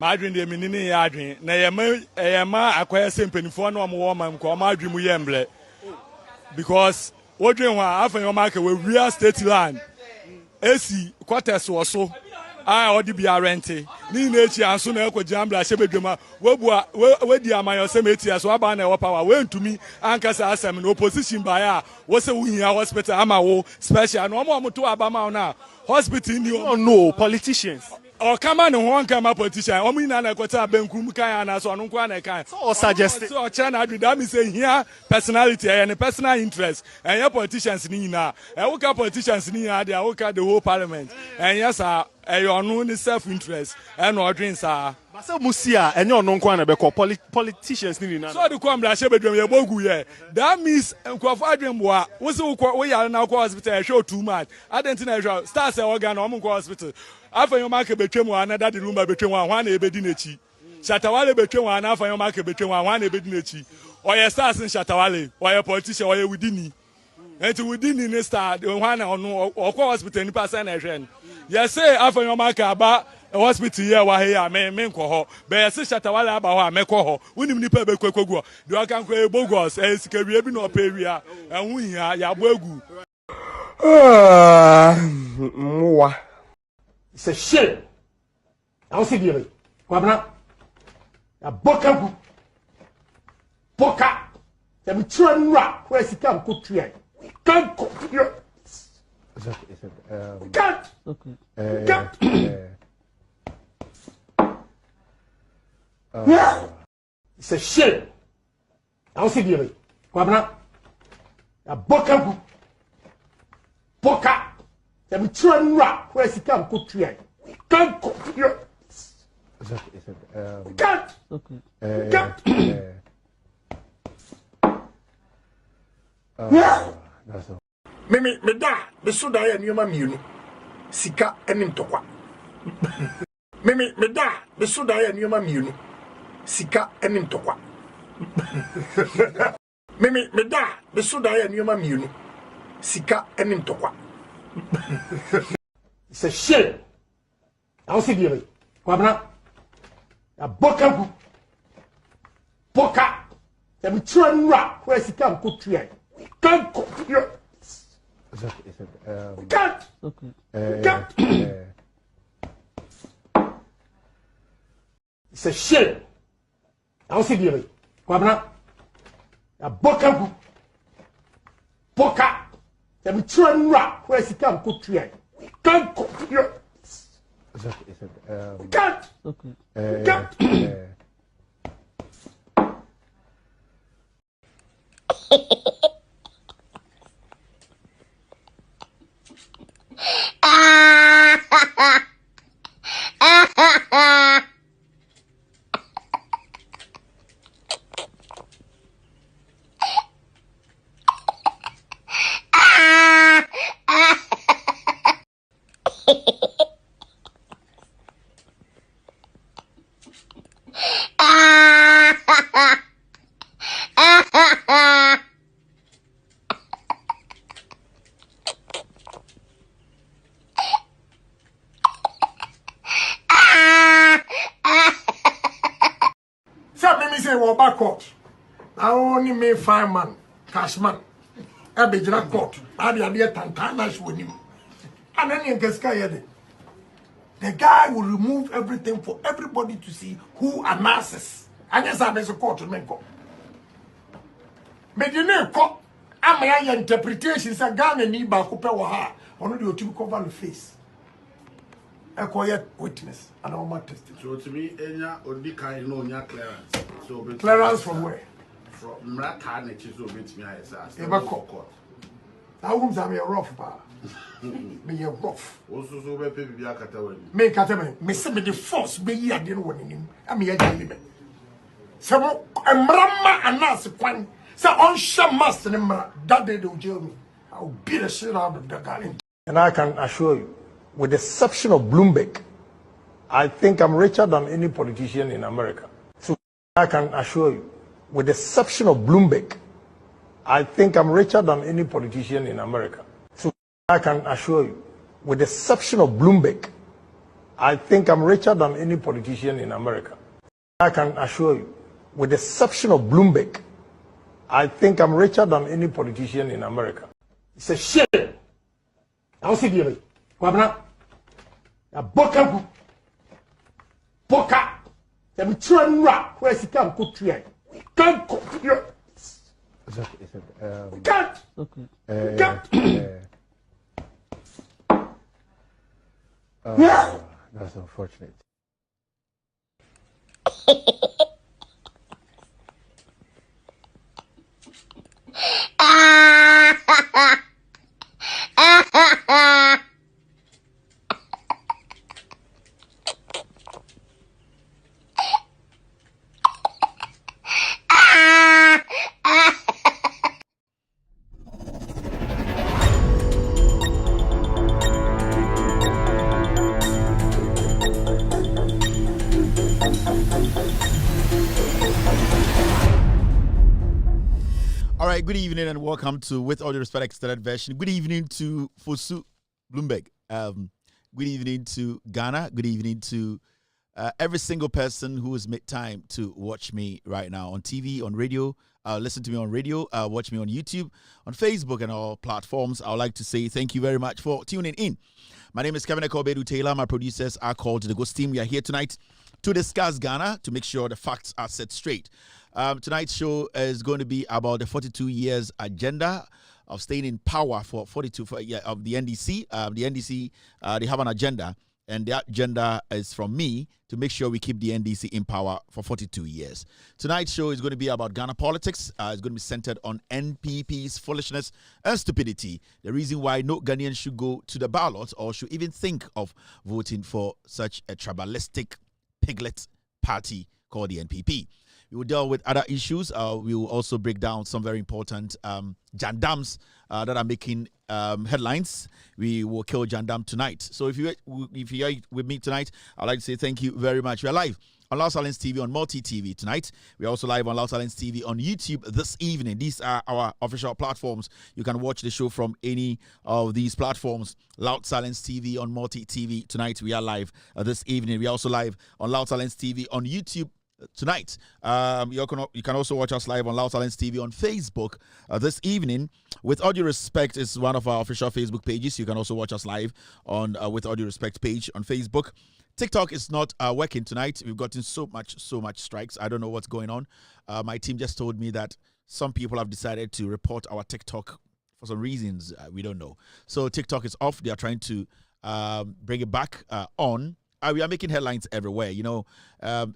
madwin de menini ya adwin na yema akwaya sempenifo na omo mam ko madwin mu yemble because wodwin ho afa yo market we real state land esi quarters wo so odi bia rente ni na echi anso na ekọ jambla shebedwema wedi amayo semeti aso aba na e power we ntumi ankasa asem na opposition ba ya wo se wuhia hospital ama wo special no omo to aba ma na hospital ni no politicians or come on one camera politician omo ina na ekota benkum kan na so no kwa na kan so suggest so China that means say here personality and personal interest and your politicians ni na e wo ka politicians ni ya they wo ka the whole parliament and yes your own self interest and no dreams are but say musia enye ono nkwa na be call politicians ni na so the kwambla shebedwem ye bogu ye that means nkwa adwem boa wo se wo yare na kwa hospital show too much identity na stars e organ no mo hospital afa yo market betwem another the room betwem wan na ebedi nechi shatawale betwem wan afa yo market betwem wan na ebedi nechi oye stars in shatawale oye politician oye within enti within ni star wan na ono okwa hospital ni pass na ehwe yes say afa yo market aba hospital here wa here me nko ho be yes shatawale aba ho amekọ ho unim ni pa be kwekwogu de aka nko e bogos e sikawie bi na opawia ehun hia ya bo egu mwa. It's a shame. I was saying, Kwabna, a boka, boka. Them children rap where she can't cook tree. Can't cook here. Can't. It's a shame. I was saying, Kwabna, a boka, boka. Them children rap where she can't cook tree. Can't cook here. Can't. Can't. Me da be so da ya nyoma mienu sika enim tokwa me da be so da ya nyoma mienu sika enim tokwa me da be so da ya nyoma mienu sika enim tokwa. It's a shame. I was saying, Kwabna, a boka, boka. Them children rap where she can't cook tree. Can't cook here. Can't. Can't. It's a shame. I was saying, Kwabna, a boka, boka. Them children rap where she can't cook tree. Can't cook here. Can't. Can't. Court. I only made fireman, cashman. I be in court. I be a tantanas with him. And then you get the guy will remove everything for everybody to see who are narcissists. And yes, I a court to make up. But you know, court, I'm my interpretation. It's a gun and need back up her. Only you to cover the face. A quiet witness and all my testimony. So to me, Enya Odika no clearance. So clearance from where? From Mrata Nature so with me as a court. Now whom's I'm a rough bar. Me a rough. Also so be baby Akata. Me Kataman, me send me the force be ye I didn't want him. I'm here to so a mramma and nas one. So on shamas and that day do jail me. I'll beat the shit out of the guy. And I can assure you, with the exception of Bloomberg, I think I'm richer than any politician in America. So I can assure you, with the exception of Bloomberg, I think I'm richer than any politician in America. So I can assure you, with the exception of Bloomberg, I think I'm richer than any politician in America. I can assure you, with the exception of Bloomberg, I think I'm richer than any politician in America. It's a shame. I'll see you. Kwabna. A boka. Boka. The children rock. Where's the camp? We can't compare. We can't. We can't. Yeah. That's unfortunate. Good evening and welcome to With All Due Respect Extended Version. Good evening to Fosu Bloomberg. Good evening to Ghana. Good evening to every single person who has made time to watch me right now on TV, on radio, listen to me on radio, watch me on YouTube, on Facebook and all platforms. I would like to say thank you very much for tuning in. My name is Kevin Ekobedu Taylor. My producers are called the Ghost Team. We are here tonight to discuss Ghana, to make sure the facts are set straight. Tonight's show is going to be about the 42 years agenda of staying in power for 42 of the NDC. The NDC, they have an agenda, and that agenda is from me to make sure we keep the NDC in power for 42 years. Tonight's show is going to be about Ghana politics. It's going to be centered on NPP's foolishness and stupidity. The reason why no Ghanaian should go to the ballot or should even think of voting for such a tribalistic piglet party called the NPP. We will deal with other issues. We will also break down some very important jandams that are making headlines. We will kill jandam tonight. So if you're with me tonight, I'd like to say thank you very much. We are live on Loud Silence TV on Multi TV tonight. We are also live on Loud Silence TV on YouTube this evening. These are our official platforms. You can watch the show from any of these platforms. Loud Silence TV on Multi TV tonight. We are live this evening. We are also live on Loud Silence TV on YouTube tonight. You can also watch us live on Loud Silence TV on Facebook this evening. With All Due Respect is one of our official Facebook pages. You can also watch us live on With All Due Respect page on Facebook. TikTok is not working tonight. We've gotten so much strikes. I don't know what's going on. My team just told me that some people have decided to report our TikTok for some reasons we don't know. So TikTok is off. They are trying to bring it back on. We are making headlines everywhere,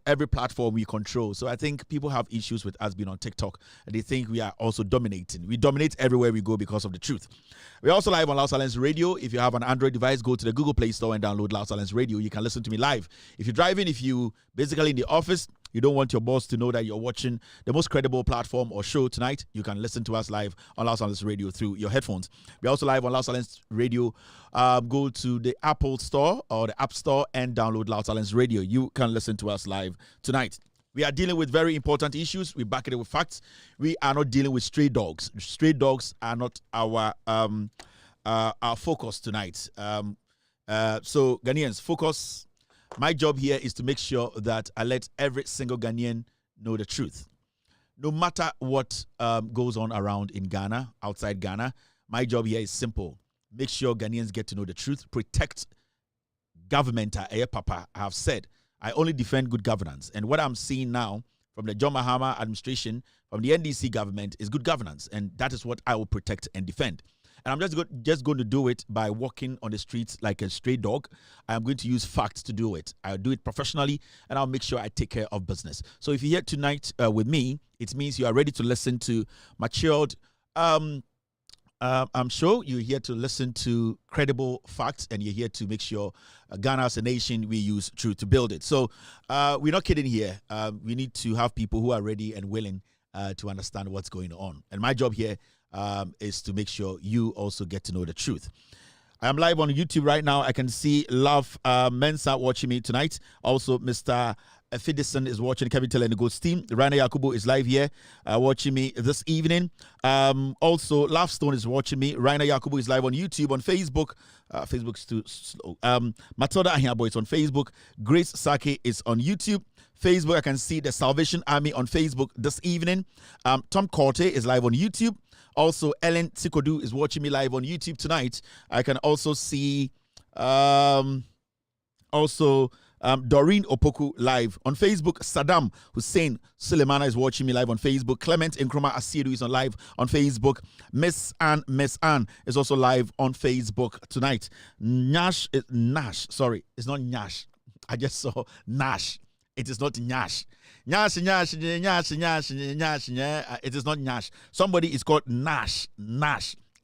every platform we control. So I think people have issues with us being on TikTok. And they think we are also dominating. We dominate everywhere we go because of the truth. We're also live on Loud Silence Radio. If you have an Android device, go to the Google Play Store and download Loud Silence Radio. You can listen to me live. If you're driving, if you basically in the office, you don't want your boss to know that you're watching the most credible platform or show tonight, you can listen to us live on Loud Silence Radio through your headphones. We're also live on Loud Silence Radio. Go to the Apple Store or the App Store and download Loud Silence Radio. You can listen to us live tonight. We are dealing with very important issues. We back it with facts. We are not dealing with stray dogs. Stray dogs are not our focus tonight. So Ghanaians, focus. My job here is to make sure that I let every single Ghanaian know the truth. No matter what goes on around in Ghana, outside Ghana, my job here is simple. Make sure Ghanaians get to know the truth. Protect government. Papa, I have said, I only defend good governance. And what I'm seeing now from the John Mahama administration, from the NDC government, is good governance. And that is what I will protect and defend. And I'm just going to do it by walking on the streets like a stray dog. I'm going to use facts to do it. I'll do it professionally, and I'll make sure I take care of business. So if you're here tonight with me, it means you are ready to listen to matured. I'm sure you're here to listen to credible facts, and you're here to make sure Ghana as a nation, we use truth to build it. So we're not kidding here. We need to have people who are ready and willing to understand what's going on. And my job here is to make sure you also get to know the truth. I am live on YouTube right now. I can see Love Mensa watching me tonight. Also, Mr. Fidison is watching Kevin Taylor and the Ghost team. Rainer Yakubu is live here watching me this evening. Also, Laughstone is watching me. Rainer Yakubu is live on YouTube, on Facebook. Facebook's too slow. Matilda Ahiabo is on Facebook. Grace Sake is on YouTube. Facebook, I can see the Salvation Army on Facebook this evening. Tom Corte is live on YouTube. Also, Ellen Sikodu is watching me live on YouTube tonight. I can also see Doreen Opoku live on Facebook. Saddam Hussein Sulemana is watching me live on Facebook. Clement Nkrumah Asiedu is on live on Facebook. Miss Anne is also live on Facebook tonight. Nash, it's not Nash. I just saw Nash. It is not Nash. It is not Nash. Somebody is called Nash.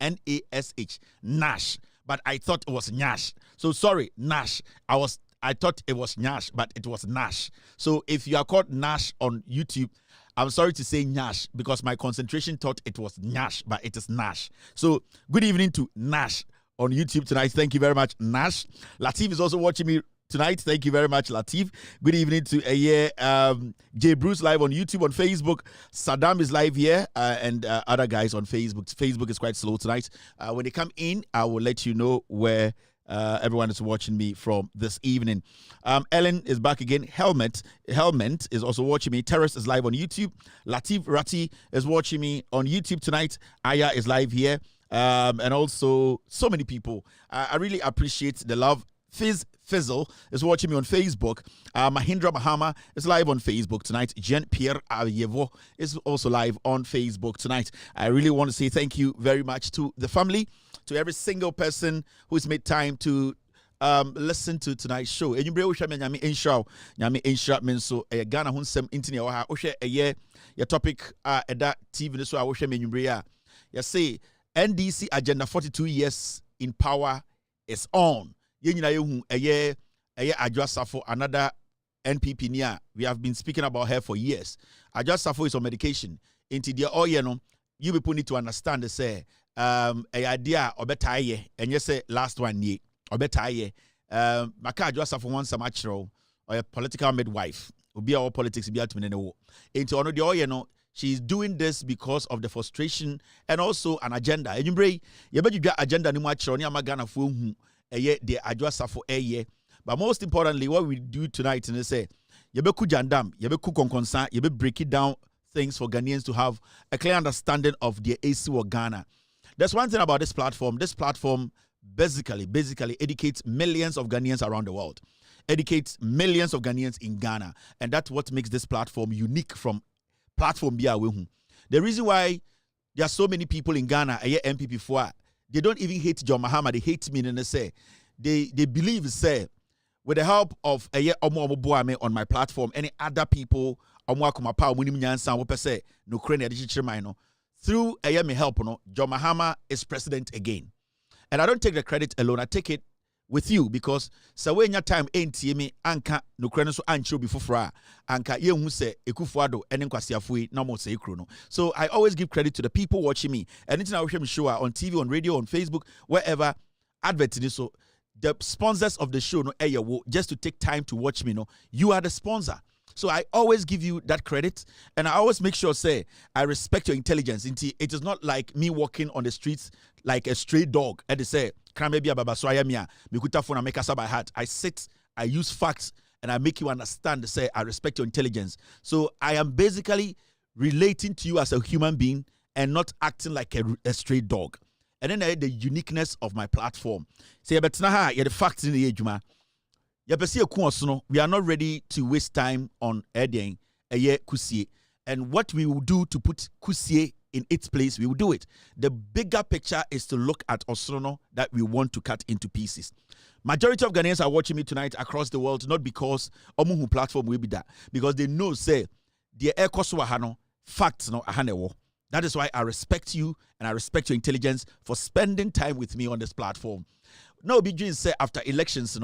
N-A-S-H. Nash. But I thought it was Nash. So sorry, Nash. I thought it was Nash, but it was Nash. So if you are called Nash on YouTube, I'm sorry to say Nash because my concentration thought it was Nash, but it is Nash. So good evening to Nash on YouTube tonight. Thank you very much, Nash. Latif is also watching me tonight. Thank you very much, Latif. Good evening to Jay Bruce live on YouTube, on Facebook. Saddam is live here and other guys on Facebook. Facebook is quite slow tonight. When they come in, I will let you know where everyone is watching me from this evening. Ellen is back again. Helmet is also watching me. Terrace is live on YouTube. Latif Rati is watching me on YouTube tonight. Aya is live here. And also so many people. I really appreciate the love. Fizzle is watching me on Facebook. Mahindra Mahama is live on Facebook tonight. Jean-Pierre Ayevo is also live on Facebook tonight. I really want to say thank you very much to the family, to every single person who's made time to listen to tonight's show. Your topic at that TV so I wish you say NDC Agenda 42 years in power is on. Adasa, another NPP near. We have been speaking about her for years. Adasa is on medication. Into the you people need to understand the say idea or better and you say last one year or better Maka Adasa once a natural or a political midwife will be our politics be to know. Into honor the she's doing this because of the frustration and also an agenda. And you bring you bet you got agenda ni much on Ghana for the Adasa but most importantly, what we do tonight is say yebeku jandam, yebeku konkonsa, yebe break it down things for Ghanaians to have a clear understanding of the AC or Ghana. There's one thing about this platform. This platform basically educates millions of Ghanaians around the world, educates millions of Ghanaians in Ghana, and that's what makes this platform unique from platform BIA. The reason why there are so many people in Ghana, NPP for they don't even hate John Mahama, they hate me, and they say they believe say with the help of on my platform, any other people through me help John Mahama is president again. And I don't take the credit alone, I take it with you because so when your time ain't me anka no kreno so ancho before fra anka ye hu se ekufuado ene nkwasiafui na mo se ekro no. So I always give credit to the people watching me. Anything I wish me show on TV, on radio, on Facebook, wherever advertising. So the sponsors of the show no just to take time to watch me, no, you are the sponsor. So I always give you that credit, and I always make sure say I respect your intelligence. It is not like me walking on the streets like a stray dog. And they say, by heart. I sit, I use facts, and I make you understand. Say I respect your intelligence. So I am basically relating to you as a human being and not acting like a stray dog. And then the uniqueness of my platform. Say, but now the facts in the ejuma. We are not ready to waste time on adding a year kusie. And what we will do to put kusie in its place, we will do it. The bigger picture is to look at Osrono that we want to cut into pieces. Majority of Ghanaians are watching me tonight across the world, not because Omuhu platform will be that, because they know, say, the air hano facts no ahanewo. That is why I respect you and I respect your intelligence for spending time with me on this platform. No, be doing say after elections,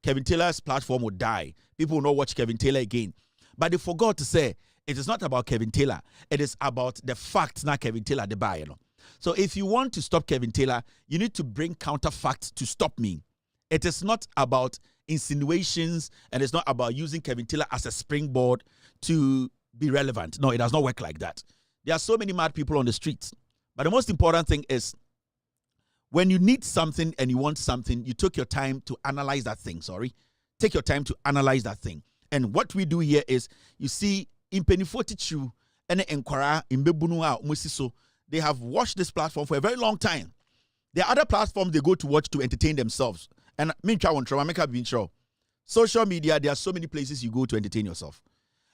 Kevin Taylor's platform will die. People will not watch Kevin Taylor again. But they forgot to say it is not about Kevin Taylor. It is about the facts not Kevin Taylor the buyer. So if you want to stop Kevin Taylor, you need to bring counter facts to stop me. It is not about insinuations, and it's not about using Kevin Taylor as a springboard to be relevant. No, it does not work like that. There are so many mad people on the streets. But the most important thing is, when you need something and you want something, you took your time to analyze that thing, Take your time to analyze that thing. And what we do here is, you see, in Penifoti and Enquara, in Bebunua, Musiso, they have watched this platform for a very long time. There are other platforms they go to watch to entertain themselves. And social media, there are so many places you go to entertain yourself.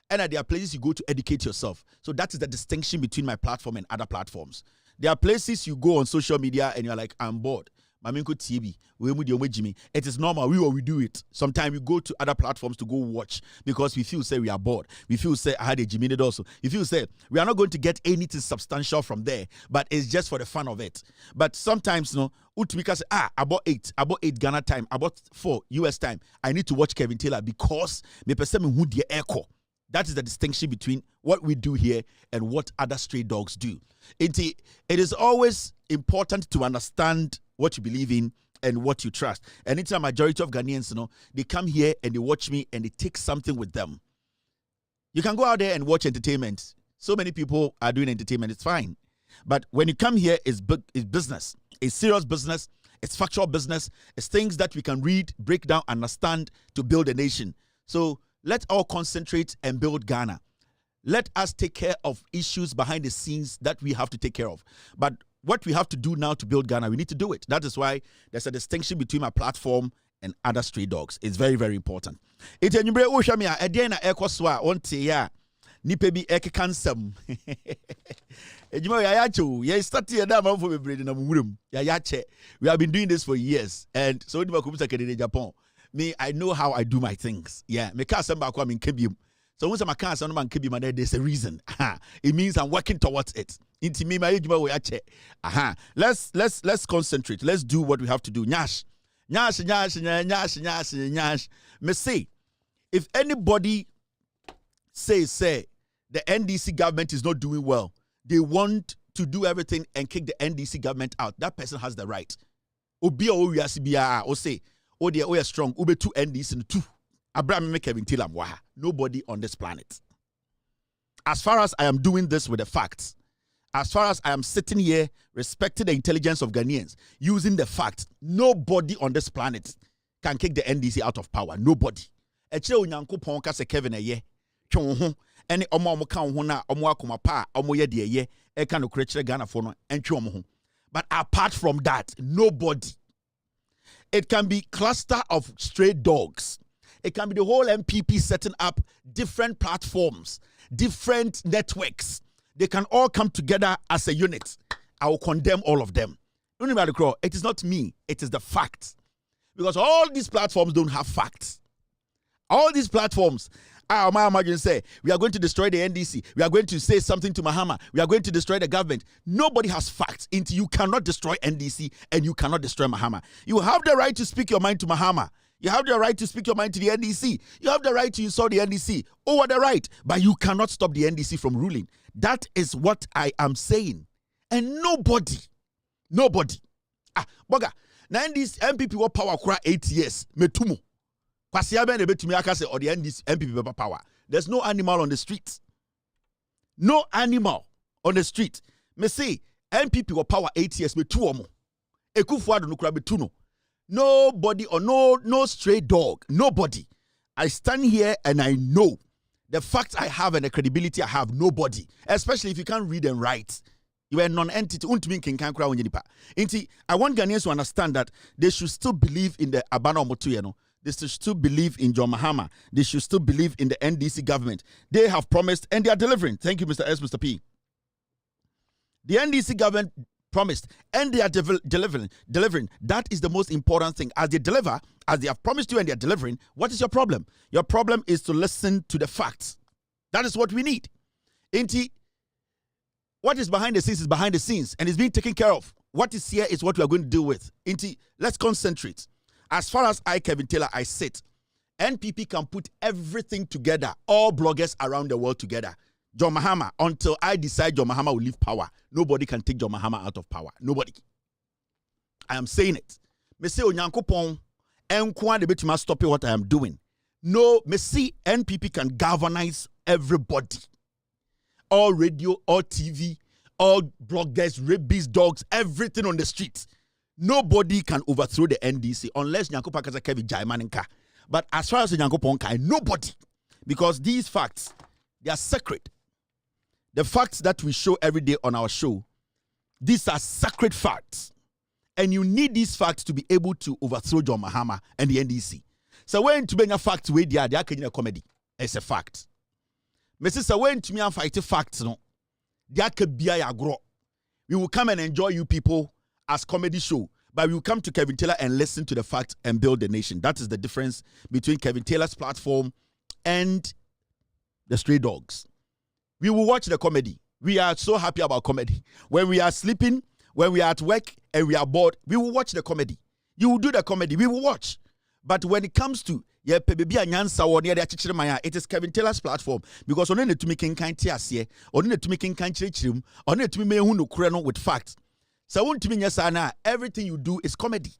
And there are places you go to educate yourself. So that is the distinction between my platform and other platforms. There are places you go on social media and you're like, I'm bored. It is normal. We do it. Sometimes we go to other platforms to go watch because we feel say we are bored. We feel say I had a Jimmy also. We feel say we are not going to get anything substantial from there, but it's just for the fun of it. But sometimes, Utumika say, about 8 Ghana time, about 4 US time, I need to watch Kevin Taylor because me person who the echo. That is the distinction between what we do here and what other stray dogs do. It is always important to understand what you believe in and what you trust. And it's a majority of Ghanaians, they come here and they watch me and they take something with them. You can go out there and watch entertainment. So many people are doing entertainment. It's fine. But when you come here, it's business. It's serious business. It's factual business. It's things that we can read, break down, understand to build a nation. So let's all concentrate and build Ghana. Let us take care of issues behind the scenes that we have to take care of. But what we have to do now to build Ghana, we need to do it. That is why there's a distinction between my platform and other stray dogs. It's very, very important. It's a new break. Ushamia, Adena Ekoswa, on Tia, Nipebi Ekikansam. We have been doing this for years. And so in Japan. Me, I know how I do my things. Yeah, me can't send back in Kibium. So once I can't send back in Kibium, there's a reason. It means I'm working towards it. Into me, my age, let's concentrate. Let's do what we have to do. Nyash. Me say, if anybody say the NDC government is not doing well, they want to do everything and kick the NDC government out. That person has the right. Obi o yasibia o say. Oh, they are strong. Ube 2 NDC and 2. Abraham Kevin Taylor. Nobody on this planet. As far as I am doing this with the facts, as far as I am sitting here respecting the intelligence of Ghanaians, using the facts, nobody on this planet can kick the NDC out of power. Nobody. Echire onyanko pon ka se Kevin eye. Twon ho ene omo ka ho na omo akoma pa omo ye de eye e ka no kure kire Ghana for no entwe omo ho. But apart from that, nobody. It can be cluster of stray dogs. It can be the whole NPP setting up different platforms, different networks. They can all come together as a unit. I will condemn all of them. It is not me. It is the facts. Because all these platforms don't have facts. All these platforms, my imagine say, we are going to destroy the NDC. We are going to say something to Mahama. We are going to destroy the government. Nobody has facts. You cannot destroy NDC and you cannot destroy Mahama. You have the right to speak your mind to Mahama. You have the right to speak your mind to the NDC. You have the right to insult the NDC. Over the right. But you cannot stop the NDC from ruling. That is what I am saying. And nobody. Boga. Now this MPP will power for 8 years. Metumo. Or the NPP power. There's no animal on the street. No animal on the street. Me say MPP will power 8 years. Me 2 omo. Ekufuado no kura me 2 no. Nobody or no stray dog. Nobody. I stand here and I know the facts I have and the credibility I have. Nobody. Especially if you can't read and write. You are a non-entity. I want Ghanaians to understand that they should still believe in the Abana Omotu. They should still believe in John Mahama. They should still believe in the NDC government. They have promised and they are delivering. Thank you, Mr. S, Mr. P. The NDC government promised and they are delivering. That is the most important thing. As they deliver, as they have promised you and they are delivering, what is your problem? Your problem is to listen to the facts. That is what we need. What is behind the scenes is behind the scenes and is being taken care of. What is here is what we are going to deal with. Let's concentrate. As far as Kevin Taylor, I sit. NPP can put everything together, all bloggers around the world together. John Mahama, until I decide John Mahama will leave power, nobody can take John Mahama out of power. Nobody. I am saying it. Me say Onyankopon Enkwa de betuma stop what I am doing. No, me see NPP can galvanize everybody. All radio, all TV, all bloggers, rabies, dogs, everything on the streets. Nobody can overthrow the NDC unless Nyankopa Kasa Kevin Jaimaninka. But as far as Nyankopa Onkai, nobody. Because these facts, they are sacred. The facts that we show every day on our show, these are sacred facts. And you need these facts to be able to overthrow John Mahama and the NDC. So when to bring a fact where they are a comedy. It's a fact. Mrs. When to me and fight facts, no. There could be a grow. We will come and enjoy you people as comedy show, but we will come to Kevin Taylor and listen to the facts and build the nation. That is the difference between Kevin Taylor's platform and the Stray Dogs. We will watch the comedy. We are so happy about comedy. When we are sleeping, when we are at work and we are bored, we will watch the comedy. You will do the comedy. We will watch. But when it comes to it is Kevin Taylor's platform because on the to making kind tears on the to making kind chim, on the to me with facts. So won't mean yes, everything you do is comedy.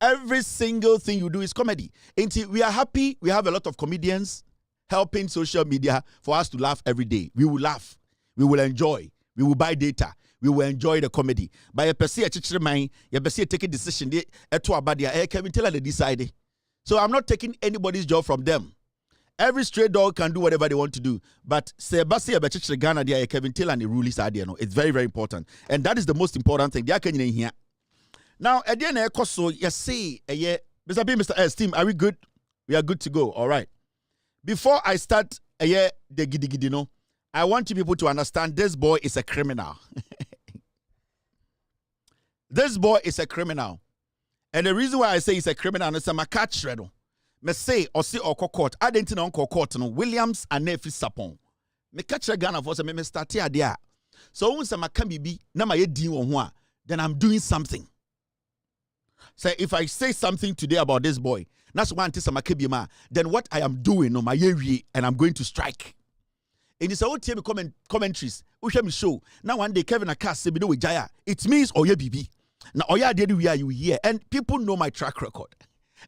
Every single thing you do is comedy. Until we are happy, we have a lot of comedians helping social media for us to laugh every day. We will laugh. We will enjoy. We will buy data. We will enjoy the comedy. By a person, take a decision. Kevin Taylor they decided. So I'm not taking anybody's job from them. Every stray dog can do whatever they want to do. But Ghana, Kevin Taylor and the rulers are there. It's very, very important. And that is the most important thing. They are coming in here. Now, at the end of the so you say, Mr. B, Mr. S, team, are we good? We are good to go. All right. Before I start, the gidi no, I want you people to understand this boy is a criminal. This boy is a criminal. And the reason why I say he's a criminal is I'm a catch redo. Me say or see or court. I didn't know court no Williams and Nefi Sapon. Me catch Ghana for me start here there. So once I'm a can be na my din on then I'm doing something. So if I say something today about this boy, that's one thing I'm then what I am doing on my area and I'm going to strike. And it's all team commentaries. We shall show. Now one day Kevin Akas say we with Jaya. It means Oye BB. Now Oya did we are you here. And people know my track record.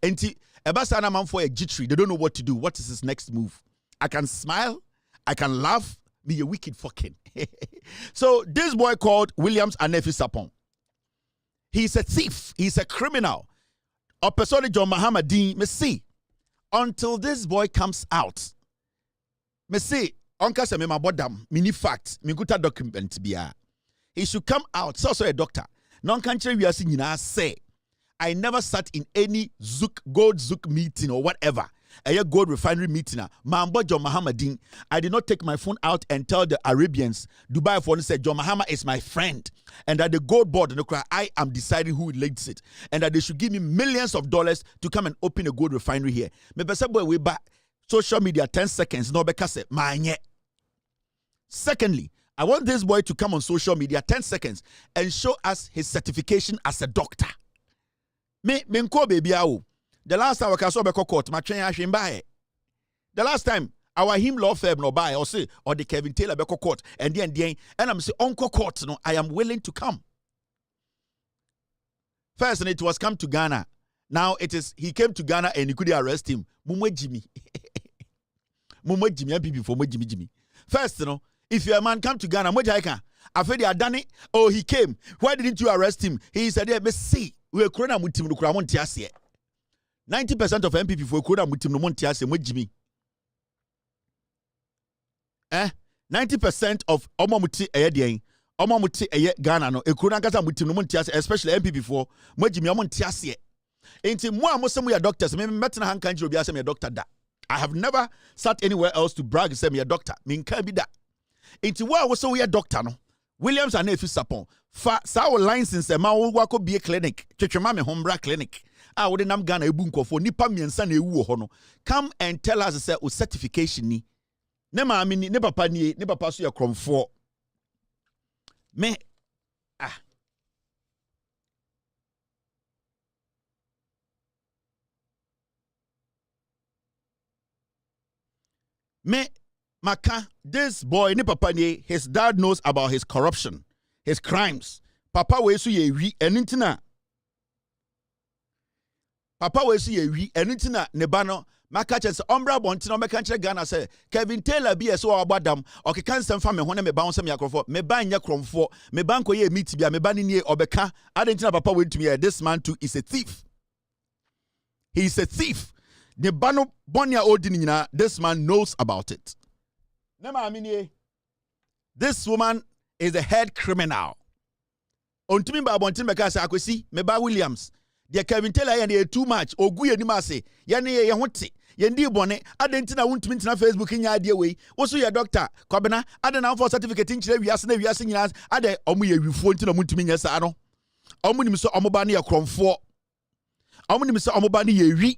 And Ebasana man for a jittery. They don't know what to do. What is his next move? I can smile. I can laugh. Be a wicked fucking. So this boy called Williams Anefi Sapon. He's a thief. He's a criminal. Opesoni John Mahamadin. Me see. Until this boy comes out. Me see. Uncle say me my bodam mini fact me guta document biya. He should come out. So a doctor. Non country we are seeing say I never sat in any gold Zook meeting or whatever. A gold refinery meeting. Mambo John Mahamadin. I did not take my phone out and tell the Arabians Dubai phone said John Mahama is my friend and that the gold board I am deciding who leads it and that they should give me millions of dollars to come and open a gold refinery here. Me pese boy we back social media 10 seconds no beka say manye. Secondly, I want this boy to come on social media 10 seconds and show us his certification as a doctor. Me nko baby awo. The last time I saw Beko Court, my train ashim buy. The last time our him law firm no buy or say or the Kevin Taylor Beko Court and I'm say Uncle Court no I am willing to come. First and it was come to Ghana. Now it is he came to Ghana and he could arrest him. Mumwe Jimmy. Mumwe Jimmy NPP for Jimmy. First you know if your man come to Ghana, after they are done it, oh, he came. Why didn't you arrest him? He said, yeah, but see, we are corona mutim no kura montiase. 90% of NPP for corona mutim no montiase mo Jimmy. 90% of omomuti eyedien, omomuti eye Ghana no, e corona kasa mutim no montiase, especially NPP for mo Jimmy montiase. Enti mo amosem we are doctors, me metna han kanji obi asem me doctor da. I have never sat anywhere else to brag say me a doctor. Me nka bi da. Into what was so we a doctor no Williams and Nefi Sapon fa saw license e ma wo wako be clinic twetwema me hombra clinic a wo de nam Ghana ebu nkofo nipa miensa na ewu ho no come and tell us say o certification ni ne ma me ni ne papa so ye kromfo me me Maka, this boy, ni papa ni, his dad knows about his corruption, his crimes. papa we so ye wi enintina papa we so ye wi enintina ne ba no maka chese ombra bonti no meka nkyere Ghana say Kevin Taylor bi eso obadam okeka nsem fa me ho ne me ba ho sem yakrofo me ba nya kromfo me ba nkoye meet bia me ba ne nie obeka adentina papa we ntumi this man too is a thief. He is a thief. The bano bonia odinina, this man knows about it. This woman is a head criminal. Ontimi ba bontin meka say akwesi me ba Williams. The Kevin Taylor yan too much. Oguye ni mase. Yan ye hote. Yendi bone adentina wuntimi ntina Facebook nya ade we. Wo so ye doctor Kwabena adena for certificate nkyere wiase na wiase nyina ade omo ye wifuo ntina muntimi nya sa no. Omo nim so omo ba na ye kromfo. Omo nim so omo ba na ye wi.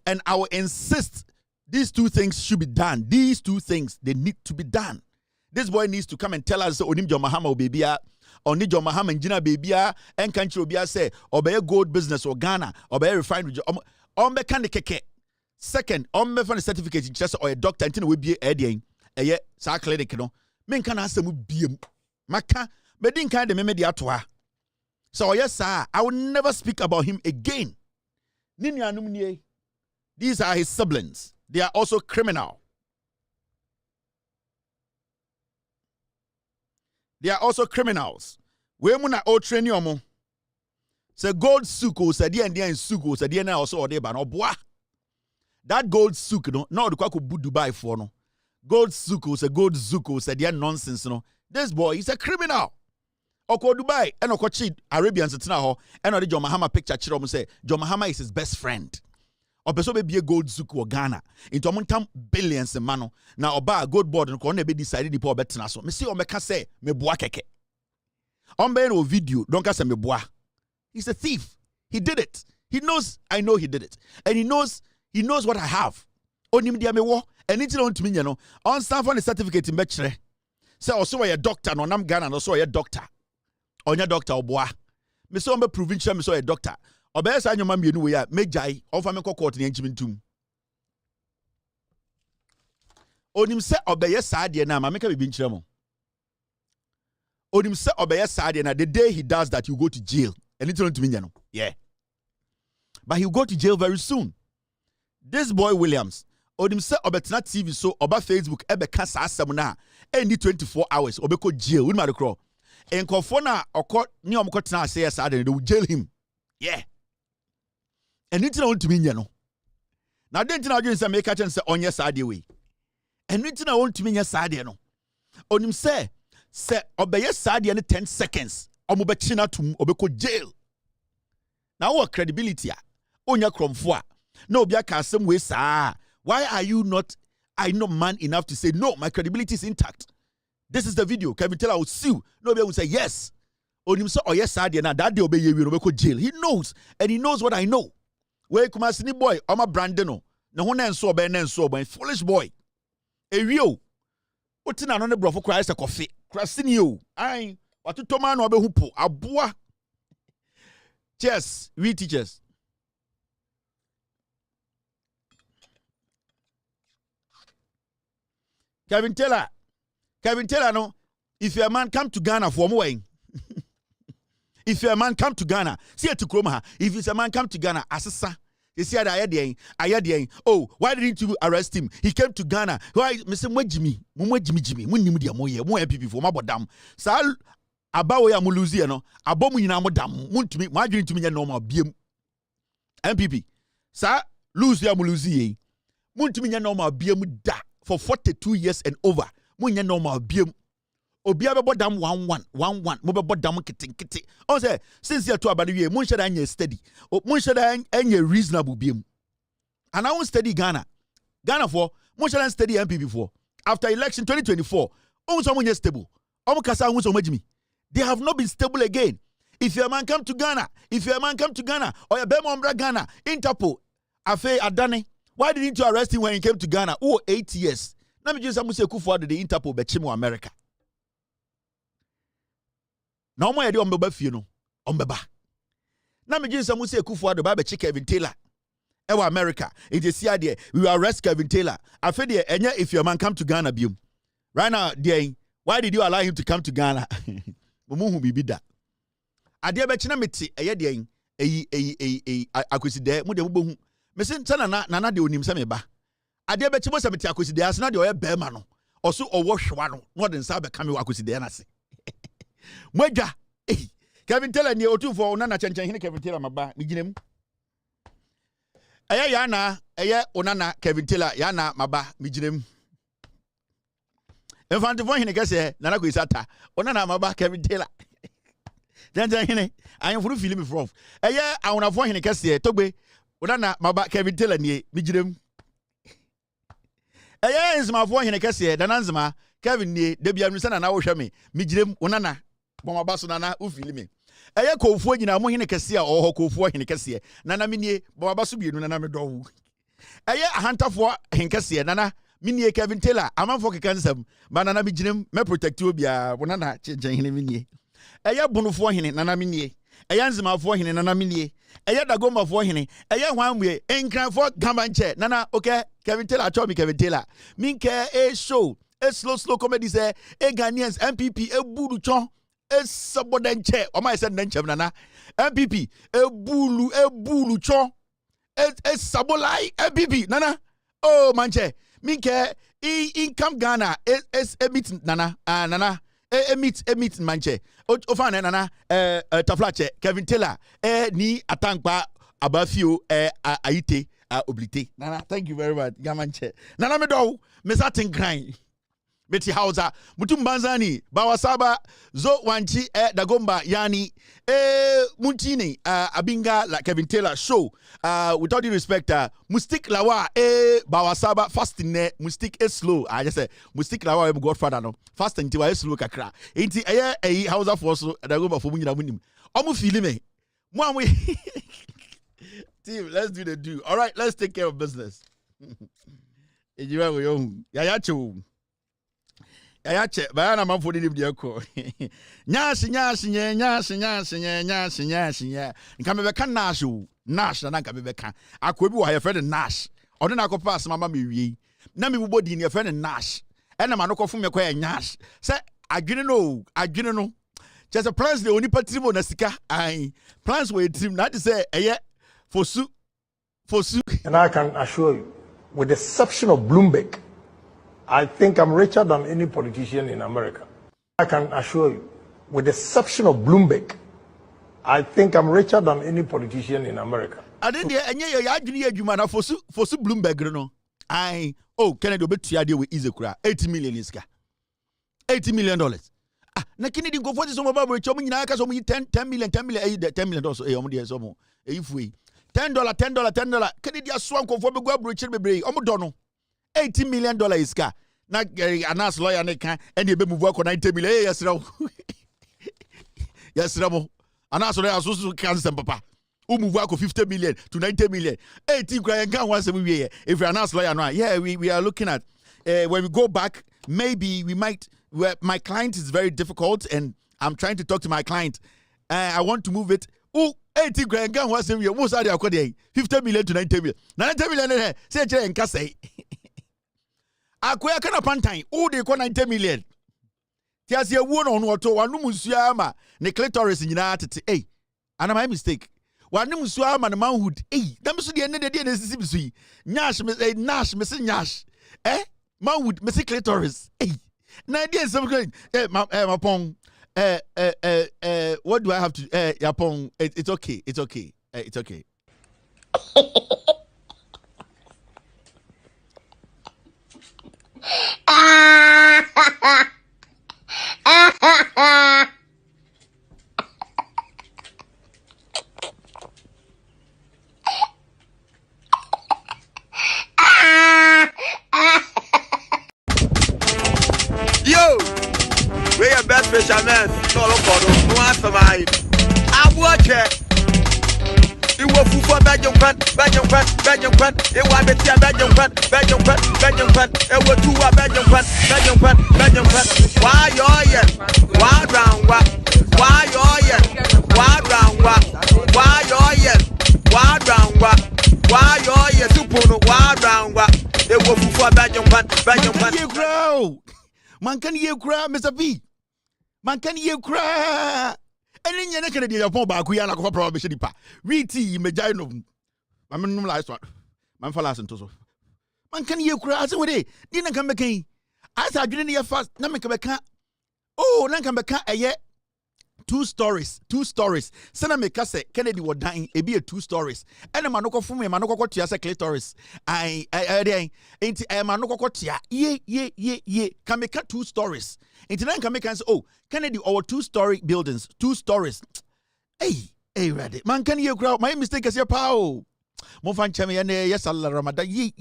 And I will insist these two things should be done. These two things, they need to be done. This boy needs to come and tell us, Onim John Mahama babya, Oni John Mahama and Gina babya, and country obia say, obey gold business or Ghana, obey refinery, ombe kandi keke. Second, ombe for the certificate just or a doctor until we be a ye sa clinic no. Men can ask them be maka, but didn't kind of media to. So yes, sir, I will never speak about him again. Ninya numnie. These are his siblings. They are also criminal. They are also criminals. We muna o train yomo. Se gold suko se di and suko se di na also ode ba no boa. That gold suko no na odukwa ko bu Dubai for no. Gold suko se di nonsense no. This boy is a criminal. Oko Dubai and oko chi Arabians tina ho and ode John Mahama picture chiro mo say John Mahama is his best friend. Opeso be a gold zuku or Ghana into amontam billions in mano. Now oba gold board and corner be decided the poor better so. Me see omeka say me boa keke. Ombe no video don't say me boa. He's a thief. He did it. He knows I know he did it. And he knows what I have. Onim dia me wo and it don't mean you know. On stand for the certificate in bachelor. Say also a doctor no nam Ghana no so a doctor. Onya doctor oboa. Me say ombe provincial me so a doctor. Obey sa nyoma mienu we ya mejai ofa me court ne nchimintum onim se obey sa de na ma meka bibi nkyere mo onim se obey sa de na the day he does that you go to jail and it don't mean no yeah but he'll go to jail very soon. This boy Williams onim se obetena TV so oba Facebook ebe ka sa asem na any 24 hours obeko jail we ma de kro enkofo na okọ ni omko tena ase sa de they will jail him yeah. And it's not to me, you know. Now, then, I just make a chance on your side way. And it's not want to me, your side, you know. On him say, obey your side in 10 seconds. Omobechina to Obeko jail. Now, what credibility? On your cromfoa. No, be a some way, sir. Why are you not? I know man enough to say, no, my credibility is intact. This is the video. Kevin Taylor will sue. Nobody will say, yes. On him say, oh, yes, sir, now that they obey you, Obeko jail. He knows, and he knows what I know. Where come as boy, I'm a Brandeno. No one and so ben and so by foolish boy. A real. What's in another bro for Christ a coffee? Crossing you. I what to Toman or Behupo. A boa. Cheers, we teachers. Kevin Taylor, no. If your man come to Ghana for more. If a man come to Ghana, see it to Kroma. If it's a man come to Ghana, Asasa, you see Ayadian. Oh, why didn't you arrest him? He came to Ghana. Why, Mr. Jimmy, Munimudia Moye, more people for Mabodam. Sal Abawa Muluziano, Abomina Modam, want to me, my dream to me a normal BM. NPP. Sir, lose your Muluzi. Want to me a normal BM da for 42 years and over. Munya normal BM. Obi abebo dam 11 mo bebo dam kete on say since you to abade wie mo nheda anya steady mo nheda anya reasonable biem and I won't steady Ghana for mo nheda steady NPP for after election 2024 on so mo stable o kasa on so majimi they have not been stable again. If your man come to Ghana or your bemo umbra Ghana Interpol afe adane why didn't you arrest him when he came to Ghana 8 years na me just say kufu the Interpol be chimo America. Na omo yede ombeba fie no ombeba na me jinsa mu se Akufo Addo ba be Kevin Taylor ewa America it is here there we will arrest Kevin Taylor afi there enya if your man come to Ghana biom right now there why did you allow him to come to Ghana mumu bibi da ade be china meti eye de akosi de mo de bohu me se ntana na de onim se me ba ade be chibo se meti akosi de asna de oye be ma no oso owo hwa no no de nsa be ka me akosi de na se moja Kevin Taylor ni otufo na chenchen hine Kevin Taylor maba mi ginem eye ya na eye onana Kevin Taylor ya na maba mi ginem Enfantifo hine kese na ko isata onana maba Kevin Taylor chenchen hine ayen furu film prof eye awonafo hine kese togbe onana maba Kevin Taylor ni mi ginem eye nsmafo hine kese dananzma Kevin ni debia nu sana na wo hwe mi ginem onana bomaba so na ufilimi eye kofuo nyina mo hene kese a oho kofuo hene kese nana minie bomaba so bienu nana me dowu eye ahantafo henkese nana minie Kevin Taylor amanfo kekansam ba nana mi ginem me protect obia bonana chenchen hene minie eye bonofo hene nana minie eye nzimafo hene nana minie eye dagomafo hene eye hwanwe enkranfo gamanche nana okay Kevin Taylor told me Kevin Taylor minke a show a slow comedy say a Ghanaians NPP a buru chon esabodenche o ma ese ndenchem nana NPP ebulu cho esabolai NPP nana oh manche minke income Ghana emit nana nana emit manche o fa nana taflache Kevin Taylor ni atankpa abafio aite oblite nana thank you very much gamanche nana me do me satin grind Meti Hausa Mutumbanzani Bawasaba Zo Wanchi Dagomba Yani Muntini Abinga la Kevin Taylor show with all due respect Mustik Lawa Bawasaba fasting ne Mustik is slow I just say Mustik Lawa Godfather no fasting tiwa is slow kakra inti Hausa for so Dagomba for munyina munim omu feel me mo we team let's do the do all right let's take care of business ejiwa go yo ya cho ayache bayana manfo ni bia ko nyaasi nka me beka nash na nka me beka akwa bi wo ha friend nash ono na akọ pass mama me wie na me bobodi ni friend nash ena ma no ko fu me ko ya nyash se adwene no just a plans the oni patrimo na sika ai plans we team na to say eye fosu and I can assure you with the exception of Bloomberg I think I'm richer than any politician in America. I can assure you, with the exception of Bloomberg, I think I'm richer than any politician in America. I didn't hear any you man for Bloomberg. No, Kennedy obetia deal with Izekura $80 million iska. $80 million. Na Kennedy go for this one about which omu nyina ka so mu $10 million also omu dey so mu eyifu $10 Kennedy aswan ko for be go abrochire bebre omu do no $80 million iska na Anas lawyer ne kan ene be move akọ $90 million yesra mo Anas lawyer so kan sem papa o move akọ $50 million to $90 million 80 grand kan wan sem wie if Anas lawyer no yeah we are looking at when we go back maybe we might my client is very difficult and I'm trying to talk to my client I want to move it 80 grand kan wan sem wie mo sa dey akọ dey $50 million to $90 million na $90 million say chere nka say akoya kana pantan o de ko $90 million ti ase ewu no no to wanum nsuya ama ne clitoris nyina tete ana my mistake wanum nsuya ama ne manhood dem so de ne de ne sisi bisu yi nyash me nash me se nyash manhood me se clitoris na de some going mapon what do I have to yapon it's okay it's okay Yo, we are best fishermen. No, no answer my. I watch it. You will for Belgium fan. It was better Belgium fan. It was two Belgium fan. Why you why round what? Why you why round what? Why you super why round what? It was for Belgium fan. You grow. Man can you cry, Mr. B? Man can you cry? Any yana Kennedy Japan ba kuya na ko problem be dipa. Reti me jai no. I mean last one. Man for last to so. Man kan ye kura ase we dey. Di na kan be kan. Asa adwene ne ye fast na me kan be kan. Oh, na kan be kan eye two stories. Sena me kase Kennedy wo dan e be 2 stories. Ene manoko fun me manoko tia se clitoris. Ai enti e manoko tia. Ye can make 2 stories. Enti nan can make say oh, Kennedy our 2-story buildings, 2 stories. Hey ready. Man can you crowd my mistake is your power. Mo fan cheme ye yes Allah Ramadan ye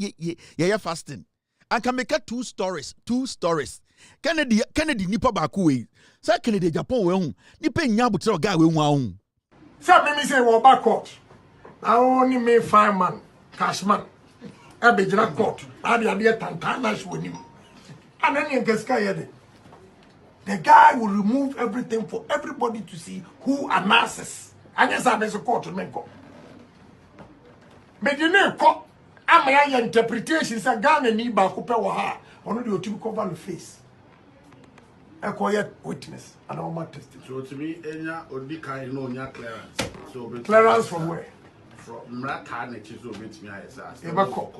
fasting. And can make 2 stories. Kennedy nipa ba ku we. Say Kennedy Japan we hu. Nipa nya butre guy we hu hu. Say me say we back court. I only me fireman, cashman. I be jira court. I be tantana with him. And then you get scared. The guy will remove everything for everybody to see who announces. And yes, I be so court to make go. But you know court. I'm a interpretation. Say Ghana ni ba ko pe wa ha. Ono de otu cover the face. A quiet witness and all my testimony. So to me, Enya Odika no nya clearance. So Clearance from where? From Mraka next so with me as Ever court.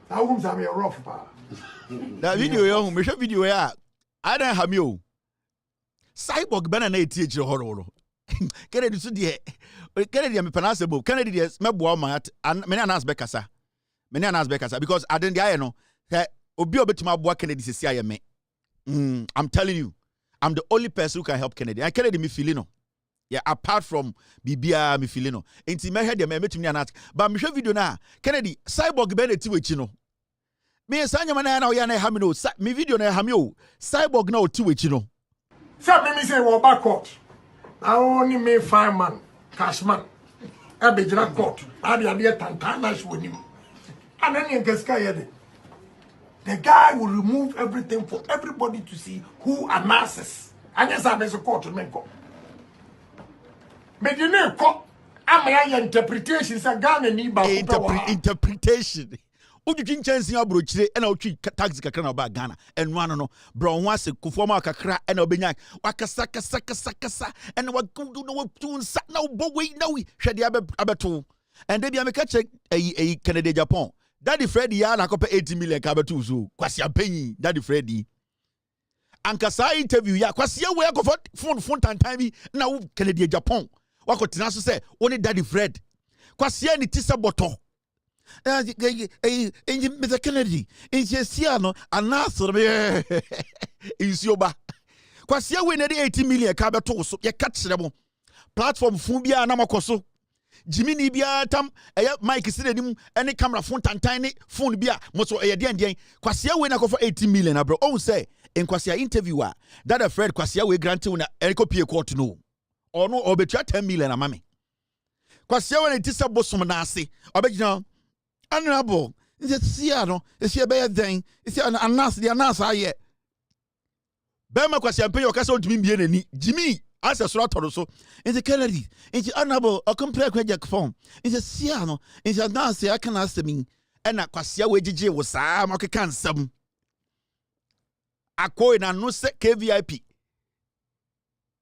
How comes I'm a rough bar? That video yo, me show video ya. I don't have you. Cyborg bana na etie chiro hororo. Kennedy so de Kennedy am penasable. Kennedy yes me boa ma and me na announce bekasa. Me na announce bekasa because I didn't dey no. Obi obetima boa Kennedy sesi aye me. I'm telling you, I'm the only person who can help Kennedy. And Kennedy me feeling no. Yeah, apart from Bibia me feeling no. Enti me head me metumi anat. But me show video na Kennedy cyborg be na ti wechi no. Me sanya man na o ya na ha me no. Me video na ha me o. Cyborg na o ti wechi no. Say me say we back court. I only me fireman, cashman. I be jira court. I be tantana with him. And then you get scared. The guy will remove everything for everybody to see who announces. And yes, I be so court to make go. But you know, court. I'm a interpretation. Say Ghana ni ba interpretation. Oju chinchens ya brochire e na otwi taxi kakra na ba Ghana enwa no bro ho ase kufoma kakra e na obenya wakasa kasa e na wagudu no watunsa na obowe na wi hwede abeto and dey be ameka check Kennedy Japan Daddy Freddy ya na kope 80 million ka beto so kwasi ampanyi Daddy Freddy ankasa interview ya kwasi ya we akofo phone tantan bi na Kennedy Japan wakotena so say only Daddy Fred kwasi ya ni tisa boto Mr. Kennedy, in Jessiano, and Nasser, in Sioba. Quasia win 80 million cabato, so you catch them. Platform Fubia Namakoso. Jimmy Nibia Tam, Mike is him, any camera phone and tiny phone bia, Moso Ayadian. Quasia win for 80 million, abro. Oh, say, in Quasia interviewer, that a Fred Quasia we grant to a copy court no. Or no, or betray 10 million a mammy. Quasia when it is a bosom nasi, or bet you honorable, it's a Siano, it's your bad thing, it's an announce the announce I yet. Bema kwasi pay your castle to me any Jimmy as a sort or so. In the Kennedy, it's honorable or compare Quack phone. It's a Siano, it's a announce I can ask me. And a Quasia Wejiji was Sam or can some. A coin and no set KVIP.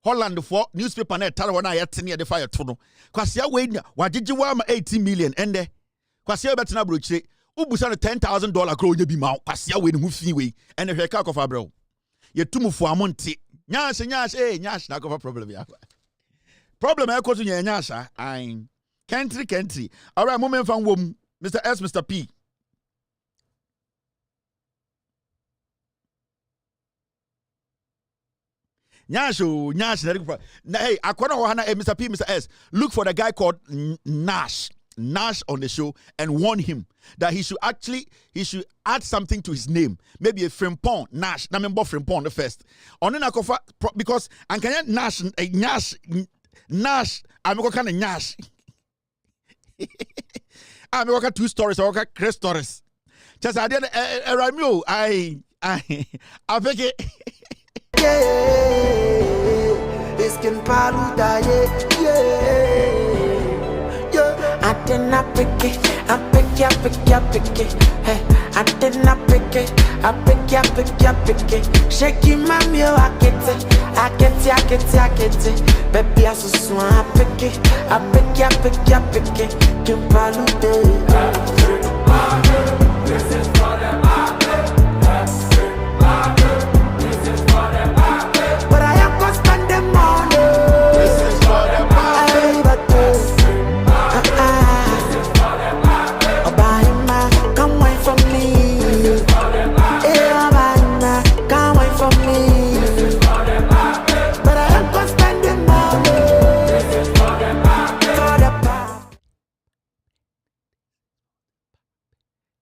Holland for newspaper net Tarawana at near the fire tunnel. Quasia Wayne, what did you want 80 million and there? Kwasia betina brochire ubusa no $10,000 kro nya bi ma kwasia we ne hu fi we ene hwe ka kofa bro ye tumufo amonte nyash na kofa problem ya problem e kozu nya nyasha ai country all right moment fan wom Mr. S Mr. P nyash na hey akwana ho na Mr. P Mr. S look for the guy called Nash on the show and warn him that he should add something to his name. Maybe a Frimpong, Nash. Na member Frimpong the first. On na kofa because and can Nash I'm going to Nash. I'm going to 2 stories or 3 stories. Just I did Aremeyaw I think it it's can palu da yeah. not pick it. I pick ya, pick ya, pick it. Hey, I did not pick it. I pick ya, pick ya, pick it. Shaky mommy, oh, I get it. I get it, I get it, I get it. Baby, I so soon, I pick it. I pick ya, pick ya, pick it. Kimpalu day. This is for the market. This is for the market. But I am gonna spend the money. This is for the market. Oh, buy my, come wait for me. Yeah, buy my, come wait for me. But I am gonna spend the money. This is for the market.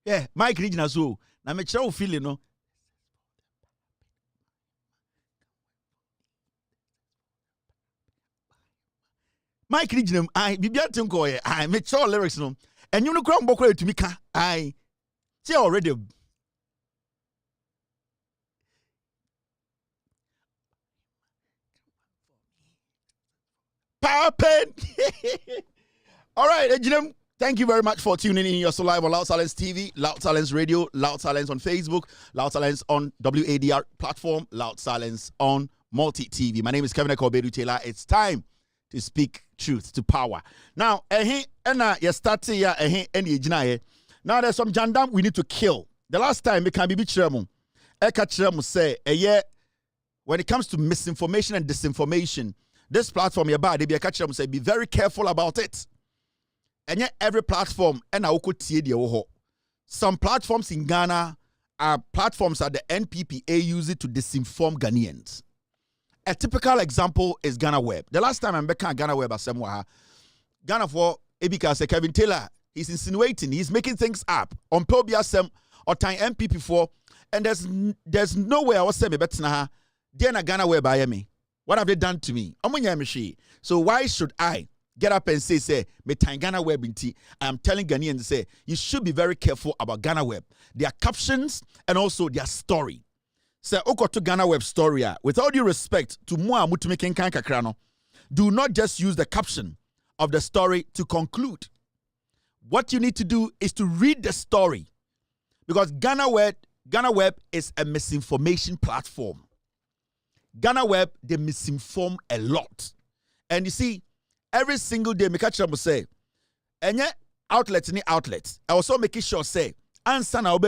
Yeah, Mike Regional so. Na me chere feeling no. Mike Regional, I bibia tinko ye. I me chere lyrics no. And you no kra mbokra etumi ka. I see already. Power pen. All right, Ejinem. Thank you very much for tuning in. You're so live on Loud Silence TV, Loud Silence Radio, Loud Silence on Facebook, Loud Silence on WADR platform, Loud Silence on Multi TV. My name is Kevin Ekobedu Taylor. It's time to speak truth to power. Now, now there's some jandam we need to kill. The last time, it can be Chiremu. Eka Chiremu say, when it comes to misinformation and disinformation, this platform, say, be very careful about it. And yet every platform and some platforms in Ghana are platforms that the NPPA use it to disinform Ghanaians. A typical example is Ghanaweb. The last time I'm back at Ghanaweb asemwa, Ghana for Ebika say Kevin Taylor, he's insinuating, he's making things up on Pobia Sem or time NPP for, and there's nowhere I was saying better na then a Ghanaweb I me. What have they done to me? So why should I get up and say, me time Ghanaweb inti? I am telling Ghanaians say you should be very careful about Ghanaweb, their captions and also their story. Say oko to Ghanaweb story. With all due respect to Mua Mutumiken Kankakrano, do not just use the caption of the story to conclude. What you need to do is to read the story, because Ghanaweb is a misinformation platform. Ghanaweb, they misinform a lot. And you see, every single day, Mikacha will say, any outlet, I also making sure say, answer now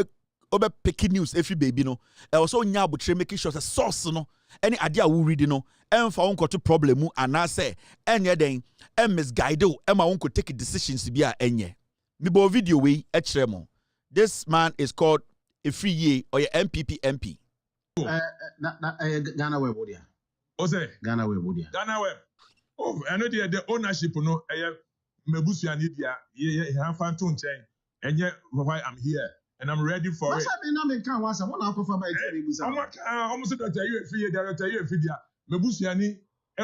obe picking news every baby no. I also nyabutre making sure the source no, any idea we read no, and for unko to problem and I say, any then, misguide and my uncle take decisions to be a enye. Mibo video we etremo. This man is called a free ye or your NPP MP. Ghanaweb Wodia. Ose Ghanaweb Wodia. Ghanaweb. Oh, I know the ownership no mebusu anidia ye hanfa to nchen. Enye why I'm here and I'm ready for it. What's happening now me kan wasa wona akofa ba iti mebusa. Almost that you free director you free dia. Mebusu ani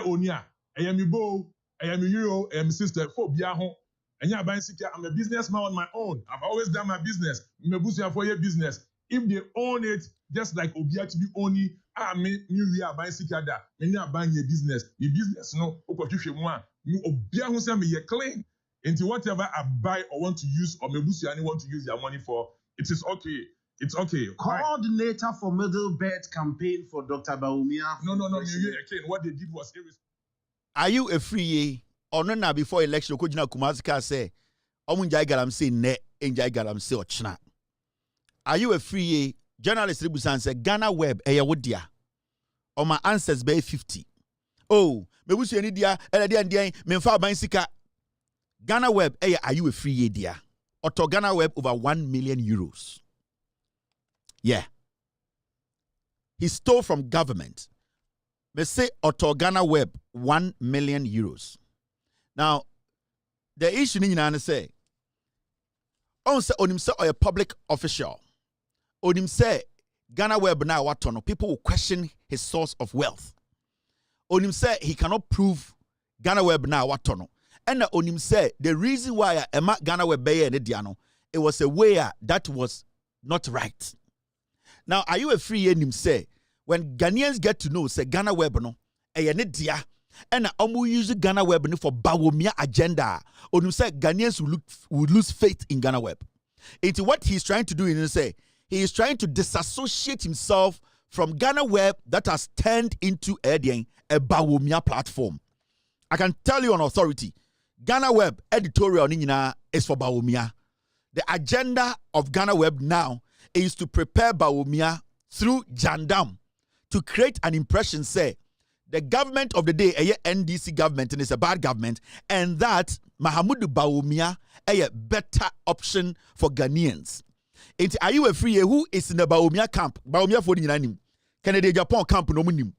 oni a mi bo mi hero mi sister for bia ho. Enye aban sika I'm a businessman on my own. I've always done my business. Mebusu for your business. If they own it, just like Obia to be only, me we are buying sikada, me are buying your business. Your business, no, Obia who say me ye clean into whatever I buy or want to use, or maybe you want to use your money for. It is okay. It's okay. Coordinator for Middle Belt campaign for Dr. Aremeyaw. No. What they did was Are you a free or no? Before election, could you Kumazika say, Omunjai Galam say ne, Enjai Galam say ochna. Are you a free journalist? Ribusan said Ghanaweb Eyawodia. Or my answers by 50. Oh, me wish you any dia, and me fa bansika. Ghanaweb, are you a free dia? Or to Ghanaweb over 1 million euros. Yeah. He stole from government. Me say Otto Ghanaweb 1 million euros. Now, the issue in say, on himself or a public official. Onim say Ghanaweb na watono. People will question his source of wealth. Onim say he cannot prove Ghanaweb na watono. And Onim say the reason why Emma Ghanaweb beye ne diano, it was a way that was not right. Now, are you a free enim say when Ghanaians get to know say Ghanaweb no eye ne dia and use Ghanaweb for Bawumia agenda. Or you say Ghanaians will lose faith in Ghanaweb. It's what he's trying to do is say he is trying to disassociate himself from Ghanaweb that has turned into a Bawumia platform. I can tell you on authority, Ghanaweb editorial is for Bawumia. The agenda of Ghanaweb now is to prepare Bawumia through Jandam to create an impression, say, the government of the day, a NDC government, and it's a bad government, and that Mahamudu Bawumia a better option for Ghanaians. Are you a free who is in the Bawumia camp? Bawumia for the United Canada Japan camp no munim.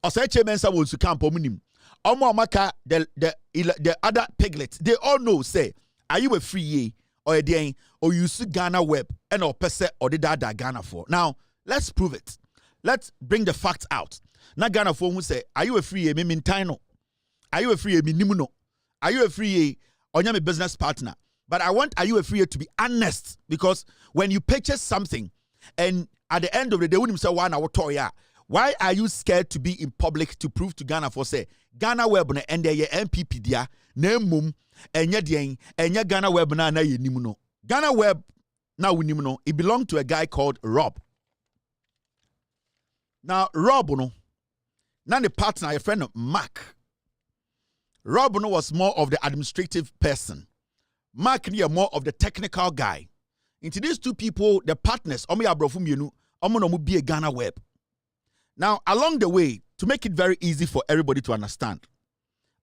Osache Mensa will to camp omunim. Omo Amaka, the other piglets, they all know, say, are you a free or a day or you see Ghanaweb and or pese or the dada Ghana for? Now, let's prove it. Let's bring the facts out. Na Ghana for who say, are you a free me mintino? Are you a free me nimuno? Are you a free or my business partner? But I want are you a free to be honest, because when you purchase something and at the end of the day, when you say one hour toya, why are you scared to be in public to prove to Ghana for say Ghanaweb na and the NPP dia na mum enye den enye Ghanaweb na ye nimuno. Ghanaweb na winimuno. It belonged to a guy called Rob. Now Rob no, now the partner, a friend of Mark. Rob no was more of the administrative person. Mark near more of the technical guy. Into these two people, the partners, Omi Abrofum Yenu, Omonomu be a Ghanaweb. Now, along the way, to make it very easy for everybody to understand,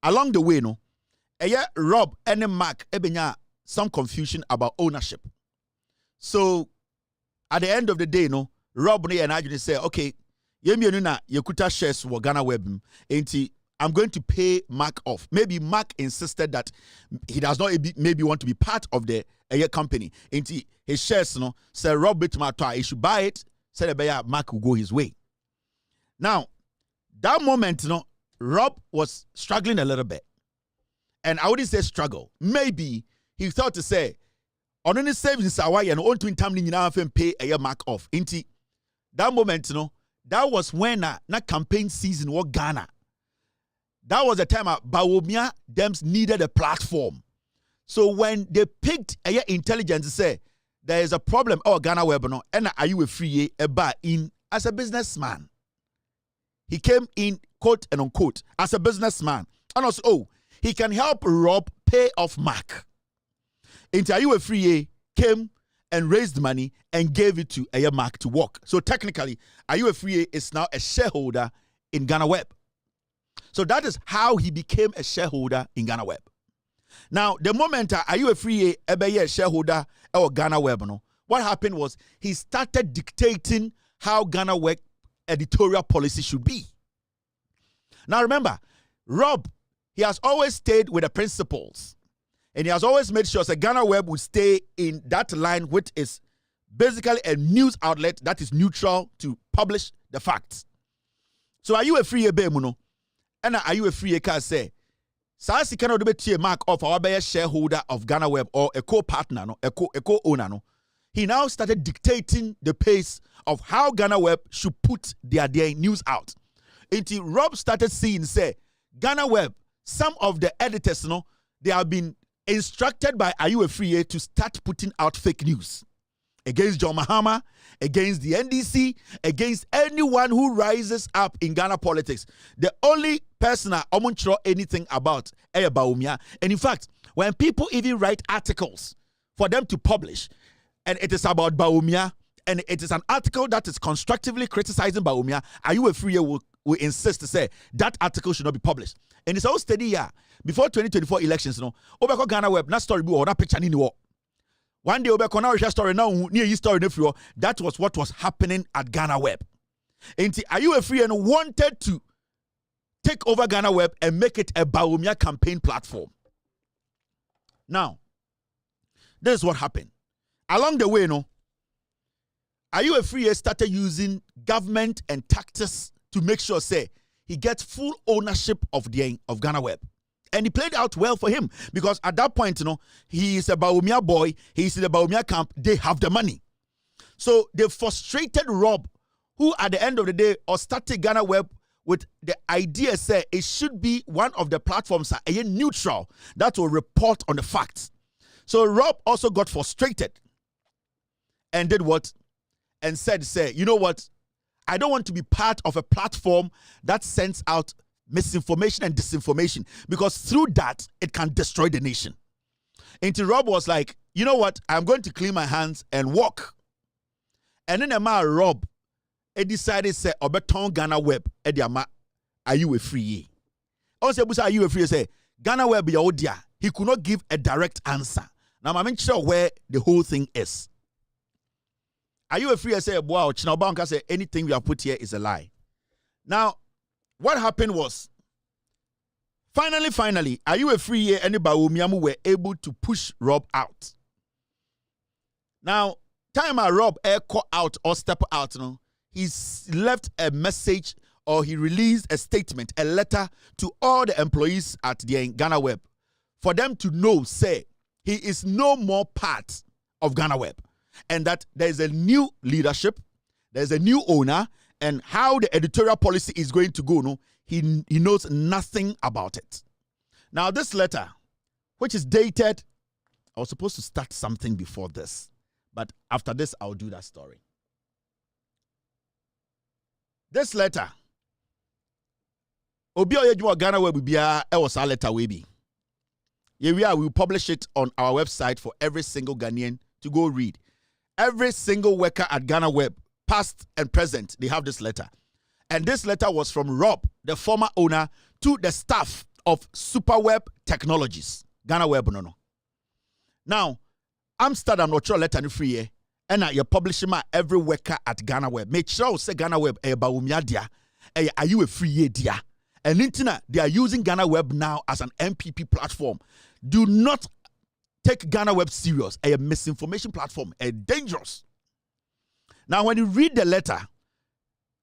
along the way, Rob and Mark ebenya some confusion about ownership. So, at the end of the day, Rob and I say, okay, Yekuta shares for Ghanaweb, and I'm going to pay Mark off. Maybe Mark insisted that he does not maybe want to be part of the company. And his shares, say Rob Bitmatwa, he should buy it, said Mark will go his way. Now, that moment, Rob was struggling a little bit. And I wouldn't say struggle. Maybe he thought to say, on any savings Hawaii and on twin time pay a Mark off. Inti that moment, that was when na campaign season was Ghana. That was the time Bawumia Dems needed a platform. So when they picked intelligence to say there is a problem, Ghanaweb and are you a free in as a businessman? He came in, quote and unquote, as a businessman. And also, he can help Rob pay off Mark. Into are you a free came and raised money and gave it to Mark to work. So technically, are you a free is now a shareholder in Ghanaweb. So that is how he became a shareholder in Ghanaweb. Now, the moment are you a free shareholder or Ghanaweb, what happened was he started dictating how Ghanaweb editorial policy should be. Now remember, Rob, he has always stayed with the principles. And he has always made sure that Ghanaweb would stay in that line, which is basically a news outlet that is neutral to publish the facts. So are you a free Muno? And are you a free car say? Sasi cannot be Mark of our shareholder of Ghanaweb or a co-partner, a co-owner. He now started dictating the pace of how Ghanaweb should put their news out. Until Rob started seeing, say, Ghanaweb, some of the editors, they have been instructed by Are You a Free to start putting out fake news against John Mahama, against the NDC, against anyone who rises up in Ghana politics. The only person I won't throw anything about Bawumia. And in fact, when people even write articles for them to publish, and it is about Bawumia, and it is an article that is constructively criticizing Bawumia, Are You a Free will insist to say that article should not be published. And it's all steady here. Before 2024 elections, Obeko Ghanaweb, not story or not picture any war. One day Obeko now story now near his story that was what was happening at Ghanaweb. And Are You a Free and wanted to take over Ghanaweb and make it a Bawumia campaign platform. Now, this is what happened. Along the way, Are You a Free started using government and tactics to make sure, say, he gets full ownership of Ghanaweb. And he played out well for him because at that point, he is a Bawumia boy, he's in the Bawumia camp, they have the money. So they frustrated Rob, who at the end of the day, or started Ghanaweb with the idea say it should be one of the platforms are neutral that will report on the facts. So Rob also got frustrated and did what? And said, you know what? I don't want to be part of a platform that sends out misinformation and disinformation, because through that, it can destroy the nation. And Rob was like, you know what? I'm going to clean my hands and walk. And then Rob, he decided, say, Obeton Ghanaweb, Ediama, are you a free? Also, are you a free? Say, Ghanaweb, your dear. He could not give a direct answer. Now, I'm not sure where the whole thing is. Are you a free? I say, wow, Chinabanka say anything we have put here is a lie. Now, what happened was, finally, are you a free year? And Bawumiamu were able to push Rob out. Now, time Rob call out or step out, he's left a message or he released a statement, a letter to all the employees at the Ghanaweb for them to know, say, he is no more part of Ghanaweb, and that there is a new leadership, there's a new owner, and how the editorial policy is going to go, he knows nothing about it. Now, this letter, which is dated, I was supposed to start something before this, but after this, I'll do that story. This letter, Obi Oyejuma Ghanaweb bia e was a letter we be. Here we are, we will publish it on our website for every single Ghanaian to go read. Every single worker at Ghanaweb, past and present, they have this letter. And this letter was from Rob, the former owner, to the staff of Superweb Technologies. Ghanaweb no. Now, Amsterdam no letter no free here. And you're publishing my every worker at Ghanaweb. Make sure say Ghanaweb are you a free year dia? And Intina, they are using Ghanaweb now as an NPP platform. Do not take Ghanaweb serious. A misinformation platform, a dangerous. Now, when you read the letter,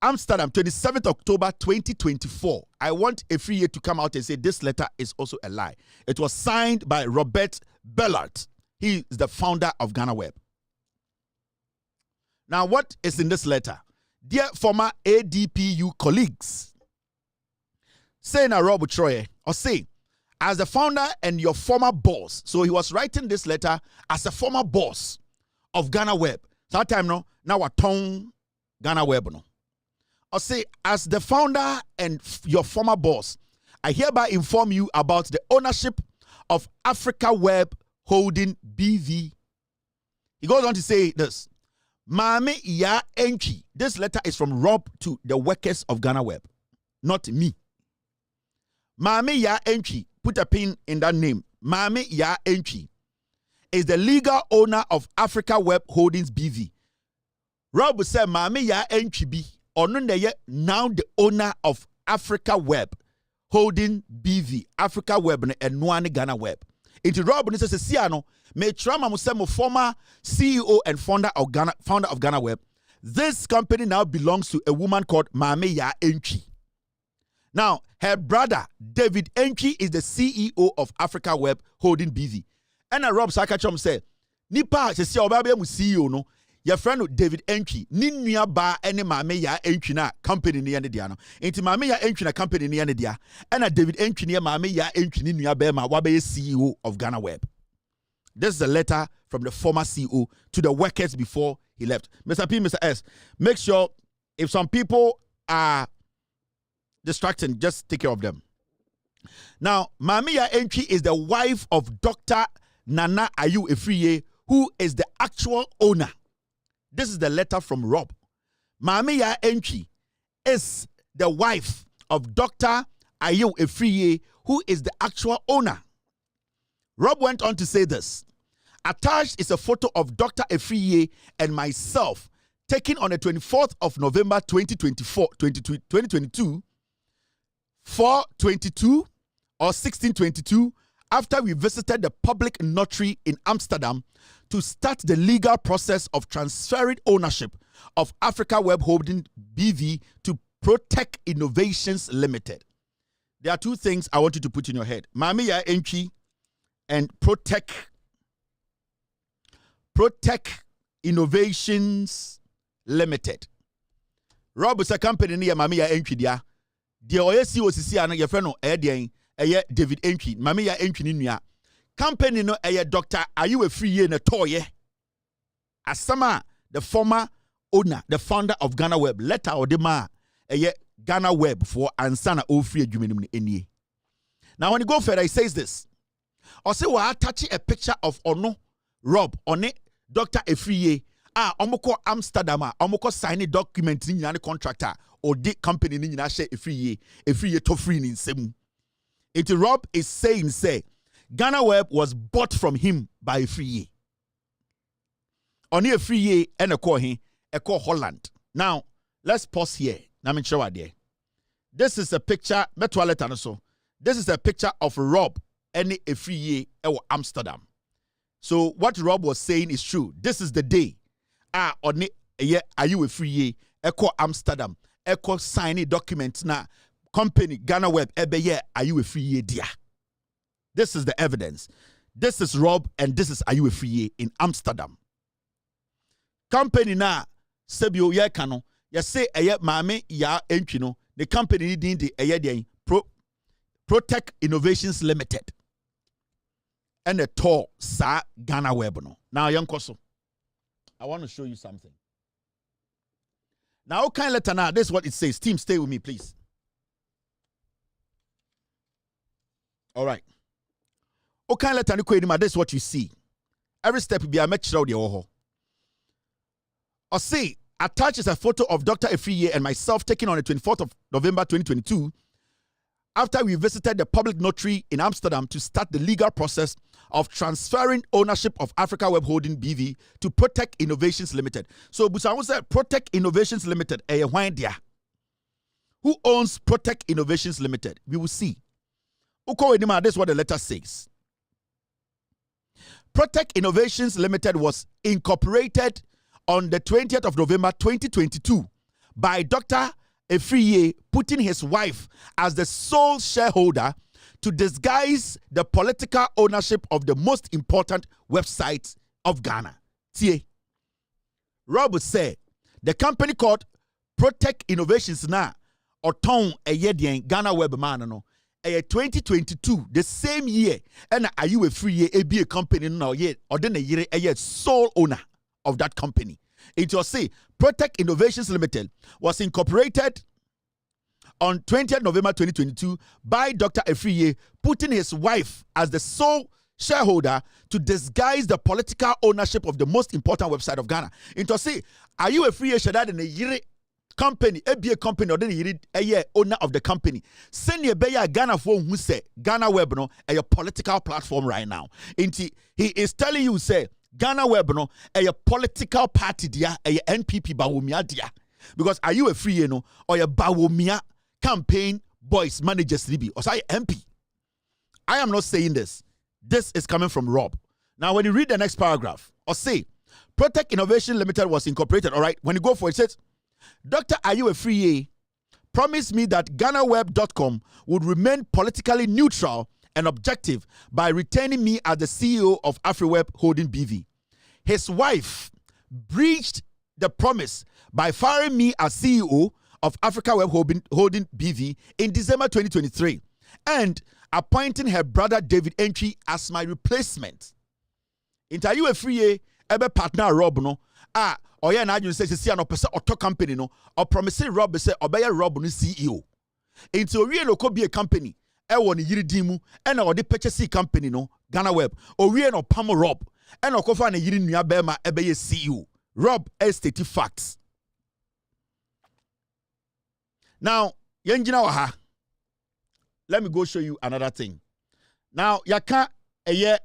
Amsterdam, 27th October 2024, I want a free year to come out and say this letter is also a lie. It was signed by Robert Bellart. He is the founder of Ghanaweb. Now, what is in this letter? Dear former ADPU colleagues, say na Rob Troye, or say, as the founder and your former boss. So he was writing this letter as a former boss of Ghanaweb. So that time, now we're tongue Ghanaweb. No. Or say, as the founder and your former boss, I hereby inform you about the ownership of Africa Web Holding BV. He goes on to say this. Mame ya enchi. This letter is from Rob to the workers of Ghanaweb, not me. Mame ya enchi. Put a pin in that name. Mame ya enchi is the legal owner of Africa Web Holdings BV. Rob said, Mame ya enchi bi. Onuneye now the owner of Africa Web Holding BV. Africa Web and Nuane Ghanaweb. Into Rob says, Siano, me trauma musemo former CEO and founder of Ghanaweb. This company now belongs to a woman called Mame ya enchi. Now, her brother, David Enchi, is the CEO of Africa Web Holding BV. And Rob Sakachom said, Nipa, se si obabe mu CEO no, your friend David Enchi, ni nua ba ene Mame ya Enchi na company ni ane dia no. Enti Mame ya Enchi na company ni ane dia. And David Enchi ni Mame ya Enchi ni nua ba ma wabe CEO of Ghanaweb. This is a letter from the former CEO to the workers before he left. Mr. P, Mr. S, make sure if some people are distracting, just take care of them. Now, Mame ya Enchi is the wife of Dr. Nana Ayu Efriye, who is the actual owner. This is the letter from Rob. Mame ya Enchi is the wife of Dr. Ayu Efriye, who is the actual owner. Rob went on to say this. Attached is a photo of Dr. Efriye and myself taken on the 24th of November 2022, 4/22 or 16/22, after we visited the public notary in Amsterdam to start the legal process of transferring ownership of Africa Web Holding BV to Protect Innovations Limited. There are two things I want you to put in your head. Mame ya Enchi and Protect Innovations Limited. Rob is a company near Mame ya Enchi dia. the OSC OCC and your friend David Entry, Mamia Entry in company no Dr. Are you a free year in a toy? Asama, the former owner, the founder of Ghanaweb, letter or the ma Ghanaweb for Ansana O free Juminum any. Now, when you go further, he says this. Or say, well, I touch a picture of Ono Rob on it, Dr. Efriye. Omoko Amsterdam, Omoko sign a document in the contractor or the company in the share Efriye to free in same. It Rob is saying, say, Ghanaweb was bought from him by Efriye. Only Efriye and a call Holland. Now, let's pause here. Now, I'm sure there. This is a picture, this is a picture of Rob and Efriye or Amsterdam. So, what Rob was saying is true. This is the day. On it, are you a free Echo Amsterdam? Echo sign documents na company Ghanaweb ebe are you a free dear? This is the evidence. This is Rob and this is are you a free in Amsterdam. Company na sebio ye kano ya say mame ya entry the company need the Protect Innovations Limited and the tour sa Ghanaweb no. Now young koso. I want to show you something. Now, okay, letter now. This is what it says. Team, stay with me, please. All right. Okay, letter this is what you see. Every step will be a match out the oho. Or say, attached is a photo of Dr. Efriye and myself taken on the 24th of November 2022 after we visited the public notary in Amsterdam to start the legal process of transferring ownership of Africa Web Holding BV to Protect Innovations Limited. So, Busawu said Protect Innovations Limited, who owns Protect Innovations Limited? We will see. This is what the letter says. Protect Innovations Limited was incorporated on the 20th of November 2022 by Dr. Efriye putting his wife as the sole shareholder to disguise the political ownership of the most important websites of Ghana. Tie. Rob said the company called Protect Innovations na oton eyedien Ghanaweb man no 2022 the same year and are you a free a company no yet or then a year sole owner of that company. It was say Protect Innovations Limited was incorporated on 20th November 2022 by Dr. Efriye putting his wife as the sole shareholder to disguise the political ownership of the most important website of Ghana. It was say, are you a free shareholder in a year company, a company, or then a year owner of the company? Send your beya Ghana for who say Ghanaweb no a political platform right now. He is telling you say Ghanaweb no a political party dia a NPP Bawumia dia. Because are you a free no or a Bawumia campaign boys managers libi or say MP? I am not saying this. This is coming from Rob. Now, when you read the next paragraph, or say Protect Innovation Limited was incorporated. All right, when you go for it, it says Dr. Ayu Efriye promised me that Ghanaweb.com would remain politically neutral and objective by retaining me as the CEO of AfriWeb Holding BV. His wife breached the promise by firing me as CEO of Africa Web Holding BV in December 2023 and appointing her brother David Entry as my replacement. Into Ayu Efriye ebe partner Rob no oya na adwun say si no pese auto company no or promising Rob say obeye Rob no CEO. Into owie no ko be a company e wo ne yiri din mu e na ode purchase company no Ghanaweb owie no pam Rob e na okofa na yiri nua be ma ebe ye CEO. Rob estate facts. Now, yenjina wa ha. Let me go show you another thing. Now, yaka eye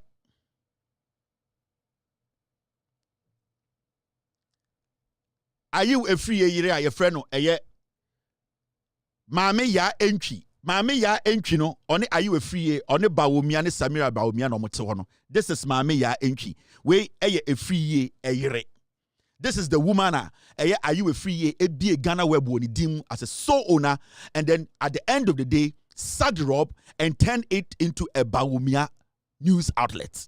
are you a free year your friend no eye mame ya entry no one are you a free one Bawumia ne Samira Bawumia no mote ho no. This is mame ya entry we eye a free year. This is the woman are you a free a be a Ghanaweb woni dim as a sole owner, and then at the end of the day sad Rob and turn it into a Bawumia news outlet.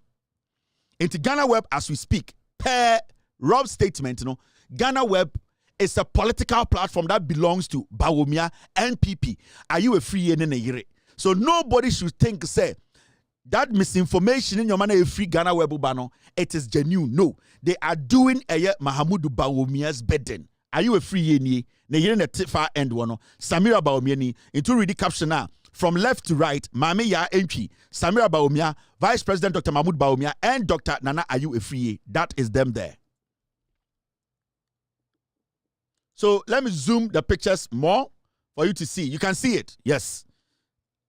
Into Ghanaweb as we speak, per Rob's statement, Ghanaweb is a political platform that belongs to Bawumia NPP. Are you a free yere? So nobody should think, say, that misinformation in your man a free Ghanaweb Bano, it is genuine. No, they are doing a Mahamudu Bawumia's bidding. Are you a free yeni? Ne yere ne far end one. Samira Bawumia into read the caption now. From left to right, Mame Ya Entry, Samira Bawumia, Vice President Dr. Mahmoud Bawumia, and Dr. Nana Ayu Efriye. That is them there. So let me zoom the pictures more for you to see. You can see it. Yes.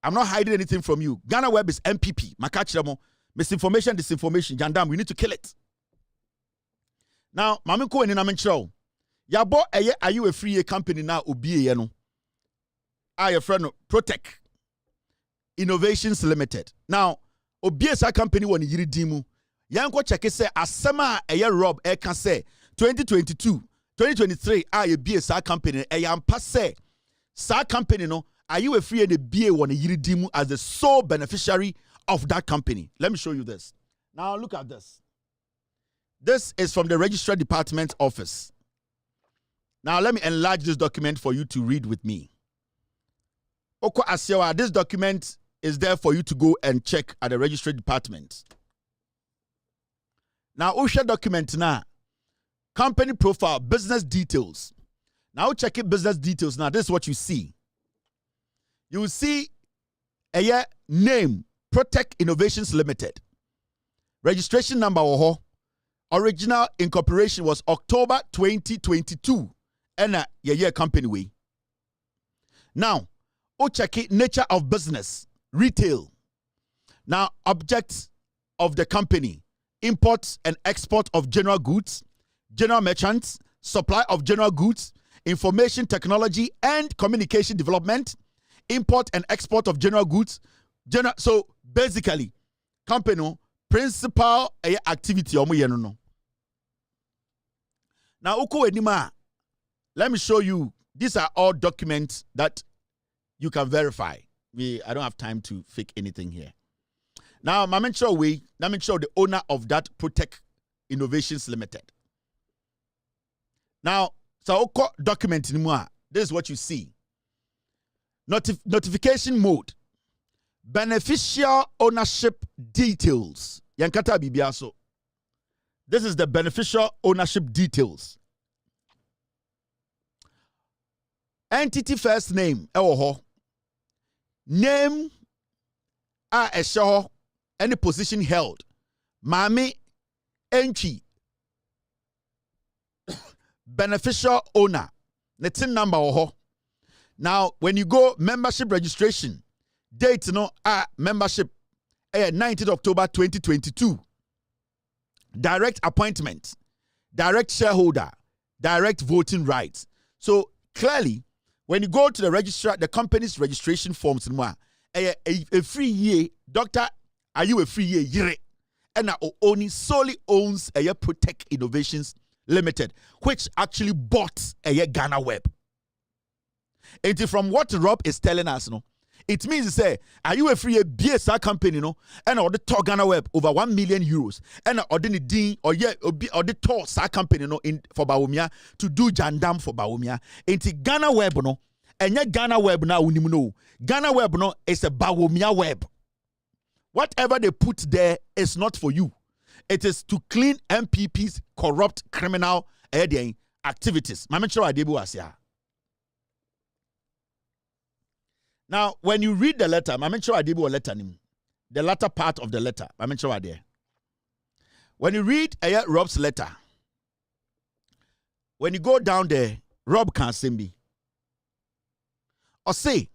I'm not hiding anything from you. Ghanaweb is MPP. Makachiramo. Misinformation, disinformation. Jandam, we need to kill it. Now, Mamiko and Namencho. Yabo are you a free company now? Ubi no. Your friend Protect Innovations Limited. Now, Obiesa company one yiri dimu. Yanko check say asema Rob can say 2022, 2023 a BSA company yampa say sa company no. Are you a free and a BA one yiri dimu as the sole beneficiary of that company? Let me show you this. Now look at this. This is from the Registrar Department office. Now let me enlarge this document for you to read with me. Oko Asiawa, this document is there for you to go and check at the Registry Department. Now, Osha document now. Company profile, business details. Now, check it business details. Now, this is what you see. You will see a name, Protect Innovations Limited. Registration number, original incorporation was October 2022. And a year company way. Now, check it, nature of business, retail. Now, objects of the company, import and export of general goods, general merchants, supply of general goods, information technology and communication development, import and export of general goods. So basically, company principal activity. Now, uko enima. Let me show you. These are all documents that you can verify. I don't have time to fake anything here. Now, let me show the owner of that Protect Innovations Limited. Now, so document this is what you see. Notification mode. Beneficial ownership details. Yankata Bibiaso. This is the beneficial ownership details. Entity first name. Name any position held. Mami entry. Beneficial owner. Netin number Now, when you go membership registration, date membership 19th October 2022. Direct appointment, direct shareholder, direct voting rights. So clearly, when you go to the registrar, the company's registration forms, a free year, doctor, are you a free year? And only solely owns a Protect Innovations Limited, which actually bought a Ghanaweb. And from what Rob is telling us, it means to say, are you a free BSA company, and or the top Ghanaweb over 1 million euros, and or the D or the top SA company, in for Bawumia to do Jandam for Bawumia. And the Ghanaweb, and yet Ghanaweb now Ghanaweb is a Bawumia web. Whatever they put there is not for you. It is to clean MPP's corrupt criminal activities. Now, when you read the letter, the latter part of the letter, when you read Rob's letter, when you go down there, Rob can send me. Or say,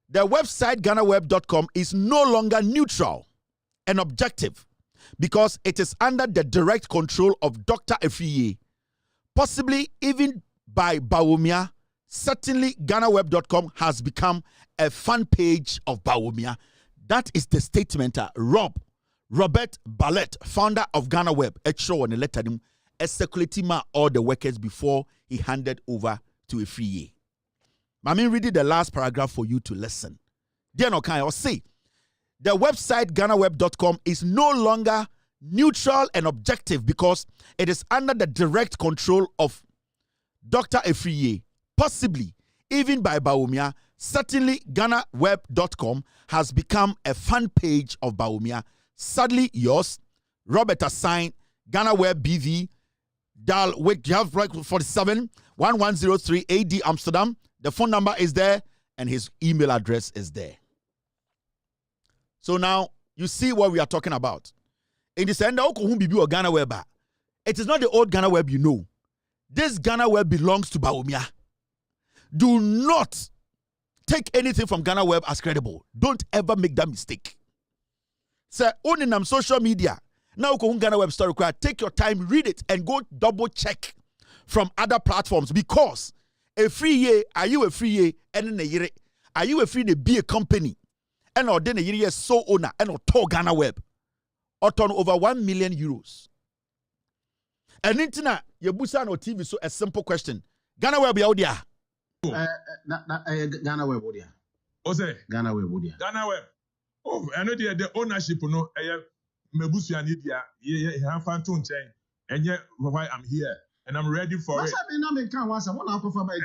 the website Ghanaweb.com is no longer neutral and objective because it is under the direct control of Dr. Efriye, possibly even by Bawumia. Certainly, Ghanaweb.com has become a fan page of Bawumia. That is the statement Robert Ballet, founder of Ghanaweb, show on a letter him circulating all the workers before he handed over to Efriye. I mean, reading the last paragraph for you to listen. Then okay, I'll say the website Ghanaweb.com is no longer neutral and objective because it is under the direct control of Dr. Afriye, possibly even by Bawumia. Certainly, Ghanaweb.com has become a fan page of Bawumia. Sadly, yours, Robert Assign, Ghanaweb BV, Dal Wick 47 1103 AD Amsterdam. The phone number is there and his email address is there. So now you see what we are talking about. In the end, Ghanaweb, it is not the old Ghanaweb you know. This Ghanaweb belongs to Bawumia. Do not take anything from Ghanaweb as credible. Don't ever make that mistake. Say, only on social media. Now, Ghanaweb story, take your time, read it, and go double check from other platforms because a free year, are you a free year? And a year, are you a free to be a company? And or then a year so owner and or to Ghanaweb or turn over 1 million euros. And internet, your busa no TV, so a simple question. Ghanaweb be out there. Ghanaweb wodia. Ose. Ghanaweb wodia. Ghanaweb. Oh, I know the ownership no mebusu ani dia ye have fantun chain. And yet why I'm here and I'm ready for it. What's happening now? Can once I want to offer by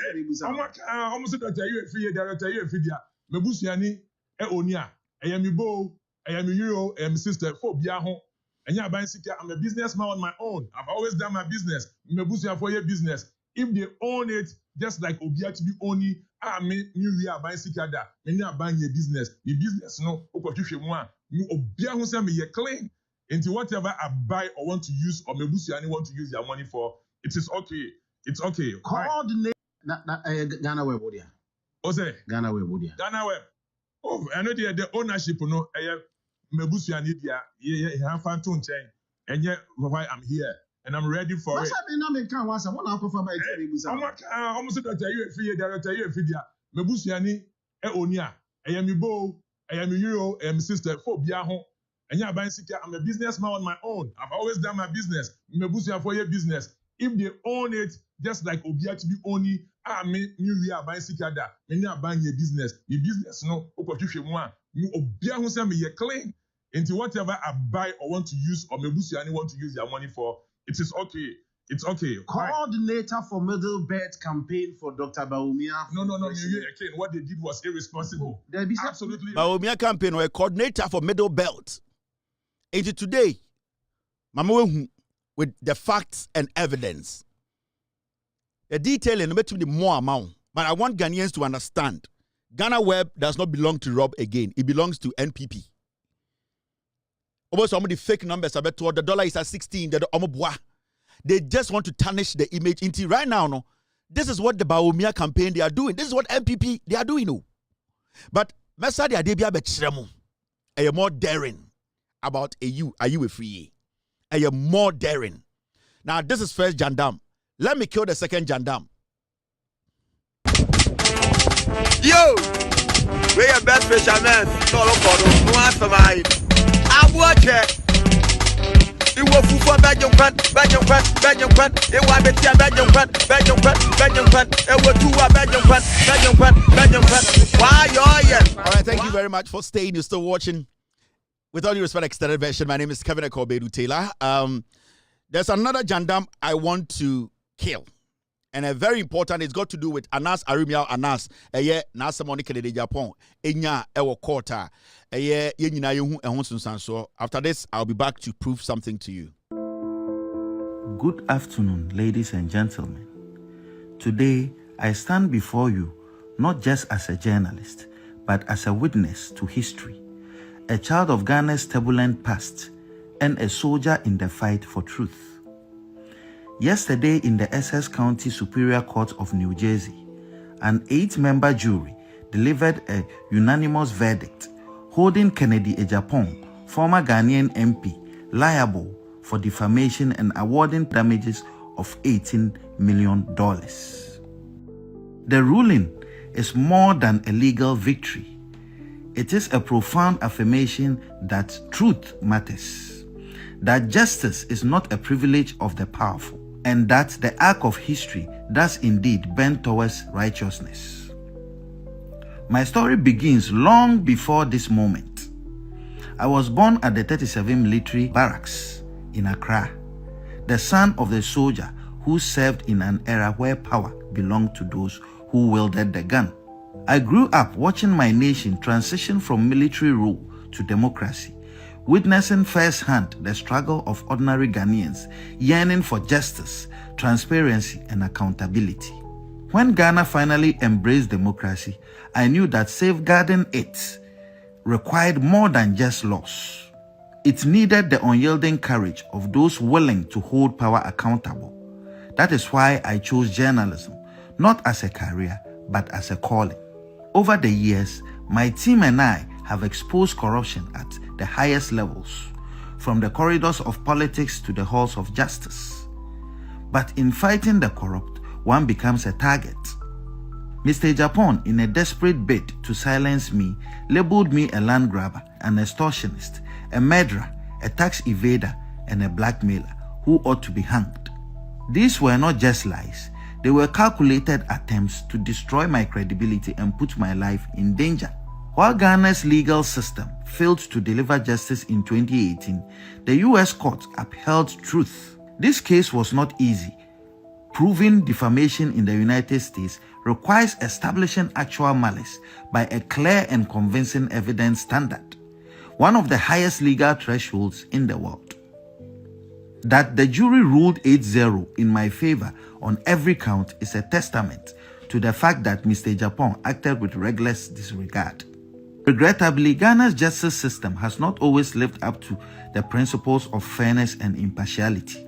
almost that you free director you free dia. Mebusu ani onia. I am Ibo, I am Euro, I am sister for Biaho. And yeah, I'm a businessman on my own. I've always done my business. Mebusu for your business. If they own it, just like Obia to be owning, me we are buying Sikada, and you are buying your business. Your business, no, Obia who say me claim into whatever I buy or want to use, or maybe you want to use your money for. It is okay. It's okay. Coordinate Ghanaweb wodia. Ose. Ghanaweb wodia. Ghanaweb. Oh, I know the ownership, no, Mebusu and India, have fantun chain, and yet why I'm here. And I'm ready for it. Almost that you free director, you free dia. Mebusiani, onia. I am Ibo, I am Euro, I am sister for Biaho. And yeah, I'm a businessman on my own. I've always done my business. Mebusia for your business. If they own it, just like Obia to be owning, me we are buying Sikada, and you are buying your business. Your business, no, Obia who say me ye claim into whatever I buy or want to use, or Mebusiani want to use your money for. It is okay. It's okay. Coordinator for Middle Belt campaign for Dr. Bawumia. No. Again, what they did was irresponsible. Absolutely. Bawumia campaign or a coordinator for Middle Belt. Into today, Mama with the facts and evidence. The detailing between the more amount, but I want Ghanaians to understand. Ghanaweb does not belong to Rob again. It belongs to NPP. Over some of the fake numbers, I bet the dollar is at 16. They just want to tarnish the image. Into right now, no. This is what the Bawumia campaign they are doing. This is what NPP they are doing, no. But Mesa de Adebia Betremo, are you more daring about are you a free? Are you more daring? Now this is first Jandam. Let me kill the second Jandam. Yo, we are best fishermen. No answer mine. I watch it. It was for Belgium Quant. It was Betia Belgium Quant. It was two Belgium Quant. Why, all right, thank you very much for staying. You're still watching. With all due respect, extended version. My name is Kevin Akobedu Taylor. There's another Jandam I want to kill. And a very important, it's got to do with Anas Aremeyaw Anas. Nasa Monica de Japan. Enya ewo quarter. After this, I'll be back to prove something to you. Good afternoon, ladies and gentlemen. Today, I stand before you not just as a journalist, but as a witness to history, a child of Ghana's turbulent past, and a soldier in the fight for truth. Yesterday, in the Essex County Superior Court of New Jersey, an 8-member jury delivered a unanimous verdict holding Kennedy Ejapong, former Ghanaian MP, liable for defamation and awarding damages of $18 million. The ruling is more than a legal victory. It is a profound affirmation that truth matters, that justice is not a privilege of the powerful, and that the arc of history does indeed bend towards righteousness. My story begins long before this moment. I was born at the 37 Military Barracks in Accra, the son of the soldier who served in an era where power belonged to those who wielded the gun. I grew up watching my nation transition from military rule to democracy, witnessing firsthand the struggle of ordinary Ghanaians yearning for justice, transparency, and accountability. When Ghana finally embraced democracy, I knew that safeguarding it required more than just laws. It needed the unyielding courage of those willing to hold power accountable. That is why I chose journalism, not as a career, but as a calling. Over the years, my team and I have exposed corruption at the highest levels, from the corridors of politics to the halls of justice. But in fighting the corrupt, one becomes a target. Mr. Japan, in a desperate bid to silence me, labeled me a land grabber, an extortionist, a murderer, a tax evader, and a blackmailer who ought to be hanged. These were not just lies. They were calculated attempts to destroy my credibility and put my life in danger. While Ghana's legal system failed to deliver justice in 2018, the U.S. court upheld truth. This case was not easy. Proving defamation in the United States requires establishing actual malice by a clear and convincing evidence standard, one of the highest legal thresholds in the world. That the jury ruled 8-0 in my favor on every count is a testament to the fact that Mr. Japan acted with reckless disregard. Regrettably, Ghana's justice system has not always lived up to the principles of fairness and impartiality.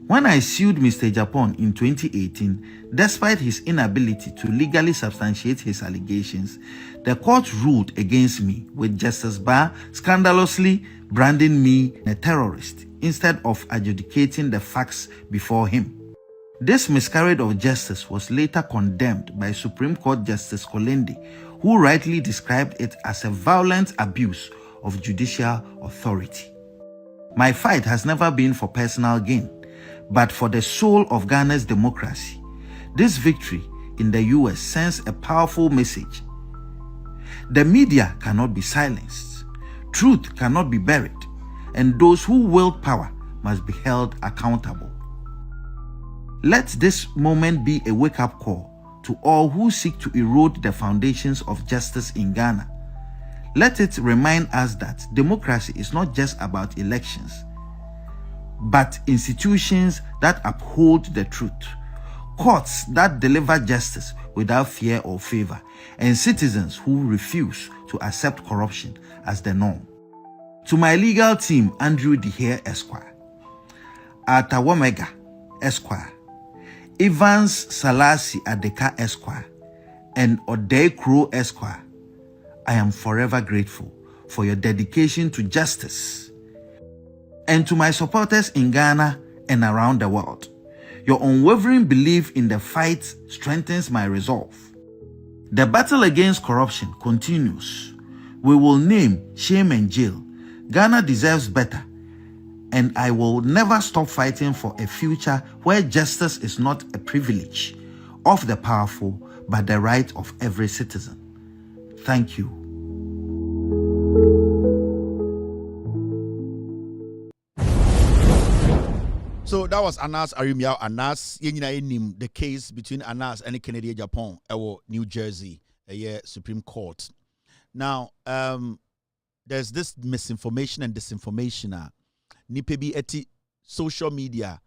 When I sued Mr. Japan in 2018, despite his inability to legally substantiate his allegations, the court ruled against me, with Justice Barr scandalously branding me a terrorist instead of adjudicating the facts before him. This miscarriage of justice was later condemned by Supreme Court Justice Kolende, who rightly described it as a violent abuse of judicial authority. My fight has never been for personal gain, but for the soul of Ghana's democracy. This victory in the US sends a powerful message. The media cannot be silenced, truth cannot be buried, and those who wield power must be held accountable. Let this moment be a wake-up call to all who seek to erode the foundations of justice in Ghana. Let it remind us that democracy is not just about elections, but institutions that uphold the truth, courts that deliver justice without fear or favor, and citizens who refuse to accept corruption as the norm. To my legal team, Andrew Dehere Esquire, Atawomega Esquire, Evans Salasi Adeka Esquire, and Odei Crow Esquire, I am forever grateful for your dedication to justice. And to my supporters in Ghana and around the world, your unwavering belief in the fight strengthens my resolve. The battle against corruption continues. We will name shame and jail. Ghana deserves better, and I will never stop fighting for a future where justice is not a privilege of the powerful, but the right of every citizen. Thank you. So that was Anas Aremeyaw. Anas, the case between Anas and Kennedy Japan, New Jersey, Supreme Court. Now, there's this misinformation and disinformation. Nipebi eti social media,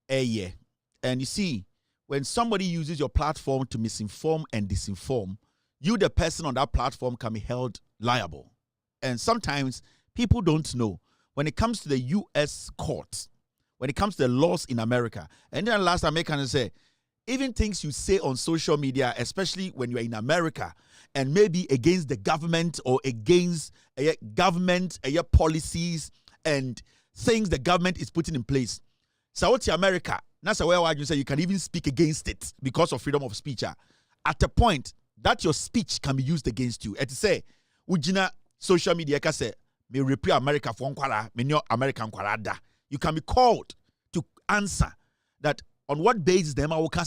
and you see, when somebody uses your platform to misinform and disinform, you, the person on that platform, can be held liable. And sometimes people don't know when it comes to the U.S. courts, when it comes to the laws in America. And then last time I can say, even things you say on social media, especially when you're in America, and maybe against the government or against government policies and things the government is putting in place. So what's America? That's where you say you can even speak against it because of freedom of speech. At a point that your speech can be used against you. And to say, Ujina social media can say, me repeat America for me no American kwarada. You can be called to answer that on what basis them are working.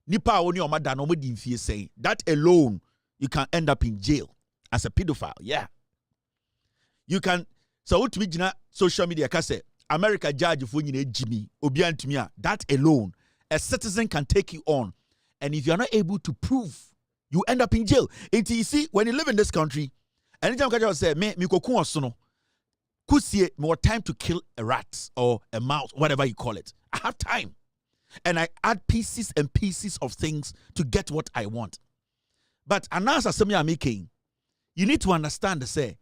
Nipa oni omada no modinfie saying that alone you can end up in jail as a pedophile. Yeah. You can So what me jina social media ka say America judge for nyina Jimmy obi antumi a, that alone a citizen can take you on, and if you are not able to prove, you end up in jail. And you see, when you live in this country, anytime you say me koku osono kusie more time to kill a rat or a mouse, whatever you call it. I have time. And I add pieces and pieces of things to get what I want. But anasa semia making, you need to understand the say,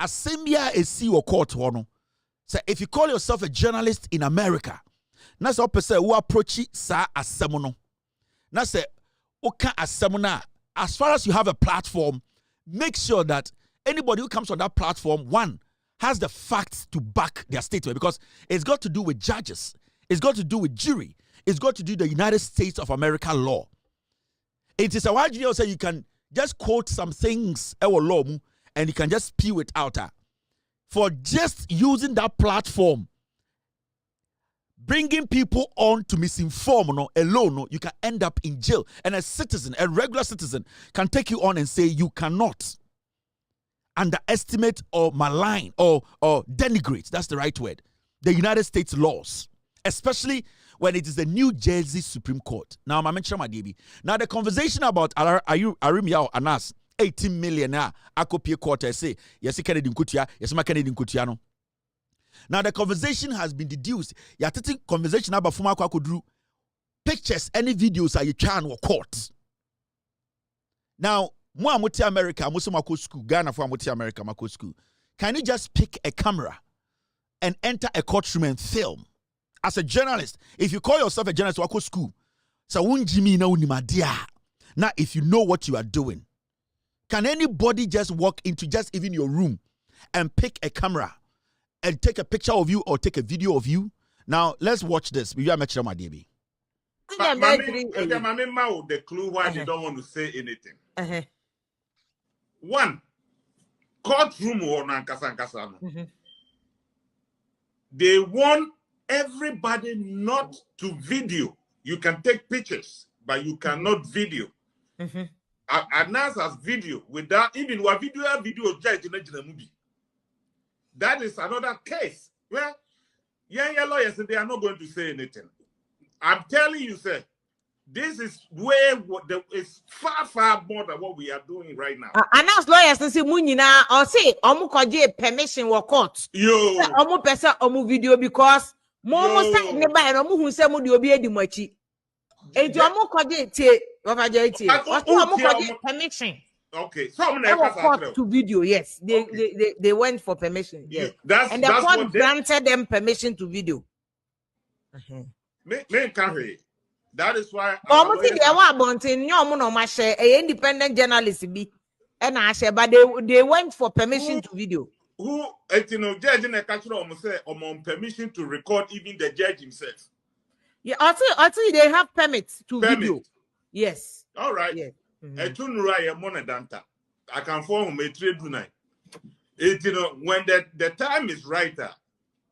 asemia is see or court one. So if you call yourself a journalist in America, na say opese who approach sa asemono. Na say oka asemona, as far as you have a platform, make sure that anybody who comes on that platform, one, has the facts to back their statement, because it's got to do with judges, it's got to do with jury, it's got to do with the United States of America law. It is a wide deal, so you can just quote some things and you can just spew it out. For just using that platform, bringing people on to misinform alone, you can end up in jail. And a citizen, a regular citizen, can take you on and say you cannot underestimate or malign or denigrate, that's the right word, the United States laws, especially when it is the New Jersey Supreme Court. Now, I'm mentioning my DB. Now, the conversation about Aremeyaw Anas, 18 million, Akopie Court, I say, yes, Kennedy Nkutia, yes, my Kennedy Nkutiano. Now, the conversation has been deduced. You're taking conversation about Fuma Kwakodru, pictures, any videos are you trying or court. Now, Mo amuti America, mo mako school, Ghana for amuti America, mako school. Can you just pick a camera and enter a courtroom and film? As a journalist, if you call yourself a journalist, wako school, so unjimi na unimadia. Now, if you know what you are doing, can anybody just walk into just even your room and pick a camera and take a picture of you or take a video of you? Now, let's watch this. We are matching my DB. The clue why they don't want to say anything. One, courtroom or Nankasa. They want everybody not to video. You can take pictures, but you cannot video. Anas has video without even what video judge in the movie. That is another case where young lawyers, they are not going to say anything. I'm telling you, sir. This is where it's far more than what we are doing right now. Announce lawyers say munina or say omu permission or court. Yo, omu pesa omu video because momo say neba and omu hu say mu di obi edi machi. Enti omu koje tie ofaje tie. Omu koje permission. Okay, so I'm to video. Yes, they went for permission. Yes, and the court granted them permission to video. That is why independent journalists be and but they went for permission to video. Who judge in a country almost say on permission to record even the judge himself. Yeah, also they have permits to video. Yes. All right. Yeah. I can form a trade tonight. When the time is right,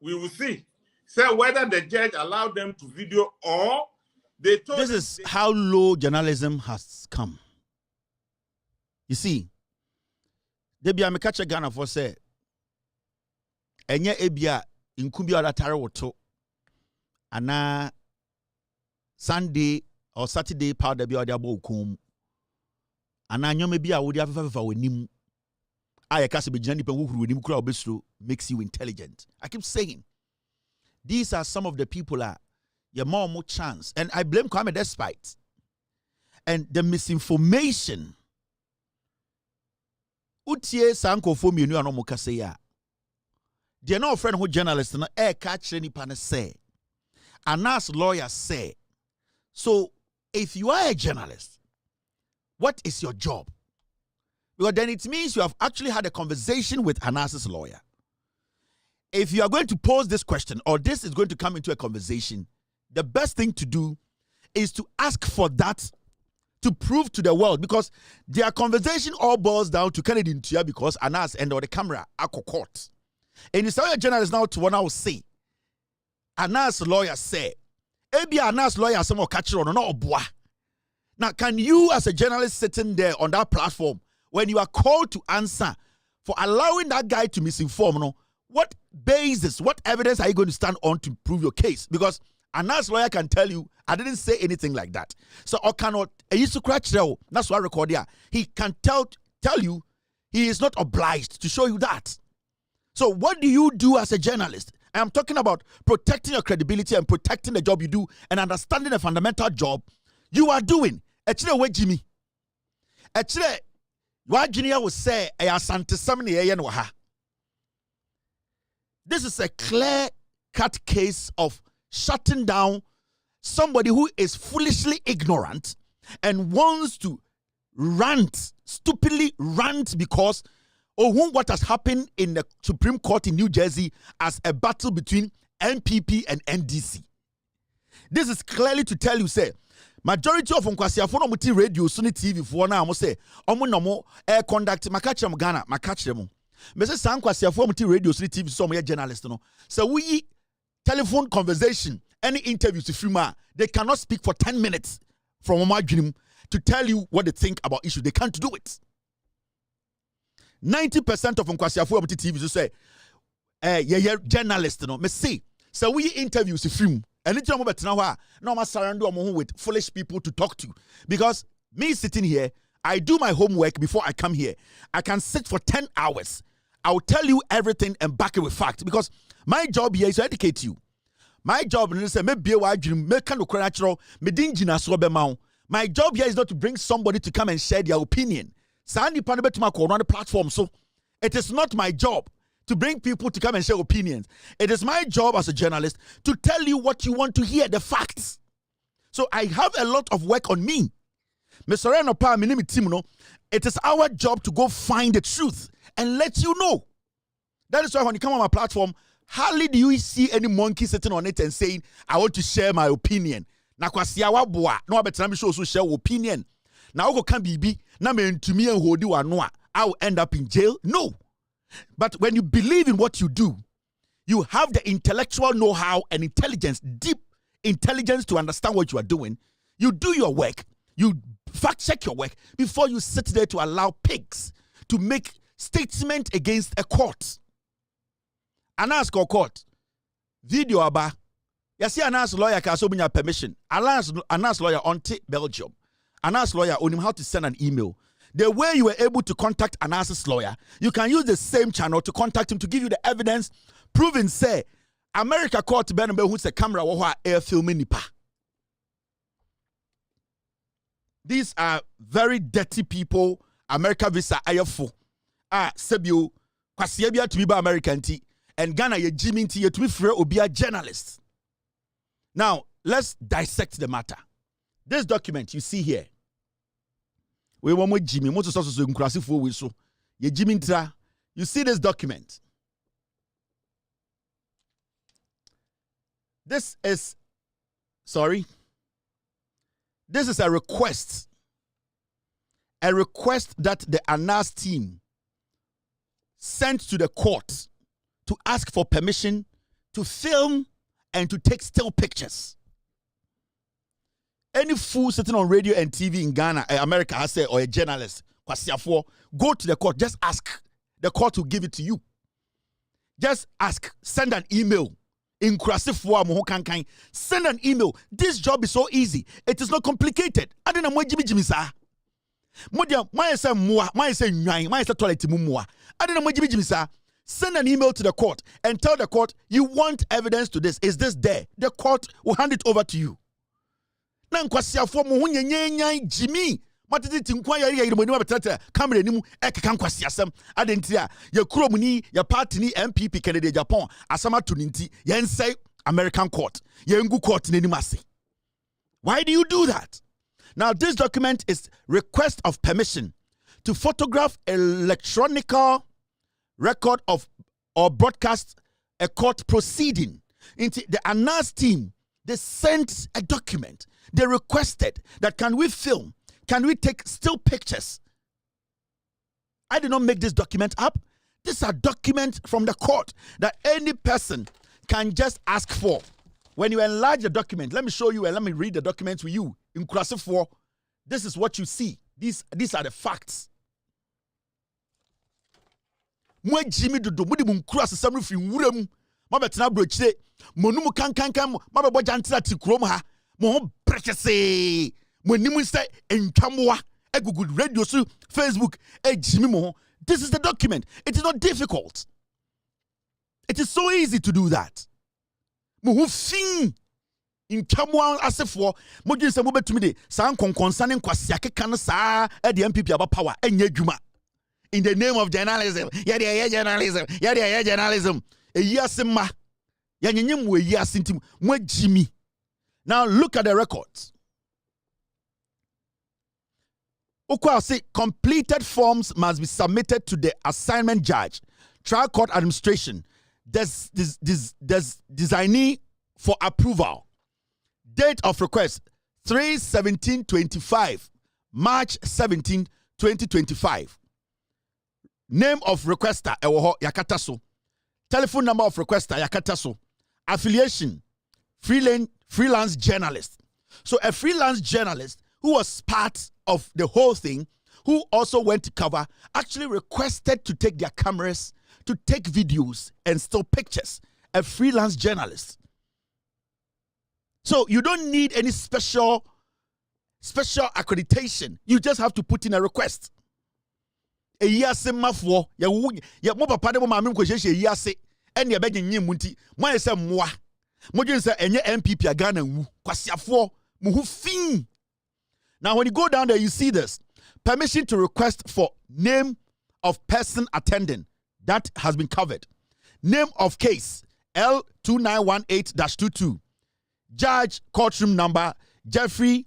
we will see. Say whether the judge allowed them to video or they told. This is how low journalism has come. You see, they be a catch Ghana for say, enye ebia inkumbi odatare woto, ana Sunday or Saturday powder be odiabo okum, ana nyome bi a wodi afefa wenim. I can't be Jenny who makes you intelligent. I keep saying, these are some of the people are your more chance. And I blame Kwame despite. And the misinformation. Utie sanko for me no mukase. They're not friend who journalists no catch any pan say. Anas lawyer say. So if you are a journalist, what is your job? Because then it means you have actually had a conversation with Anas's lawyer. If you are going to pose this question or this is going to come into a conversation, the best thing to do is to ask for that to prove to the world, because their conversation all boils down to Kennedy Ntia because Anas and or the camera are court. And it's a journalist now to what I will say. Anas lawyer say, maybe Anas lawyer some more catch on or boy. Now, can you as a journalist sitting there on that platform, when you are called to answer for allowing that guy to misinform, what basis, what evidence are you going to stand on to prove your case? Because Anas lawyer can tell you, I didn't say anything like that. So I cannot, that's why I record here. He can tell you he is not obliged to show you that. So what do you do as a journalist? I'm talking about protecting your credibility and protecting the job you do and understanding the fundamental job you are doing. Actually, what Jimmy? Actually, what Jimmy will say, this is a clear-cut case of shutting down somebody who is foolishly ignorant and wants to stupidly rant because of what has happened in the Supreme Court in New Jersey as a battle between NPP and NDC. This is clearly to tell you, say, majority of Nkwasiafo no muti radio suni TV for na say omo no mo air conduct makachirem Ghana makachirem me say Nkwasiafo muti radio suni TV so mo journalist no so we telephone conversation any interviews to film they cannot speak for 10 minutes from Omadwinim to tell you what they think about issues. They can't do it. 90% of Nkwasiafo muti TV so say journalist no me say so we interviews to film. Anytime about now, no matter surround with foolish people to talk to. Because me sitting here, I do my homework before I come here. I can sit for 10 hours. I will tell you everything and back it with facts. Because my job here is to educate you. My job is my job here is not to bring somebody to come and share their opinion. So it is not my job to bring people to come and share opinions. It is my job as a journalist to tell you what you want to hear, the facts. So I have a lot of work on me. It is our job to go find the truth and let you know. That is why when you come on my platform, hardly do you see any monkey sitting on it and saying, I want to share my opinion. Na kwasiawa boa, no better me show so share opinion. Now go can be na me ntumi enhodi wa no a, I will end up in jail. No. But when you believe in what you do, you have the intellectual know-how and intelligence, deep intelligence to understand what you are doing. You do your work. You fact-check your work before you sit there to allow pigs to make statement against a court. Anas court. Video aba. Yasi Anas lawyer kaso bunya permission. Anas lawyer on Belgium. Anas lawyer on him how to send an email. The way you were able to contact Anas's lawyer, you can use the same channel to contact him to give you the evidence proving, say, America court Benbe who's a camera or air filming nipa. These are very dirty people. America visa ayafo. Sebio, kwasiebia to be American tea, and Ghana ye Jimmy tea to be free or be a journalist. Now, let's dissect the matter. This document you see here. We want more Jimmy. Most of us are for we so. Ye Jimmy tra. You see this document. This is a request. A request that the Anas team sent to the court to ask for permission to film and to take still pictures. Any fool sitting on radio and TV in Ghana, America, I say, or a journalist, go to the court. Just ask. The court will give it to you. Just ask. Send an email. Send an email. This job is so easy. It is not complicated. I don't know send an email to the court and tell the court you want evidence to this. Is this there? The court will hand it over to you. Nankwasiafo mo ho nyenyenyan Jimmy matete tinkwa yari yiri mo ni betata camera ni mu ekeka nkwasiasem adentia ya kurom ni ya party ni NPP Canada Japan asama to ninti yensay American court yengu court ni ase. Why do you do that? Now this document is request of permission to photograph electronic record of or broadcast a court proceeding. Into the Anas team, they sent a document. They requested that can we film? Can we take still pictures? I did not make this document up. This is a document from the court that any person can just ask for. When you enlarge the document, let me show you and let me read the document with you. In Classic 4, this is what you see. These are the facts. Mo Jimmy Dodo, Mudi Munkru asesam no fi nwura mu. Ma betena brochire, mo numu kankankan mo, ma bebo jantira ti krom ha. Mo ho brekese. Mo nimu say entwamoa, Google radio so Facebook, Jimmy mo. This is the document. It is not difficult. It is so easy to do that. Mo ho fin in Chamwan asefo mo dwen se mo betumi de san konkonsane nkwase akeka no saa e de NPP aba power enye dwuma in the name of journalism. Ya de journalism. Ya de journalism. Eyi asema ya nyenyem wo eyi asentim mo agimi. Now look at the records. Ukwa say completed forms must be submitted to the assignment judge, trial court administration, designee for approval. Date of request 3/17/25, March 17, 2025. Name of requester ewoho yakataso. Telephone number of requester yakataso. Affiliation freelance journalist. So a freelance journalist who was part of the whole thing, who also went to cover, actually requested to take their cameras, to take videos and still pictures. A freelance journalist. So you don't need any special accreditation. You just have to put in a request. A year semafo ya mo papa de mo maame ko hye hye yase ene e begye nyim munti mo yese moa mo dwen se enye NPP Ghana wu kwasiafo mo hu fin. Now when you go down there you see this permission to request for name of person attending that has been covered. Name of case L2918-22. Judge courtroom number Jeffrey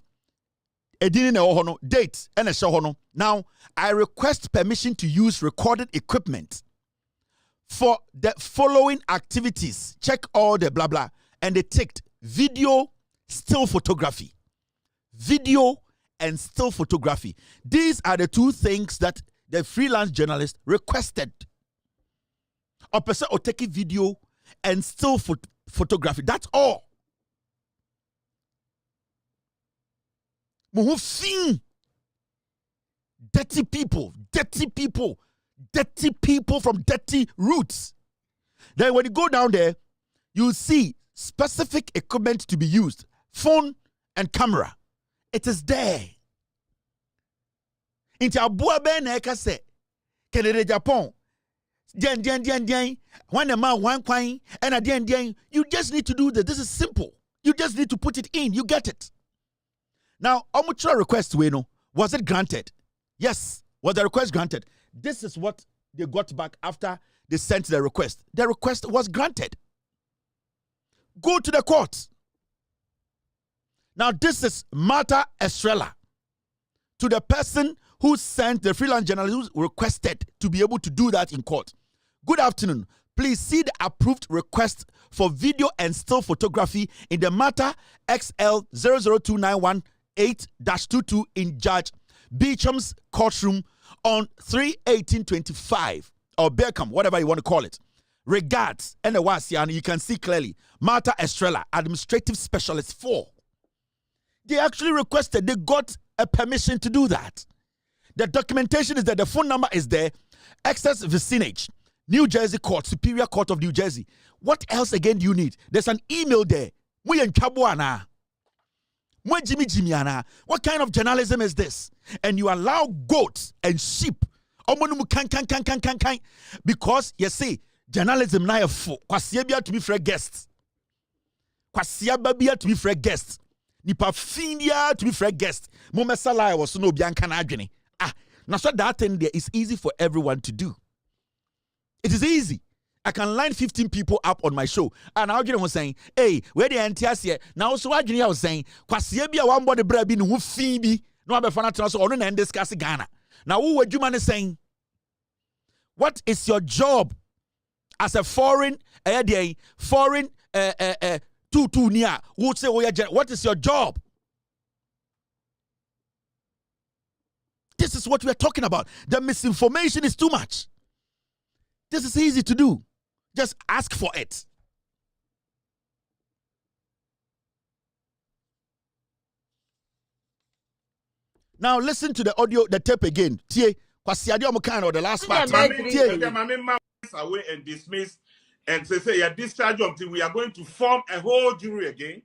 Edini Neohono date and a shohono. Now I request permission to use recorded equipment for the following activities. Check all the blah blah and they ticked video, still photography. Video and still photography. These are the two things that the freelance journalist requested. A person or take a video and still photography. That's all. Dirty people from dirty roots. Then when you go down there, you see specific equipment to be used, phone and camera. It is there. Inti abua be na eka se Canada Japan. When the man one coin and at the end, you just need to do this. This is simple. You just need to put it in. You get it. Now, mutual request, was it granted? Yes. Was the request granted? This is what they got back after they sent the request. The request was granted. Go to the court. Now, this is Martha Estrella to the person who sent the freelance journalist who requested to be able to do that in court. Good afternoon. Please see the approved request for video and still photography in the matter XL 00291-8-22 in Judge Beecham's courtroom on 3/18/25 or Beckham, whatever you want to call it. Regards, and you can see clearly Martha Estrella, administrative specialist 4. They actually requested, they got a permission to do that. The documentation is there, the phone number is there, access vicinage, New Jersey Court, Superior Court of New Jersey. What else again do you need? There's an email there. What kind of journalism is this? And you allow goats and sheep because you see journalism now kwasia to be for guests. Kwasia babia to be for guests. Nipa findia to be for guests. Momesala was no bianca adwene. Now so that thing there is easy for everyone to do. It is easy. I can line 15 people up on my show. And I was saying, hey, where the NTS here? Now, so I was saying, Kwasiebia one body bread being who Phoebe, no other fan or and discuss Ghana. Now, who would you man saying? What is your job as a foreign near? Would say, what is your job? This is what we are talking about. The misinformation is too much. This is easy to do. Just ask for it. Now listen to the audio, the tape again. Tie, kwasiade omo kan or the last part. away and dismiss and say yeah, discharge until we are going to form a whole jury again.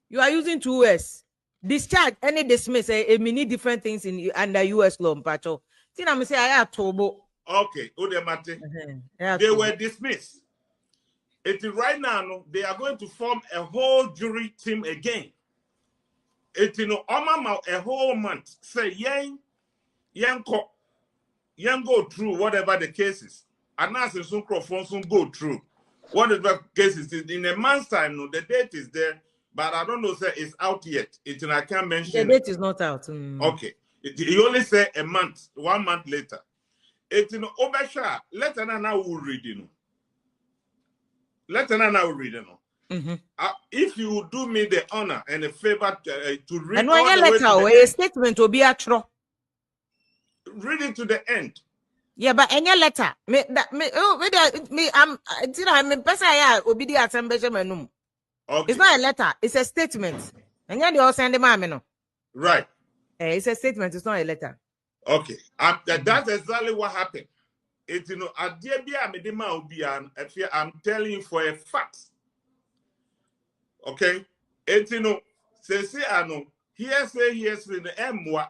You are using 2 words. Discharge any dismiss many different things in under US law, Pacho. Tina say I tobo. Okay, Odemate. They were dismissed. It is right now they are going to form a whole jury team again. It a whole month. Say yang go through whatever the cases. And now some go through whatever cases. In a month's time, the date is there, but I don't know say it's out yet. I can't mention. The date is not out. Okay. He only say a month, 1 month later. It's Obasha. Let Anna now read Let Anna now read if you do me the honor and a favor to read and all when the way letter to the a statement will be a true. Read it to the end. Yeah, but any letter I'm obedient assembly. Okay. It's not a letter, it's a statement. And you're all sending no. Right. It's a statement, it's not a letter. Okay. That's exactly what happened. I'm telling you for a fact. Okay. Hearsay, the M1.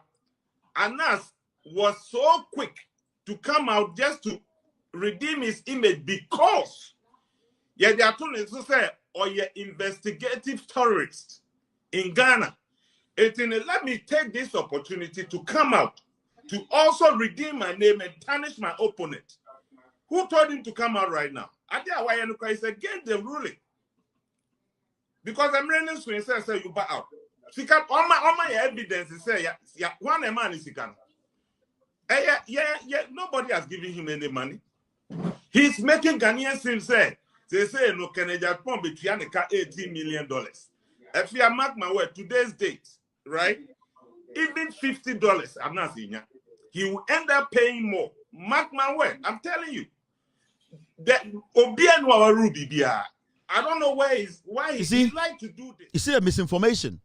Anas was so quick to come out just to redeem his image because they are told to say, or you're investigative terrorists in Ghana. Let me take this opportunity to come out to also redeem my name and tarnish my opponent. Who told him to come out right now? It's against the ruling. Because I'm running swing say you back out. She can all my evidence say one man is can. Nobody has given him any money. He's making Ghanaians seem say they say no Canadian pump between $18 million. If you mark my word, today's date, right? Even $50, I'm not saying he will end up paying more. Mark my word, I'm telling you. That I don't know why he like to do this. You see the misinformation.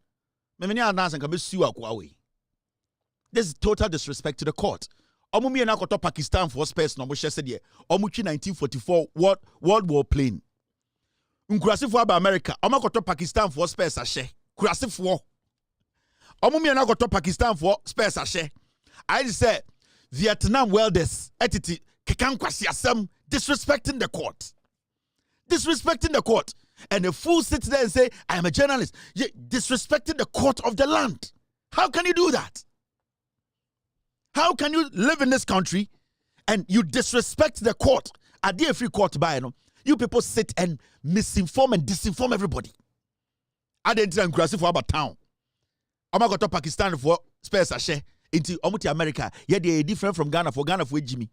This is total disrespect to the court. Omumi na koto Pakistan for space no mo hye said 1944 World War plane. Nkurasifo aba America, omakoto Pakistan for space ahye. Kurasifo. Omumi na koto Pakistan for space ahye. I say Vietnam welders etiti kekan kwasi asem disrespecting the court. Disrespecting the court. And a fool sits there and say, I am a journalist. You're disrespecting the court of the land. How can you do that? How can you live in this country and you disrespect the court? At the free court by you people sit and misinform and disinform everybody. I didn't grasp for about town. I'm going to Pakistan for space ashe into Omuti America. Yeah, they are different from Ghana for Jimmy.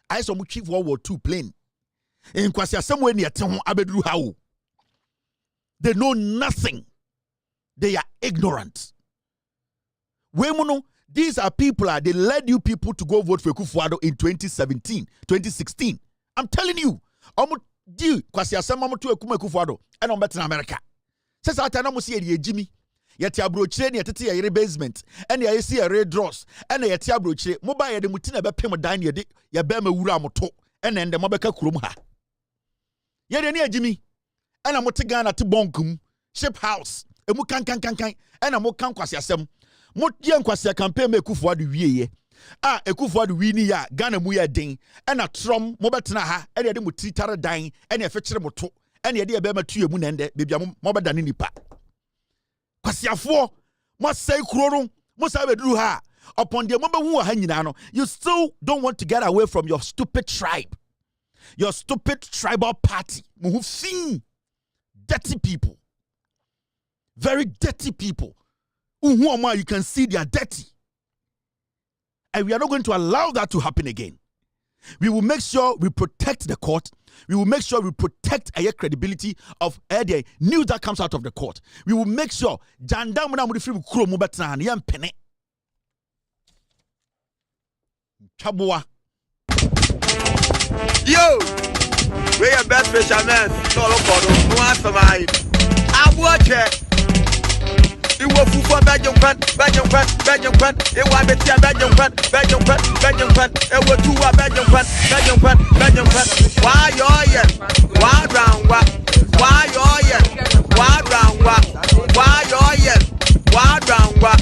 I saw Chief World War II plane. In Kwasia somewhere near town Abedru how. They know nothing. They are ignorant. These are people, they led you people to go vote for Kufuado in 2017, 2016. I'm telling you. And I'm better in America. Says I tell you, Jimmy. Yet your brochure near the basement, and you see a red dross, and a tia brochure, mobile the mutina be payment dine ya bema uramoto, and then the mobeka krumha. Yet near Jimmy. And I'm Motigana to Bonkum, Ship House, a Mukan, and a Mokan Kwasiasem. Motian Kwasia campaign me Kufuadu ye. A Kufuadu wini ya, Ghana muya ding, and a trom, Mobatanaha, and a mutitara dying, and a fetcher moto, and a dear bema to your munende, baby Mobadaninipa. Kwasia 4 must say Krorum, must have a druha. Upon the moment who are hanging on, you still don't want to get away from your stupid tribe, your stupid tribal party. Who've seen dirty people, very dirty people. You can see they are dirty. And we are not going to allow that to happen again. We will make sure we protect the court. We will make sure we protect the credibility of the news that comes out of the court. We will make sure Chabua. Yo, we are best fishermen. No answer mine. I watch it. You will for Belgium Pan, Belgium Pan, Belgium Pan, it will be Belgium Pan, Belgium Pan, Belgium Pan, it will do a Belgium Pan, Belgium Pan, Belgium Pan. Why you're why round what? Why you're why round what? Why you're why round what?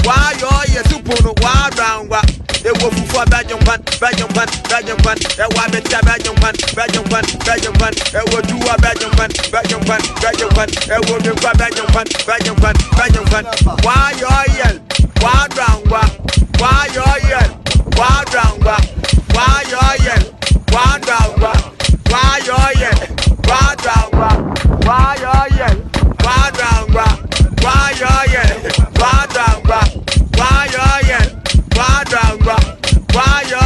Why you're super why round what? It will for Belgium Pan, Belgium Pan, Belgium Pan, it will be Belgium Pan, Belgium Pan, Belgium Pan, it will do a Belgium Pan, Belgium Pan, Belgium Pan, it will do a Belgium Pan, Belgium Pan, Belgium Pan. Why you're why round what? Why you're why round what? Why you're why round what? Why you're why round what? Why you're why round what? Why you're why round what? Why you're why round what? Why you're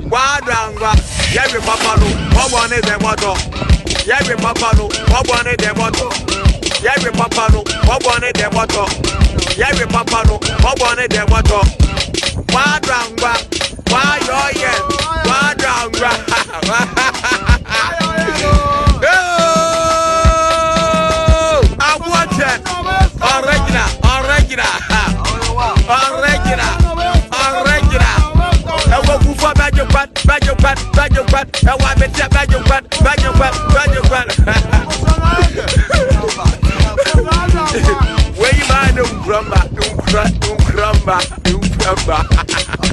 why round what? Every papa no, what one is the motto? Every papa no, what one is the motto? Every papa no, what one is the motto? Every papa no, what one is the motto? Why round what? Why you're why round what? I want it. Original. I will go for Belgium Pan. I want me to Belgium Pan. Where you mind?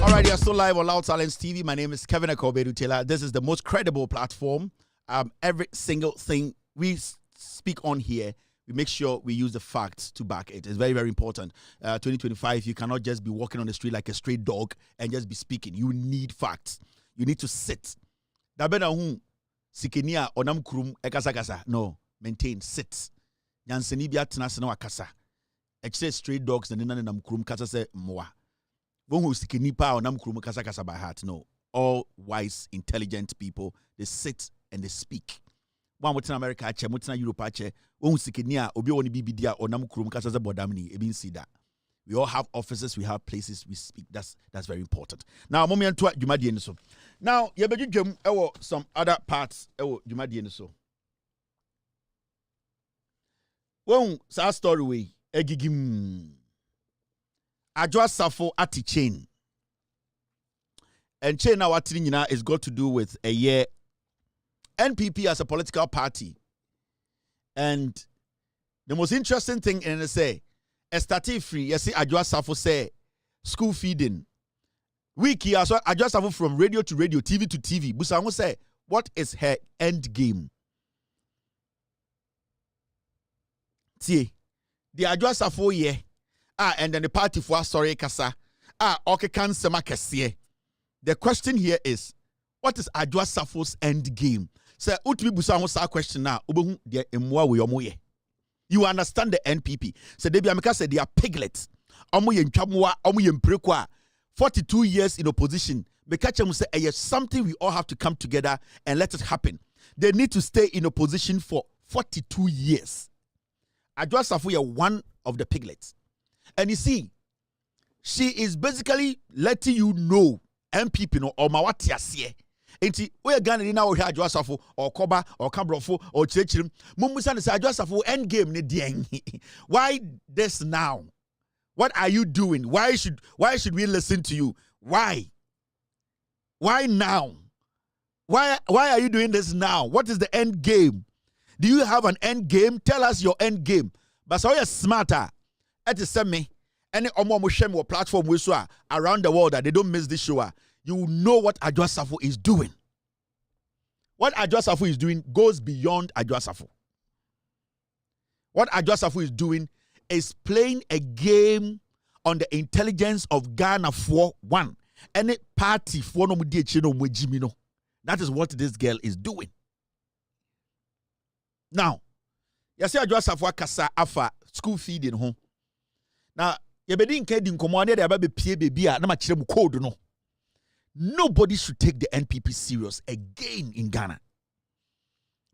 All right, you're still live on Loud Silence TV. My name is Kevin Akobedu Taylor. This is the most credible platform. Every single thing we speak on here, we make sure we use the facts to back it. It's very, very important. 2025, you cannot just be walking on the street like a stray dog and just be speaking. You need facts. You need to sit. No, maintain, sit. Yanseni bia tenase na wakasa. Ekse stray dogs na nina nam kurum kasa se moa. Won hu sikeni pa onam kurum kasa by heart. No. All wise, intelligent people, they sit and they speak. One mutina America ache, mutina Europe ache. Won hu sikeni a obi woni bibidi a onam kurum kasa se bodamni. Ebin see that. We all have offices, we have places we speak. That's very important. Now, moment to Jumadi and so. Now, yebeju jem ewo some other parts ewo Jumadi and so. Well, sa story way egigim Adwa Safo ati chain. And chain now what is got to do with a year NPP as a political party. And the most interesting thing in the say started free, you see Adwa Safo say school feeding. Wiki as Adwa Safo from radio to radio, TV to TV. Busango say what is her end game? The Adwa Safo ye and then the party for sorry kasa okay can sema kese. The question here is what is Adwa Safo's end game? Say utbi busa ho sa question na obehu de emwa we omoye. You understand the NPP. Say debi ameka say they are piglets. Omoye ntwamoa, omoye mpreko 42 years in opposition. Mekache say yes, something we all have to come together and let it happen. They need to stay in opposition for 42 years. Adwa Safo is one of the piglets. And you see, she is basically letting you know MPP no or mawati asiye. Enti we Ghana ni na wo hwa Adwa Safo or Koba or Kabrofo or Chirechirim. Mumusa say Adwa Safo end game ne den. Why this now? What are you doing? Why should we listen to you? Why? Why now? Why are you doing this now? What is the end game? Do you have an end game? Tell us your end game. But so you're smarter. At the same any omo platform we saw around the world that they don't miss this show. You know what Adwa Safo is doing. What Adwa Safo is doing goes beyond Adwa Safo. What Adwa Safo is doing is playing a game on the intelligence of Ghana for one. Any party for no mujimino. That is what this girl is doing. Now, you see Adwa Safo kasa afa school feeding home. Now, you be din kedi nkomo ne de be pie baby a na ma kire mu code no. Nobody should take the NPP serious again in Ghana.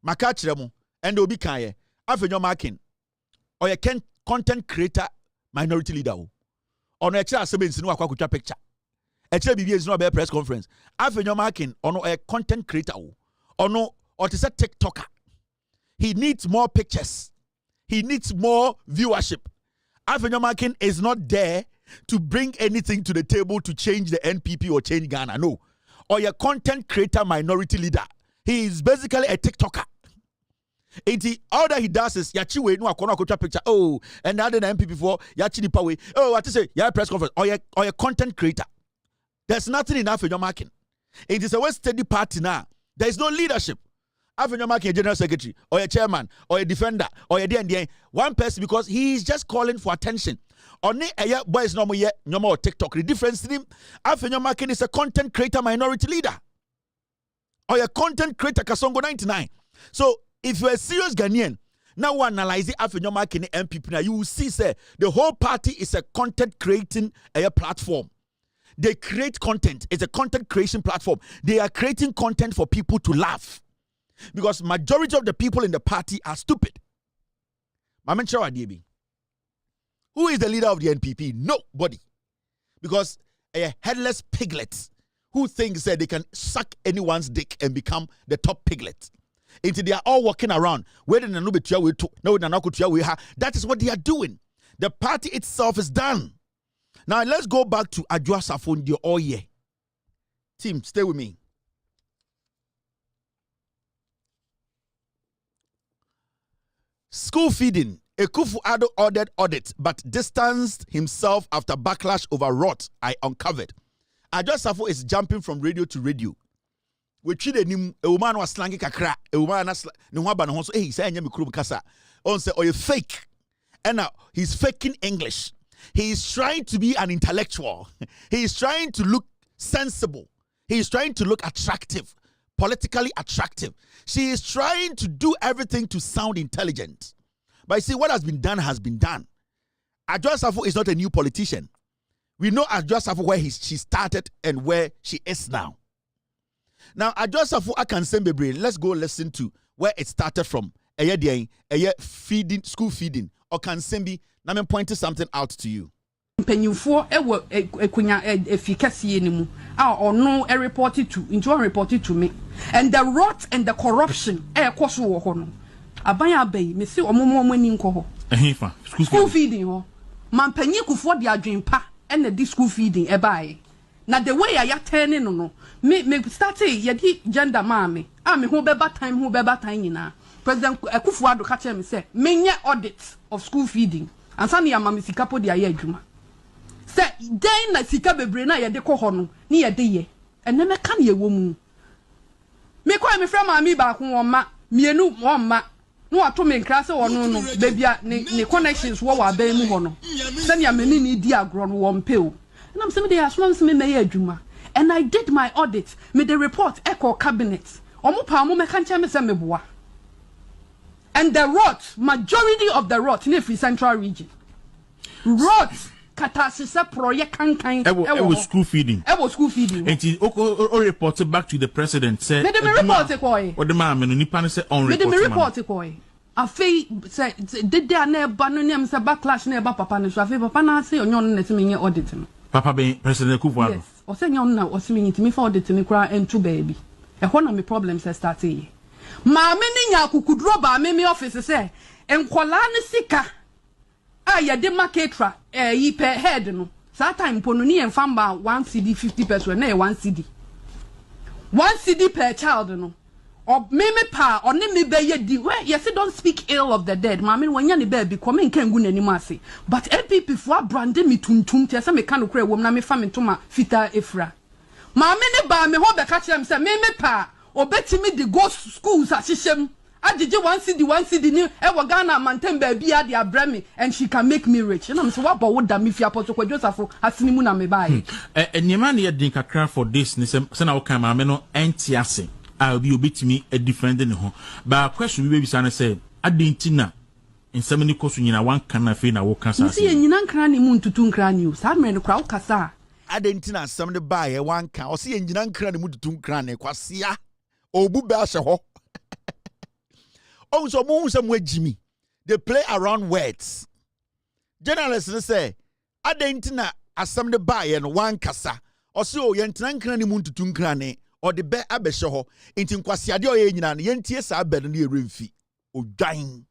Maka kire mu and obi kan ye afenyo marking or you can content creator minority leader o. Ono e kire asebensi no akwa kutwa picture. E kire bibi ezino be press conference. Afenyo marking ono a content creator o. Ono or to say TikToker. He needs more pictures. He needs more viewership. Afenyomakin is not there to bring anything to the table to change the NPP or change Ghana. No. Or a content creator minority leader. He is basically a TikToker. All that he does is yachiwe no akona picture. Oh, and now the NPP for yachi the power. Oh, what to say? Yeah, press conference. Or a content creator. There's nothing enough in your marking. It is a well steady party now. There is no leadership. After your marking, a general secretary, or a chairman, or a defender, or a DND, one person because he is just calling for attention. Only a boys no more TikTok. The difference in him, after your marking is a content creator minority leader. Or a content creator Kasongo 99. So if you're a serious Ghanaian, now we analyze it after your marking MPP, now you will see say the whole party is a content creating a platform. They create content. It's a content creation platform. They are creating content for people to laugh. Because majority of the people in the party are stupid. Who is the leader of the NPP? Nobody. Because a headless piglet who thinks that they can suck anyone's dick and become the top piglet. Until they are all walking around. That is what they are doing. The party itself is done. Now let's go back to Safo all year. Team, stay with me. School feeding. Akufo-Addo ordered audit, but distanced himself after backlash over rot I uncovered. Safo is jumping from radio to radio. We treated him, a woman was slanging kakra, a woman was no he said, on say, or you fake. And now he's faking English. He is trying to be an intellectual. He is trying to look sensible. He is trying to look attractive, politically attractive. She is trying to do everything to sound intelligent. But you see, what has been done has been done. Safo is not a new politician. We know Safo where she started and where she is now. Now, Safo Akansembebre, let's go listen to where it started from. Feeding, school feeding. Or Kansembi, let me point something out to you. Penyufo ewo ekunya efikasie ni mu or no reported to into reported to me, and the rot and the corruption koso wo ho no aban abai me se omomo mani nko ho ehifa school feeding ho man panyi kufo de adwenpa and the school feeding ebai na the way I turning no me start ye di gender mame me ho beba time nyina President Akufo-Addo ka tell me say menye audit of school feeding and sani ya mama sikapo de aye adwuma say den na sika bebre na ye de kɔ hɔ no ni ye de ye enne me ka na ye wo mu me kwa me fra mama ba ko won ma mienu won ma no ato me nkra se wono no bebia ne connections wo wa ban mu hɔ no sani ya meni ni di agro no won pe o na me se me de asoma me se me meye adwuma and I did my audit me the report echo cabinet omo pa mo me ka nche me se me boa. And the rot, majority of the rot in the central region. Rot, katasisa project kankan. It was school feeding. It was school feeding. And it reported back to the president. Said, "Let me report it, boy." What the man when Nipan said on report. Let me report it, boy. Afi say did there never no name say backlash never papa no so afi papa na say onyon na timi nye audit no. Papa be president Akufo-Addo. Yes. O say nyon na o timi timi for audit ni kra entu baby. E ho na me problem say start here. Maame ni nya kukudro ba me office say enkola ne sika ya de marketra yi per head no that time pono ni enfamba 1 CD 50 pesos na 1 CD 1 CD per child no or me pa or ne me be ye di where yes don't speak ill of the dead maame wanya ne ba bi come nkan gu nani ase but NPP for brand me tuntum te say me kan kura wom na me fa me toma fita efra maame ne ba me ho be ka kire me say me pa obetimi the go schools ashishem agege 1 CD ni e wo Ghana manten ba bia de abrami and she can make me rich na me say what would da me fi apoto kwa Joseph asini mu na me bai nyema na ye din kakra for this ni say na wo kan ma me no entiase a bi obetimi a defend ne ho ba question bi bisa na say adentina nsem ni koso nyina wan kan na fe na wo kan sa say nyina nkran ni mu ntutu nkran ni o sa me no kra wo kasa adentina asem de ba ye wan kan o say nyina nkran ni mu ntutu nkran ne kwasia obu ba hye ho also mo hu some Jimmy they play around words journalists say adentina asem de ba ye no wan kasa o say o ye ntina nkran ni mu ntutu nkran ne o de be abehye ho enti nkwasiade o ye nyina ne yentie sa be no ye remfi odwan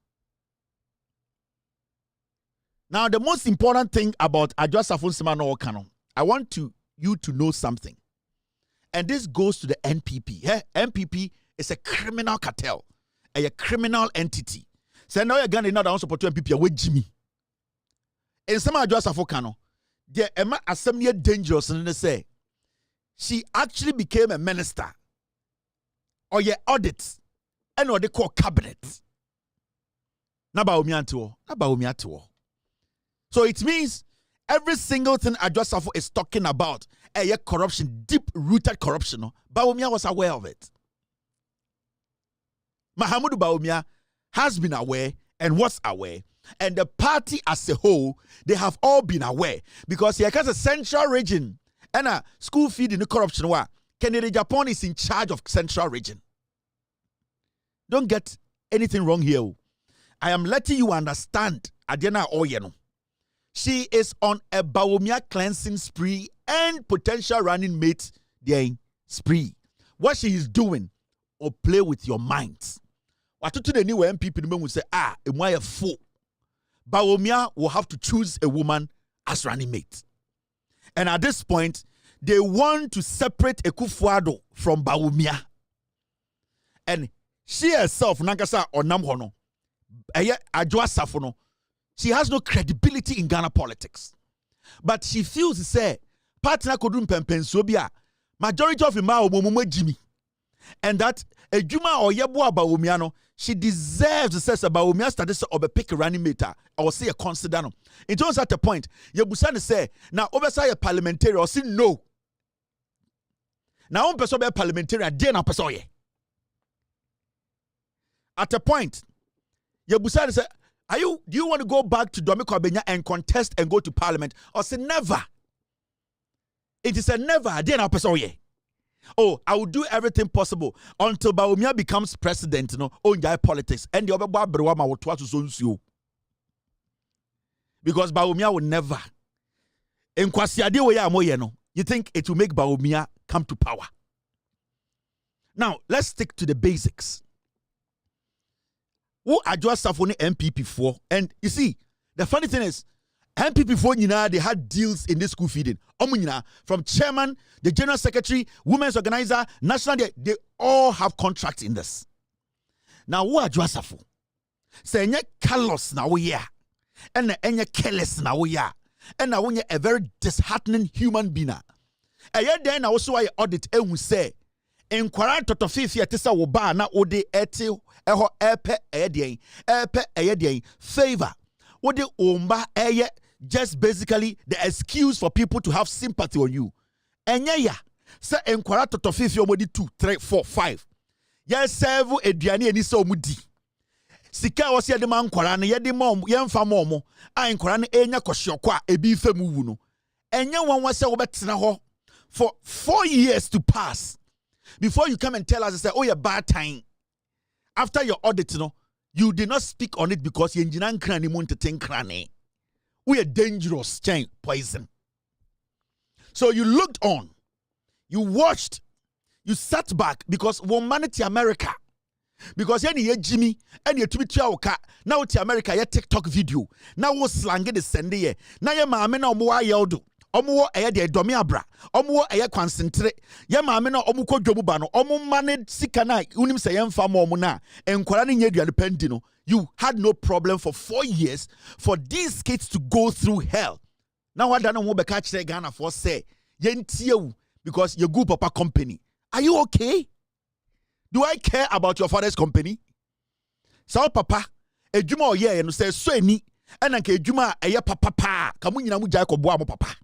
Now, the most important thing about Adwa Safo Nsema Okano, I want you to know something. And this goes to the NPP. NPP is a criminal cartel, a criminal entity. So now you're going to not support NPP with Jimmy. And some Adwa Safo Kano, the Emma Assembly dangerous and they say she actually became a minister or your audit and what they call cabinet. So it means every single thing Adwa Safo is talking about, corruption, deep-rooted corruption, Bawumia was aware of it. Mahamudu Bawumia has been aware and was aware. And the party as a whole, they have all been aware. Because here has a central region and a school feed in the corruption. Kennedy Japan is in charge of central region. Don't get anything wrong here. I am letting you understand Adena Oyeno. She is on a Bawumia cleansing spree and potential running mate spree. What she is doing, or play with your minds. What to the new NPP will say, am I a fool? Bawumia will have to choose a woman as running mate. And at this point, they want to separate Ekufuado from Bawumia. And she herself, Nankasa or Namhono, Adwa Safo no, she has no credibility in Ghana politics. But she feels, say, partner kodun pempensobia, majority of him Jimmy. And that a Juma or Yabua Bawumiano, she deserves to say Bawumia started to be pick a running meter or say a consider. It was at a point, Yabusani say, now oversight a parliamentarian or say no. Now, person be a parliamentarian, then person. At a point, Yabusani say, do you want to go back to Domiko Abenya and contest and go to parliament? Or say never. It is a never, then a person. Oh, I will do everything possible until Bawumia becomes president, on politics. And the other Brewama will try to you. Because Bawumia will never. In Kwasiade way you think it will make Bawumia come to power. Now, let's stick to the basics. Who Adwa Safo NPP for? And you see, the funny thing is, NPP for they had deals in this school feeding. From chairman, the general secretary, women's organizer, national, they all have contracts in this. Now, who Adwa Safo? Say, enye careless na we ya, and enye careless na we ya, and now when a very disheartening human being. A year then I also audit who say, enquire to fifi atisa woba na ode eti eho epe favor. Ode omba eye just basically the excuse for people to have sympathy on you. Enye ya say enquire to fifi omodi 2, 3, 4, 5. Yes, serve eduane eni se omudi. Sika wose yede ma nkwara ne yede mom yemfa momo a nkwara ne enya kohyeoko a ebi fam wu no. Enye won se wo betena ho for 4 years to pass. Before you come and tell us, say, oh, you're bad time. After your audit, you did not speak on it because you engineer cranny moon to think cranny. We are dangerous chain poison. So you looked on, you watched, you sat back because humanity America. Because any Jimmy, any Twitter, now to America, your TikTok video, now was slanging the Sunday. Now your mamma no more yeldo. Omo eye de domi abra omo eye concentrate ye maame na omo kodwomu ba no omo manage sika na unim se yemfa mo na enkwara ne nya duane pendi no. You had no problem for 4 years for these kids to go through hell. Now what done be catch Ghana for say yentie because you good papa company. Are you okay? Do I care about your father's company? So papa ejuma oye no say so ani ena nka ejuma eye papa pa kamu nyina mu jai ko boa mo papa.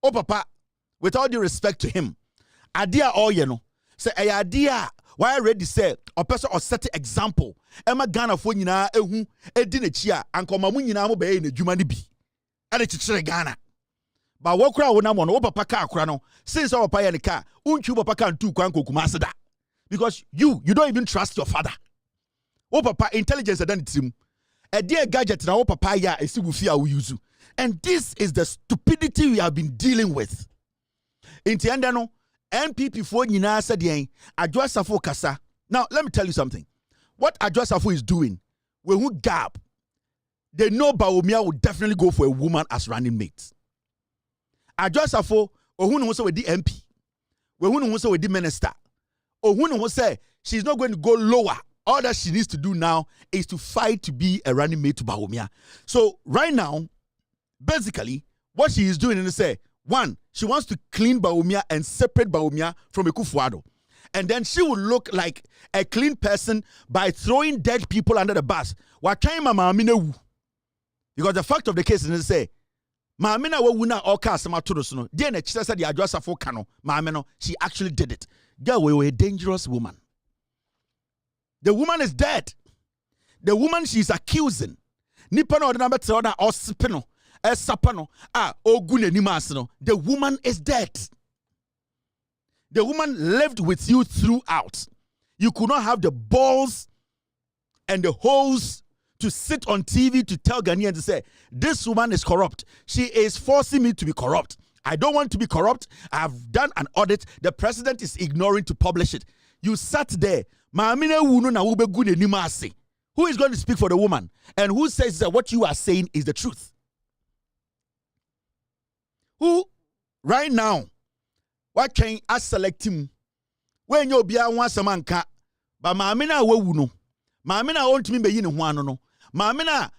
Oh, papa, with all due respect to him, idea all say a idea why already say a person or set example. Emma Ghana for nyina ehu edine chia anko mamu nyina mo be na dwuma ne bi. Ade chichire Ghana. Ba wo kura wo na mo no papa ka akura no since our papa ye ne ka unchu papa ka ntu kwan kokuma aseda. Because you don't even trust your father. Oh papa intelligence adan tim. A dear gadget na wo papa ya esigu fi a wo use. And this is the stupidity we have been dealing with. In the end, NPP for nyina said Adwa Safo kasa. Now, let me tell you something. What Adwa Safo is doing, we who gap. they know Bawumia will definitely go for a woman as running mate. Adasafo, ohunu who say with the MP, ohunu who say with the minister, ohunu who say she's not going to go lower. All that she needs to do now is to fight to be a running mate to Bawumia. So right now, basically, what she is doing is say, one, she wants to clean Bawumia and separate Bawumia from Ekufuado. And then she will look like a clean person by throwing dead people under the bus. Because the fact of the case is to say, Maamina wuna oka asema todos no. Then the chisa said the Adasafo kano. Maamino, she actually did it. Girl, we were a dangerous woman. The woman is dead. The woman she's accusing. Nipa no odana betre na osipeno. Esapano. Ogune nimasino. The woman is dead. The woman lived with you throughout. You could not have the balls and the holes to sit on TV to tell Ghanaians to say, this woman is corrupt. She is forcing me to be corrupt. I don't want to be corrupt. I have done an audit. The president is ignoring to publish it. You sat there. Who is going to speak for the woman? And who says that what you are saying is the truth? Who, right now, what can I select him? When you be a one samanka, but Mamina wuno. Mamina won't me be in one no. Mamina,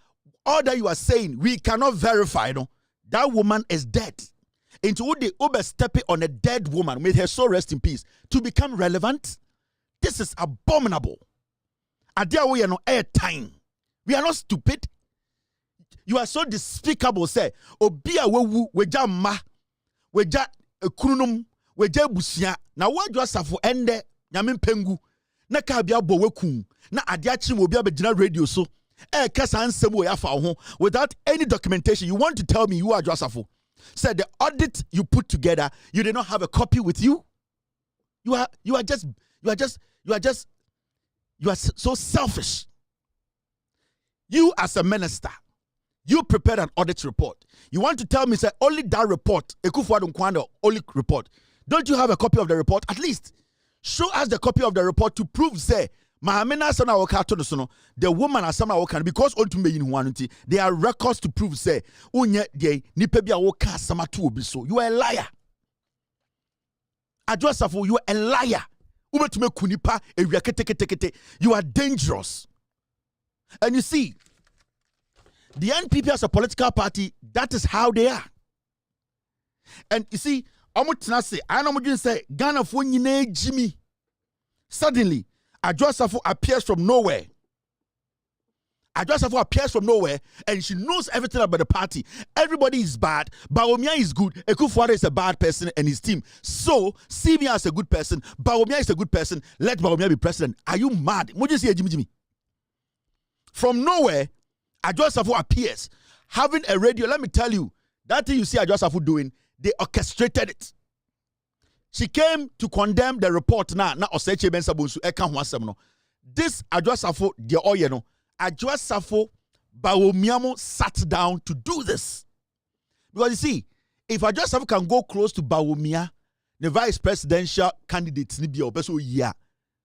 all that you are saying, we cannot verify. No, that woman is dead. Into what the overstep on a dead woman, may her soul rest in peace, to become relevant. This is abominable. Adia we are no airtime. We are not stupid. You are so despicable. Say, Obia weja ma, weja kunum, weja busia. Na wajwa safo ende nyamin pengu. Na kabia bo wekum. Na adia chim obia bejina radio so. Kasa ansemu ya fa ho without any documentation. You want to tell me you are Josafo? Said the audit you put together, you did not have a copy with you. You are so selfish. You as a minister, you prepared an audit report. You want to tell me, say, only that report, Ekufuado Nkwano, only report. Don't you have a copy of the report? At least show us the copy of the report to prove, say, the woman as someone can because there are records to prove, say, you are a liar. Adasafo, you are a liar. You are dangerous. And you see, the NPP as a political party, that is how they are. And you see, I know say Ghana for Jimmy. Suddenly, Adasafo appears from nowhere. Adasafo appears from nowhere and she knows everything about the party. Everybody is bad. Bawumia is good. Ekufuado is a bad person and his team. So, see me as a good person. Bawumia is a good person. Let Bawumia be president. Are you mad? Jimmy? From nowhere, Adasafo appears. Having a radio, let me tell you, that thing you see Adasafo doing, they orchestrated it. She came to condemn the report now. Na Oseche Bensabunsu eka huasem. This Adasafo, the oyeno. Adasafo Bawumia sat down to do this. Because you see, if Adasafo can go close to Bawumia, the vice presidential candidate,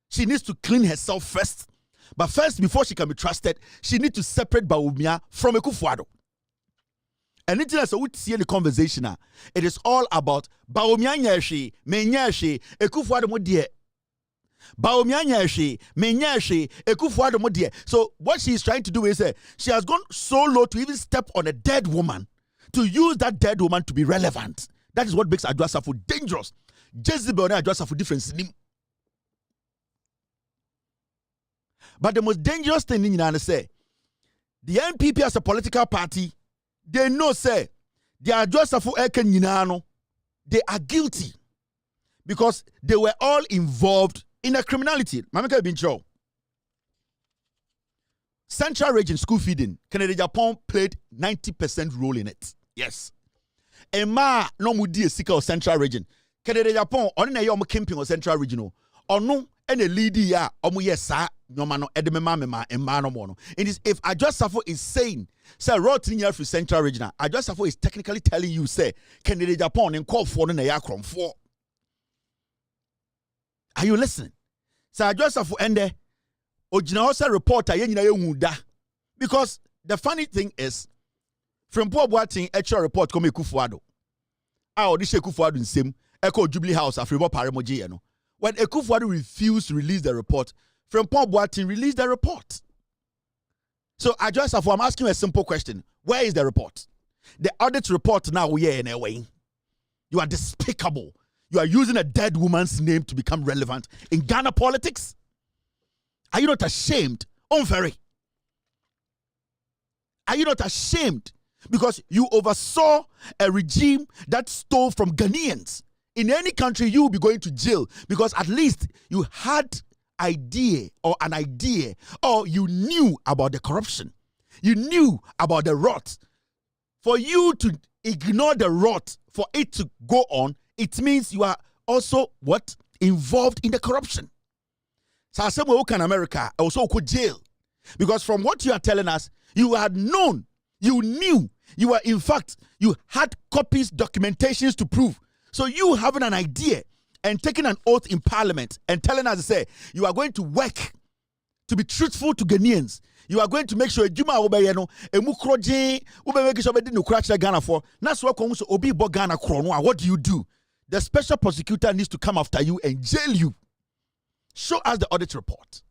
she needs to clean herself first. But first, before she can be trusted, she needs to separate Bawumia from Ekufuado. And anything else we see in the conversation, it is all about Bawumia nyashi, me nyashi, Ekufuado mo die. Bawumia nyashi, me nyashi, Ekufuado mo die. So what she is trying to do is she has gone so low to even step on a dead woman, to use that dead woman to be relevant. That is what makes Adasafo dangerous. Jezebel and Adasafo difference. But the most dangerous thing in Ghana say, the NPP as a political party, they know say they are Adasafo eken yinano. They are guilty because they were all involved in a criminality. Mameka Bincho. Central region school feeding, Canada Japan played 90% role in it. Yes. Emma no mudi a sika of Central region. Canada Japan on a yom camping of Central regional. Or no any lead ya omuyesa no mano edemema emano mono. It is if Adasafo is saying say road in for Central regional, Adasafo is technically telling you say Canada Japan and call for na yakron for. Are you listening? Say Adasafo ende Ojina also reporter yen na yehuda because the funny thing is, from Poor Boating, actual report come Ekufuado. Our this Ekufuado in same Echo Jubilee House after Paramoji. When Ekufuado refused to release the report, from Poor Boating released the report. So I just I'm asking you a simple question. Where is the report? The audit report now we are in a way. You are despicable. You are using a dead woman's name to become relevant in Ghana politics. Are you not ashamed? Unfair. Are you not ashamed? Because you oversaw a regime that stole from Ghanaians. In any country, you will be going to jail because at least you had an idea or you knew about the corruption. You knew about the rot. For you to ignore the rot, for it to go on, it means you are also what? Involved in the corruption. So I said, well, can America also go jail? Because from what you are telling us, you had known, you knew, you were in fact, you had copies, documentations to prove. So you having an idea and taking an oath in parliament and telling us to say, you are going to work to be truthful to Ghanaians. You are going to make sure Juma obeyeno emukroje ubeweki shobedi no kracha Ghana for. That's what comes obi bo Ghana krono. What do? The special prosecutor needs to come after you and jail you. Show us the audit report.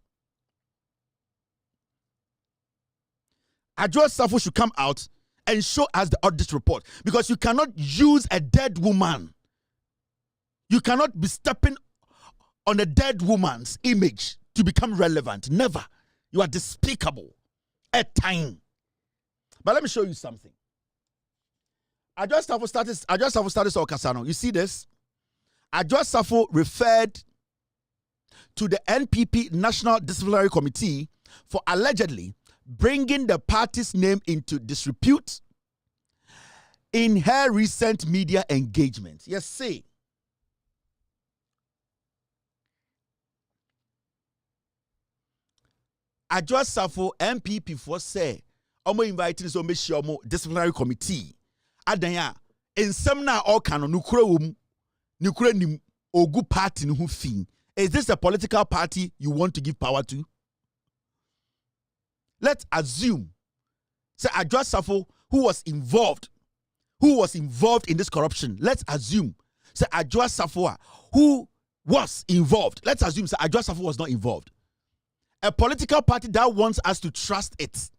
Adjoa Safo should come out and show us the audit report because you cannot use a dead woman. You cannot be stepping on a dead woman's image to become relevant. Never. You are despicable at time. But let me show you something. Adjoa Safo started Okasano. You see this? Adjoa Safo referred to the NPP National Disciplinary Committee for allegedly bringing the party's name into disrepute in her recent media engagement. Yes, see. Adjoa Safo NPP for say, omo inviting so make sure disciplinary committee. Adanya in some na all canon nukure nim ogu party no fin. Is this a political party you want to give power to? Let's assume say Adjoa Safo who was involved in this corruption. Let's assume say Adjoa Safo who was involved. Let's assume say Adjoa Safo was not involved. A political party that wants us to trust it.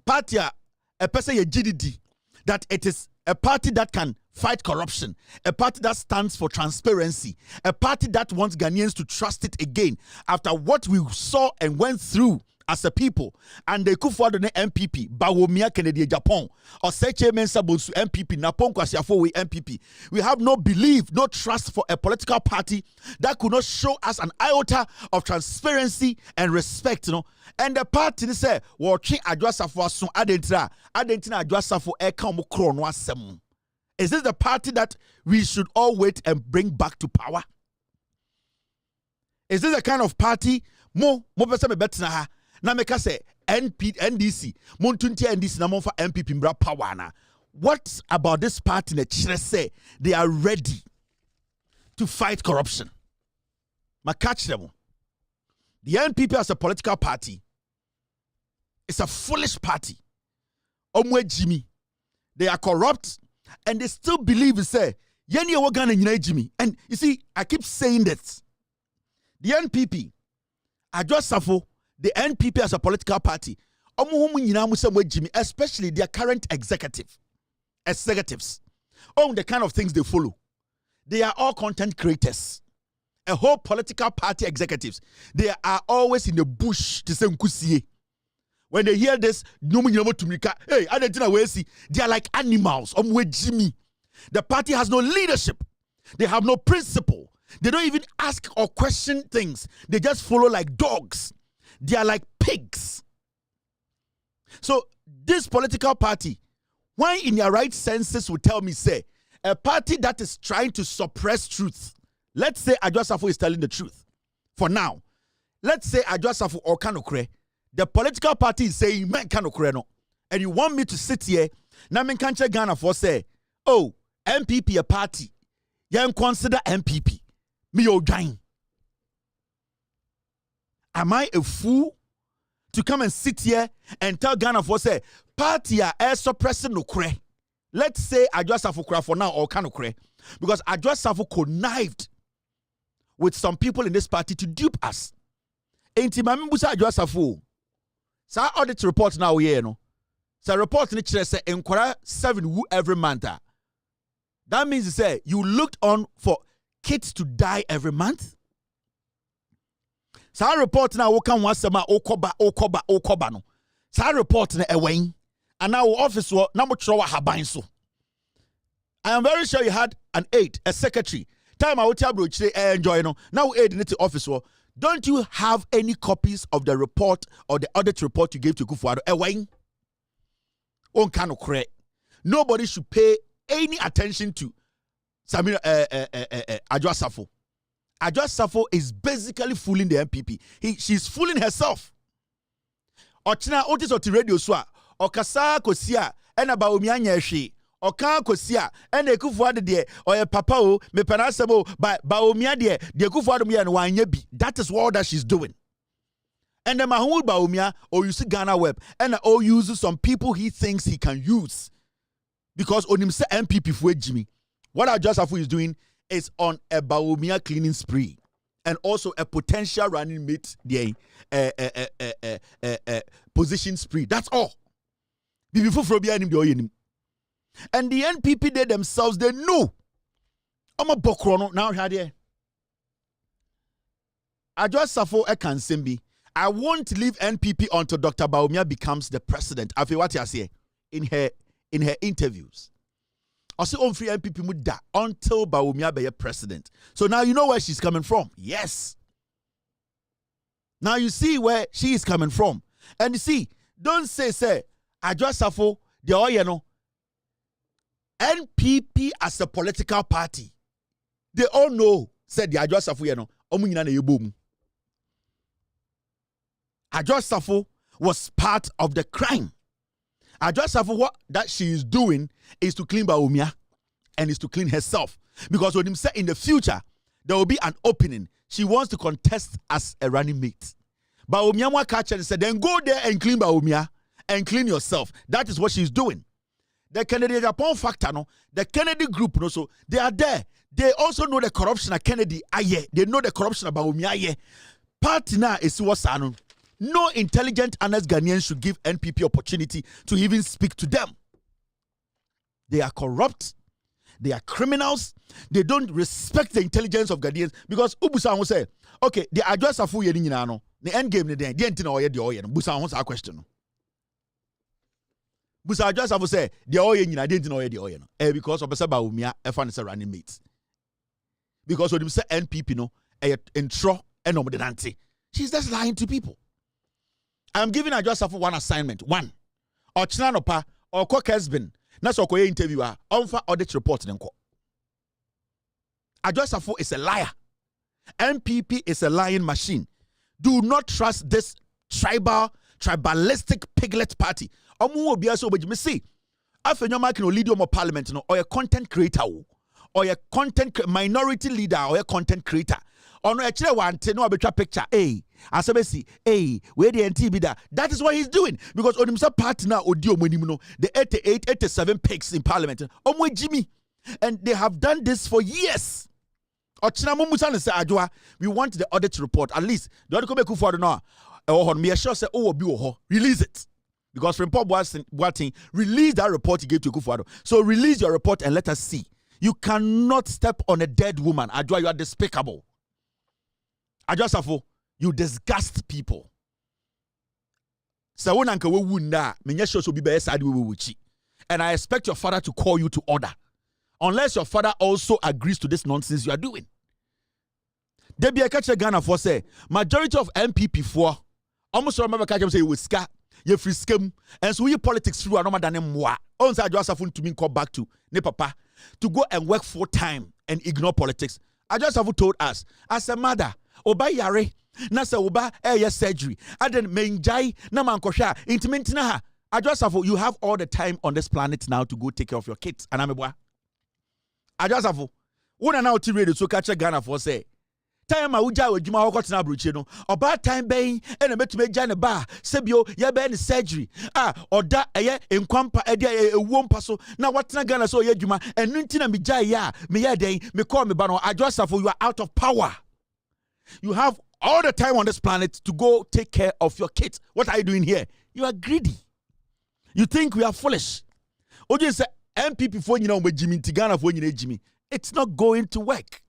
Party a person ye GDD that it is a party that can fight corruption, a party that stands for transparency, a party that wants Ghanaians to trust it again after what we saw and went through as a people. And they could for the NPP, Bawomia Kennedy Japan, or Seche Mensa Bonsu NPP, Napon Kwasiafo NPP. We have no belief, no trust for a political party that could not show us an iota of transparency and respect, you know. And the party say, watching Adjoa Safo so adentina Adjoa Safo eka krono asem. Is this the party that we should all wait and bring back to power? Is this the kind of party mo pesa me betina ha na meka say NDC montunti NDC na mo fa NPP mbra power na? What about this party na chere say they are ready to fight corruption? Ma catch them. The NPP as a political party is a foolish party. Omwe Jimmy. They are corrupt and they still believe say yeni e Ghana nyina Jimmy. And you see, I keep saying that the NPP, Adjoa Safo, the NPP as a political party, especially their current executives, on the kind of things they follow. They are all content creators. A whole political party executives, they are always in the bush to say nkusie. When they hear this, hey, they are like animals. Jimmy. The party has no leadership. They have no principle. They don't even ask or question things. They just follow like dogs. They are like pigs. So this political party, when in your right senses would tell me, say, a party that is trying to suppress truth. Let's say Adjoa Safo is telling the truth. For now, let's say Adjoa Safo or Kanokre. The political party is saying, man, Kanokre no. And you want me to sit here, now me can't Ghana for say, oh, NPP a party. You consider NPP. Me your dying. Am I a fool to come and sit here and tell Ghana for say party are suppressing no kre. Let's say Adwa Safo kra for now or can kre, because Adwa Safo connived with some people in this party to dupe us. Enti mami busa Adwa Safo. Sa audit report now here no. Sa report ni chere say enkwara 7 who every month. That means to say you looked on for kids to die every month. Sa report na wo kan wasema okoba no. Sa report na ewen. And now office wo na mo chro haban so. I am very sure you had an aide, a secretary. Time I would tell bro enjoy no. Now aide in the office wo. Don't you have any copies of the report or the audit report you gave to Kufuado? Ewen. On kano kre. Nobody should pay any attention to Samira Adwa Safo. Adwa Safo is basically fooling the NPP. She's fooling herself. Ochina otis oti radio swa. Okasa kosia ena ba omi anya hwe. Oka kosia ena Kufuado de oye papa o me penasemo ba omi de Kufuado me no wanya bi. That is all that she's doing. And then Mahmoud Baumia or you see Ghanaweb and all uses some people he thinks he can use. Because on him say NPP for Jimmy. What Adwa Safo is doing is on a Baumia cleaning spree. And also a potential running mate the position spree. That's all. Before Frobia him. And the NPP they themselves they know. I'm a bokrono now here. Adwa Safo can simbi. I won't leave NPP until Dr. Baumia becomes the president. After what you say in her interviews. I say on free NPP muda until Baumia be president. So now you know where she's coming from. Yes. Now you see where she is coming from. And you see, don't say Adwa Safo the oyeno NPP as a political party. They all know said the Adwa Safo yeno omunyina na yebom. Adwa Safo was part of the crime. Adwa Safo, what that she is doing is to clean Baumia and is to clean herself. Because when him say in the future, there will be an opening. She wants to contest as a running mate. Baumia wa catch and said, then go there and clean Baumia and clean yourself. That is what she's doing. The Kennedy Japan factor, no, the Kennedy group, no, so they are there. They also know the corruption of Kennedy. They know the corruption of Baumia. Party now is what's on. No intelligent, honest Ghanaians should give NPP opportunity to even speak to them. They are corrupt. They are criminals. They don't respect the intelligence of Ghanaians because Ubusa will say, okay, the address of who you know, the end game, the end no Busa wants a question. Busa address will say, the oil in didn't know the oil. Because of Basaba Umia, a fan is a running mate. Because when you say NPP, no, a intro and no anti. She's just lying to people. I'm giving Adwa Safo one assignment. One. Or Chinanopa or Kokesbin. That's what interviewer. Onfa audit report. Adwa Safo is a liar. NPP is a lying machine. Do not trust this tribalistic piglet party. Omu will be so but you see. After your mark no leader of parliament or a content creator or a content minority leader or a content creator. Ono actually want to know about your picture. Hey, asabesi. Hey, where the NTB da? That is what he's doing because on himself partner audio money the 88, 87 pigs in parliament. Omwe Jimmy, and they have done this for years. We want the audit report at least. The audit report for now. Me sure say release it because from Paul Boating release that report he gave to Kufuado. So release your report and let us see. You cannot step on a dead woman. Adwa, you are despicable. Adwa Safo, you disgust people. And I expect your father to call you to order. Unless your father also agrees to this nonsense you are doing. Debi Ekache Ghana for say, majority of NPP for almost remember Kajem say you will ska, you free scam, and so you politics through another than moi. On say Adwa Safo to me come back to ne papa to go and work full time and ignore politics. Adwa Safo told us as a mother. Oba yare na se oba surgery aden menjai na mankosha intimate na ha Adwa Safo, you have all the time on this planet now to go take care of your kids and ameboa Adwa Safo una na oti radio so catch Ghana for say time a uja adwuma hɔ kɔtena abrochie no ɔbaa time bɛn ɛna metumi gya ne ba sebio yɛbɛn ne surgery ɔda ɛyɛ nkwampa ɛde ewuo mpa so na watena Ghana so ɔyɛ adwuma ɛnu nti na megya yɛ a meyɛ den me call me ba no Adasa Safo, you are out of power. You have all the time on this planet to go take care of your kids. What are you doing here? You are greedy. You think we are foolish. Oje say NPP for Jimmy Tigana for Jimmy. It's not going to work.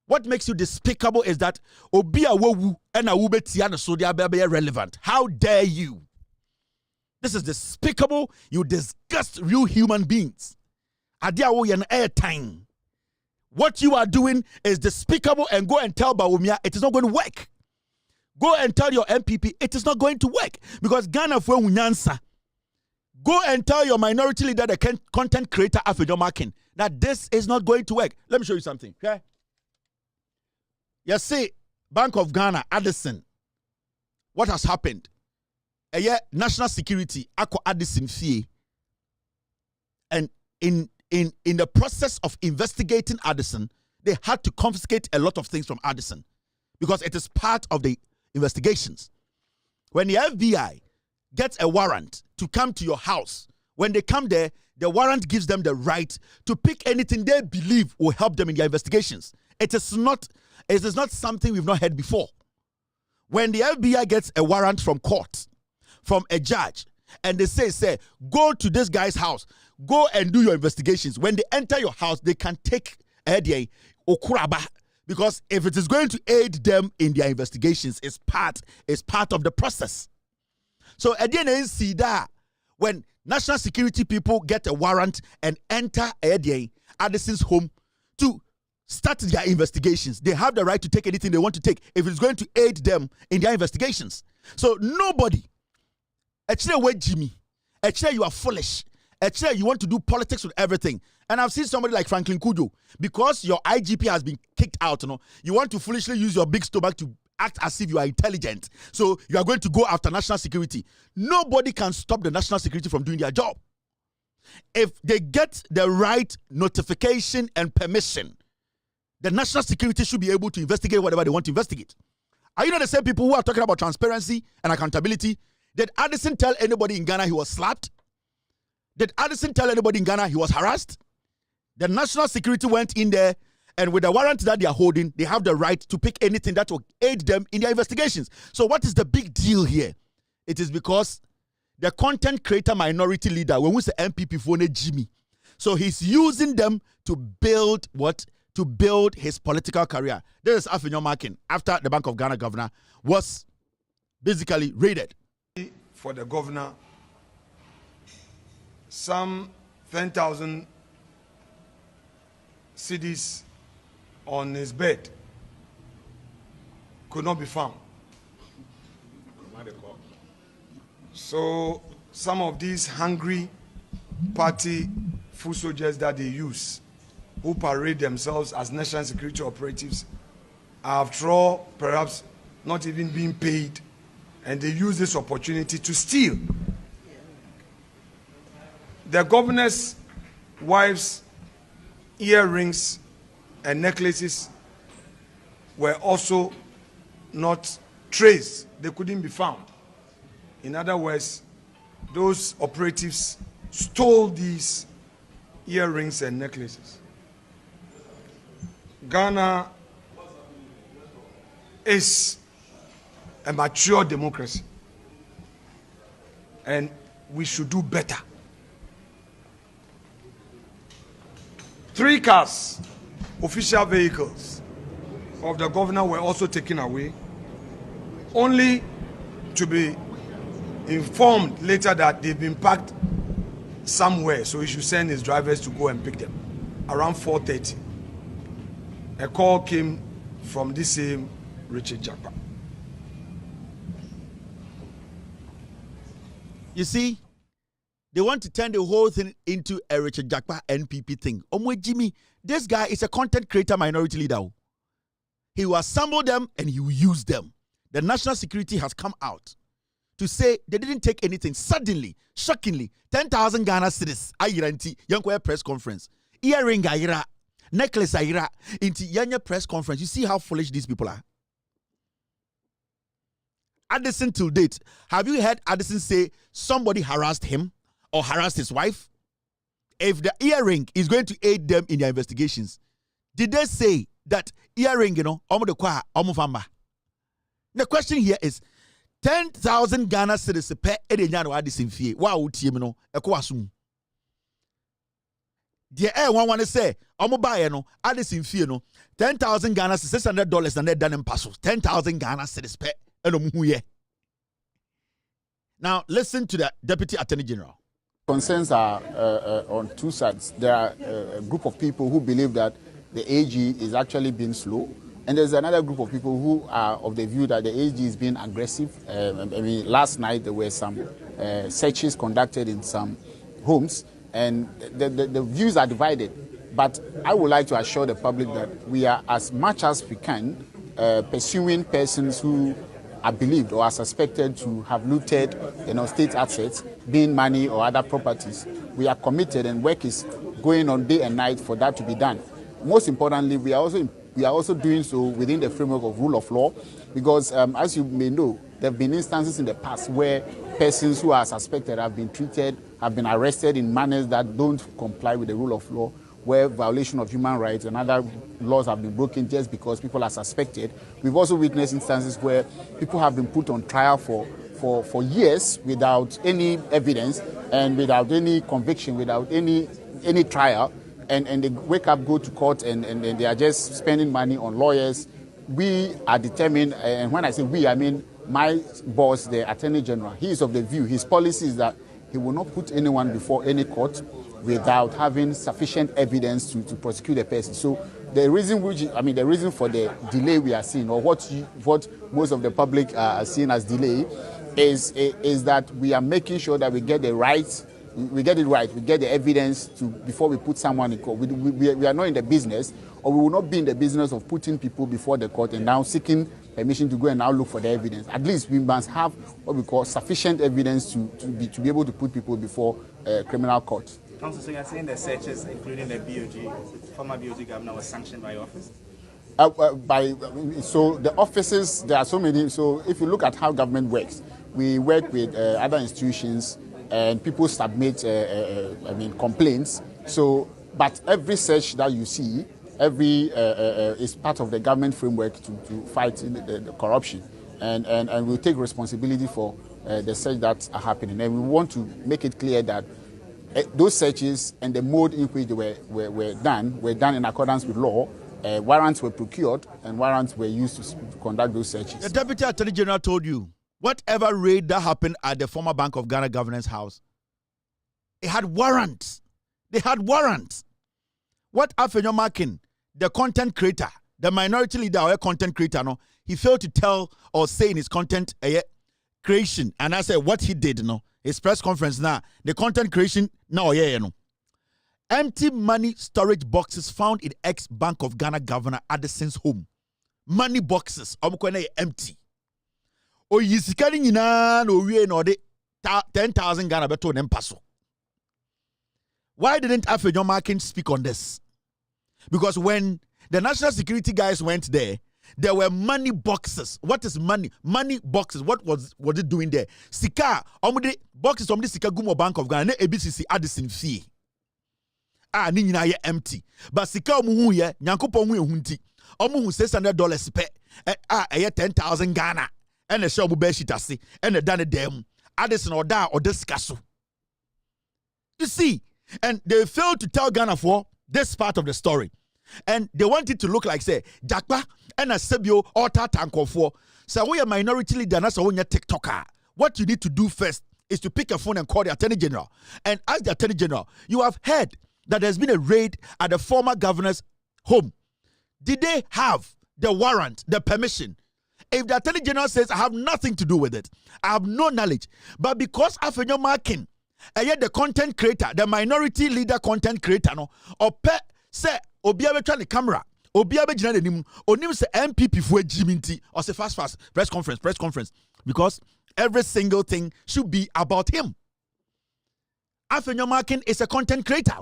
What makes you despicable is that Obia Wowu and a Ubetiana so they are relevant. How dare you? This is despicable. You disgust real human beings. Adia wo yan airtime. What you are doing is despicable, and go and tell Bawumia it is not going to work. Go and tell your MPP it is not going to work because Ghana for Unyansa. Go and tell your minority leader, the content creator Afejo Markin, that this is not going to work. Let me show you something. Okay? You see, Bank of Ghana, Addison. What has happened? National security, Ako Addison fee. And in the process of investigating Addison, they had to confiscate a lot of things from Addison because it is part of the investigations. When the FBI gets a warrant to come to your house, when they come there, the warrant gives them the right to pick anything they believe will help them in their investigations. It is not something we've not heard before. When the FBI gets a warrant from court, from a judge, and they say, go to this guy's house, go and do your investigations. When they enter your house, they can take Okuraba, because if it is going to aid them in their investigations, it's part of the process. So at the end, see that when national security people get a warrant and enter Addison's home to start their investigations, they have the right to take anything they want to take if it's going to aid them in their investigations. So nobody, actually, Jimmy, actually you are foolish. Actually, you want to do politics with everything. And I've seen somebody like Franklin Kujo, because your IGP has been kicked out, you want to foolishly use your big stomach to act as if you are intelligent. So you are going to go after national security. Nobody can stop the national security from doing their job. If they get the right notification and permission, the national security should be able to investigate whatever they want to investigate. Are you not the same people who are talking about transparency and accountability? Did Addison tell anybody in Ghana he was slapped? Did Addison tell anybody in Ghana he was harassed? The national security went in there, and with the warrant that they are holding, they have the right to pick anything that will aid them in their investigations. So what is the big deal here? It is because the content creator minority leader, when we say NPP for Jimmy, so he's using them to build what? To build his political career. This is Aremeyaw Markin after the Bank of Ghana governor was basically raided. For the governor, some 10,000 cedis on his bed could not be found. So some of these hungry party foot soldiers that they use, who parade themselves as national security operatives, after all, perhaps not even being paid, and they use this opportunity to steal. The governor's wife's earrings and necklaces were also not traced. They couldn't be found. In other words, those operatives stole these earrings and necklaces. Ghana is a mature democracy, and we should do better. 3 cars, official vehicles of the governor were also taken away, only to be informed later that they've been parked somewhere, so he should send his drivers to go and pick them. Around 4:30, a call came from this same Richard Japa. You see, they want to turn the whole thing into a Richard Japa NPP thing. Jimmy, this guy is a content creator minority leader. He will assemble them and he will use them. The national security has come out to say they didn't take anything. Suddenly, shockingly, 10,000 Ghana cedis. Ayiranti, Yankoya press conference. Earring Ayira. necklace ayira into yanya press conference. You see how foolish these people are. Addison till date, have you heard Addison say somebody harassed him or harassed his wife? If the earring is going to aid them in their investigations, did they say that earring, the question here is 10,000 Ghana cedis per Edenyano Addison fee. Wow, Tiemino, Equasum. The air one say, buy no Addison fee no 10,000 Ghana $600 and they're done in Paso. 10,000 Ghana cedis per. Now, listen to the Deputy Attorney General. Concerns are on two sides. There are a group of people who believe that the AG is actually being slow, and there's another group of people who are of the view that the AG is being aggressive. Last night there were some searches conducted in some homes, and the views are divided. But I would like to assure the public that we are, as much as we can, pursuing persons who are believed or are suspected to have looted, state assets, being money or other properties. We are committed, and work is going on day and night for that to be done. Most importantly, we are also doing so within the framework of rule of law, because as you may know, there have been instances in the past where persons who are suspected have been treated, have been arrested in manners that don't comply with the rule of law, where violation of human rights and other laws have been broken just because people are suspected. We've also witnessed instances where people have been put on trial for years without any evidence and without any conviction, without any trial, and they wake up, go to court, and they are just spending money on lawyers. We are determined, and when I say we, I mean my boss, the Attorney General. He is of the view, his policy is that he will not put anyone before any court without having sufficient evidence to prosecute the person. So the reason for the delay we are seeing, or what most of the public are seeing as delay, is that we are making sure that we get it right, we get the evidence before we put someone in court. We are not in the business, or we will not be in the business of putting people before the court and now seeking permission to go and now look for the evidence. At least we must have what we call sufficient evidence to be able to put people before criminal court. Council, so you're saying the searches, including the former BOG governor, was sanctioned by your office? So the offices, there are so many. So if you look at how government works, we work with other institutions, and people submit, complaints. So, but every search that you see, is part of the government framework to fight the corruption, and we'll take responsibility for the search that are happening, and we want to make it clear that those searches and the mode in which they were done in accordance with law. Warrants were procured and warrants were used to conduct those searches. The Deputy Attorney General told you whatever raid that happened at the former Bank of Ghana Governance House, it had warrants. They had warrants. What Aremeyaw Markin, the content creator, the minority leader or content creator, no, he failed to tell or say in his content creation, and I said what he did, no, his press conference now, the content creation now, empty money storage boxes found in ex-Bank of Ghana Governor Addison's home. Money boxes, empty. O yisikani nyina no wie no de 10,000 Ghana beto nem paso. Why didn't Aremeyaw Markin speak on this? Because when the national security guys went there were money boxes. What is money? Money boxes. What was it doing there? Sika, boxes from the Sika Gumo Bank of Ghana, ABCC Addison fee. Ni nyina ye empty. But Sika omu ye, nyankopo omu ye hunti. Omu hu $600 pe, 10,000 Ghana. And the show be shitasi, and the done them. Addison or da or discuss. You see, and they failed to tell Ghana for this part of the story. And they want it to look like, say, Jakba and a Sebio or Tatanko for. So we are minority leader, that's when you're TikToker. What you need to do first is to pick a phone and call the Attorney General. And ask the Attorney General, you have heard that there's been a raid at the former governor's home. Did they have the warrant, the permission? If the Attorney General says, I have nothing to do with it, I have no knowledge, but because Aremeyaw Markin, yet the content creator, the minority leader content creator, no, or say, Obiabe trying the camera, Obiabe jina de nimu, onim se NPP fue jiminti, or say fast, press conference, because every single thing should be about him. Aremeyaw Markin is a content creator.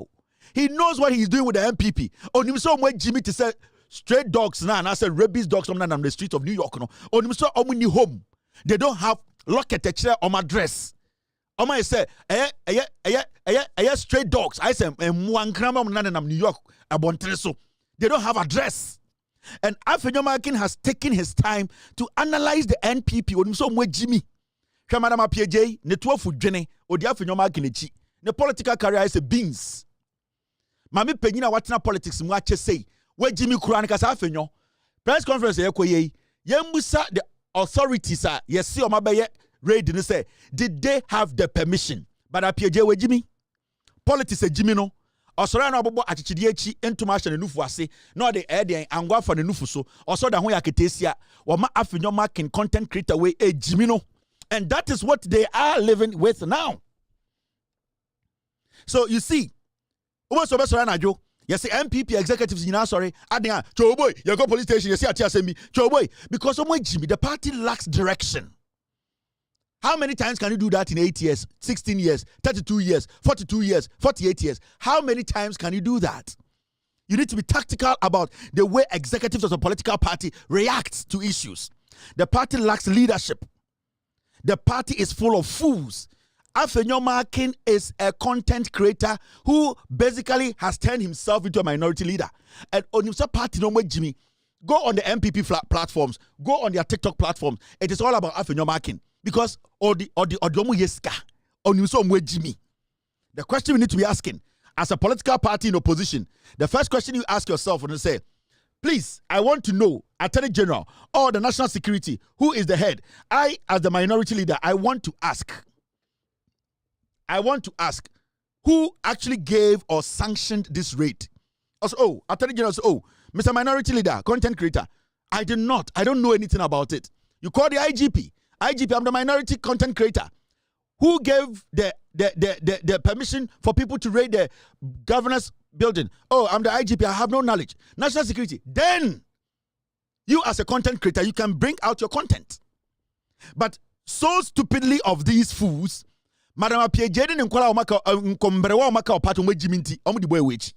He knows what he's doing with the NPP. Onim so mo Jimmy to say stray dogs now, and I said rabies dogs on the streets of New York. No, onim so omuni home. They don't have locket on my dress. Oma say stray dogs. I say New York so they don't have address. And Aremeyaw has taken his time to analyze the NPP. Onim so mo Jimmy. Madam PJ, ne 12 dwene odi Aremeyaw echi. The political career is a beans. Mami penyina watena politics mu ache say we Jimmy Kura ne kasa Aremeyaw. Press conference ye musa the authorities are yes o mabeye raid ni say did they have the permission? But apieje we Jimmy politics e Jimmy no osoro na obobo achichide echi entuma ahye ne nufu ase na ode den angwa for ne nufu so osoro da ho yaketesia wo ma Aremeyaw marking content creator we e Jimmy no, and that is what they are living with now. So you see, yes, the NPP executives sorry, boy, you go police station, you see boy, because Jimmy, the party lacks direction. How many times can you do that in 8 years, 16 years, 32 years, 42 years, 48 years? How many times can you do that? You need to be tactical about the way executives of a political party react to issues. The party lacks leadership. The party is full of fools. Aremeyaw is a content creator who basically has turned himself into a minority leader. And on your party, no Jimmy, go on the NPP platforms, go on their TikTok platforms. It is all about Aremeyaw because Jimmy. The question we need to be asking as a political party in opposition, the first question you ask yourself when you say, please, I want to know, Attorney General or the National Security, who is the head? I, as the minority leader, I want to ask who actually gave or sanctioned this raid? Also, Attorney General, Mr. Minority Leader, content creator, I did not. I don't know anything about it. You call the IGP. I'm the minority content creator. Who gave the permission for people to raid the governor's building? I'm the IGP. I have no knowledge. National Security. Then, you as a content creator, you can bring out your content. But so stupidly of these fools, Madam Apieje and Nkola Nkombrewa Omaka Opato Jiminti Omudi boy wage.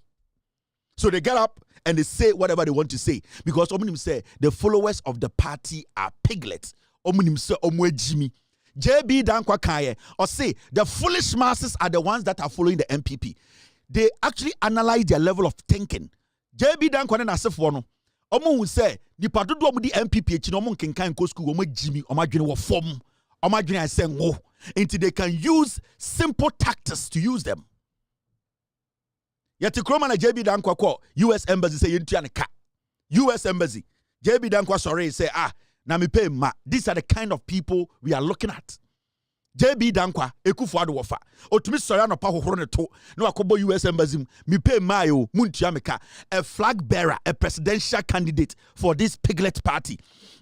So they get up and they say whatever they want to say because Omunim say the followers of the party are piglets. Omunim say Omwe Jimmy. JB Dankwa Kaye or say the foolish masses are the ones that are following the NPP. They actually analyze their level of thinking. JB Dankwa na Safo no. Omu say the party do omudi NPP echi no omu nkenkan ko school omu Jimmy omadwene wo form. Omadwene say ngo. Until they can use simple tactics to use them. Yet Kroma na JB Dankwa ko US Embassy say yentua ne ka. US Embassy. JB Dankwa sorry say na me pay ma. These are the kind of people we are looking at. JB Dankwa Ekufuado wofa. Otumi sorry no pa hohoro ne to. No akobo US Embassy me pay ma yo muntua me ka. A flag bearer, a presidential candidate for this piglet party.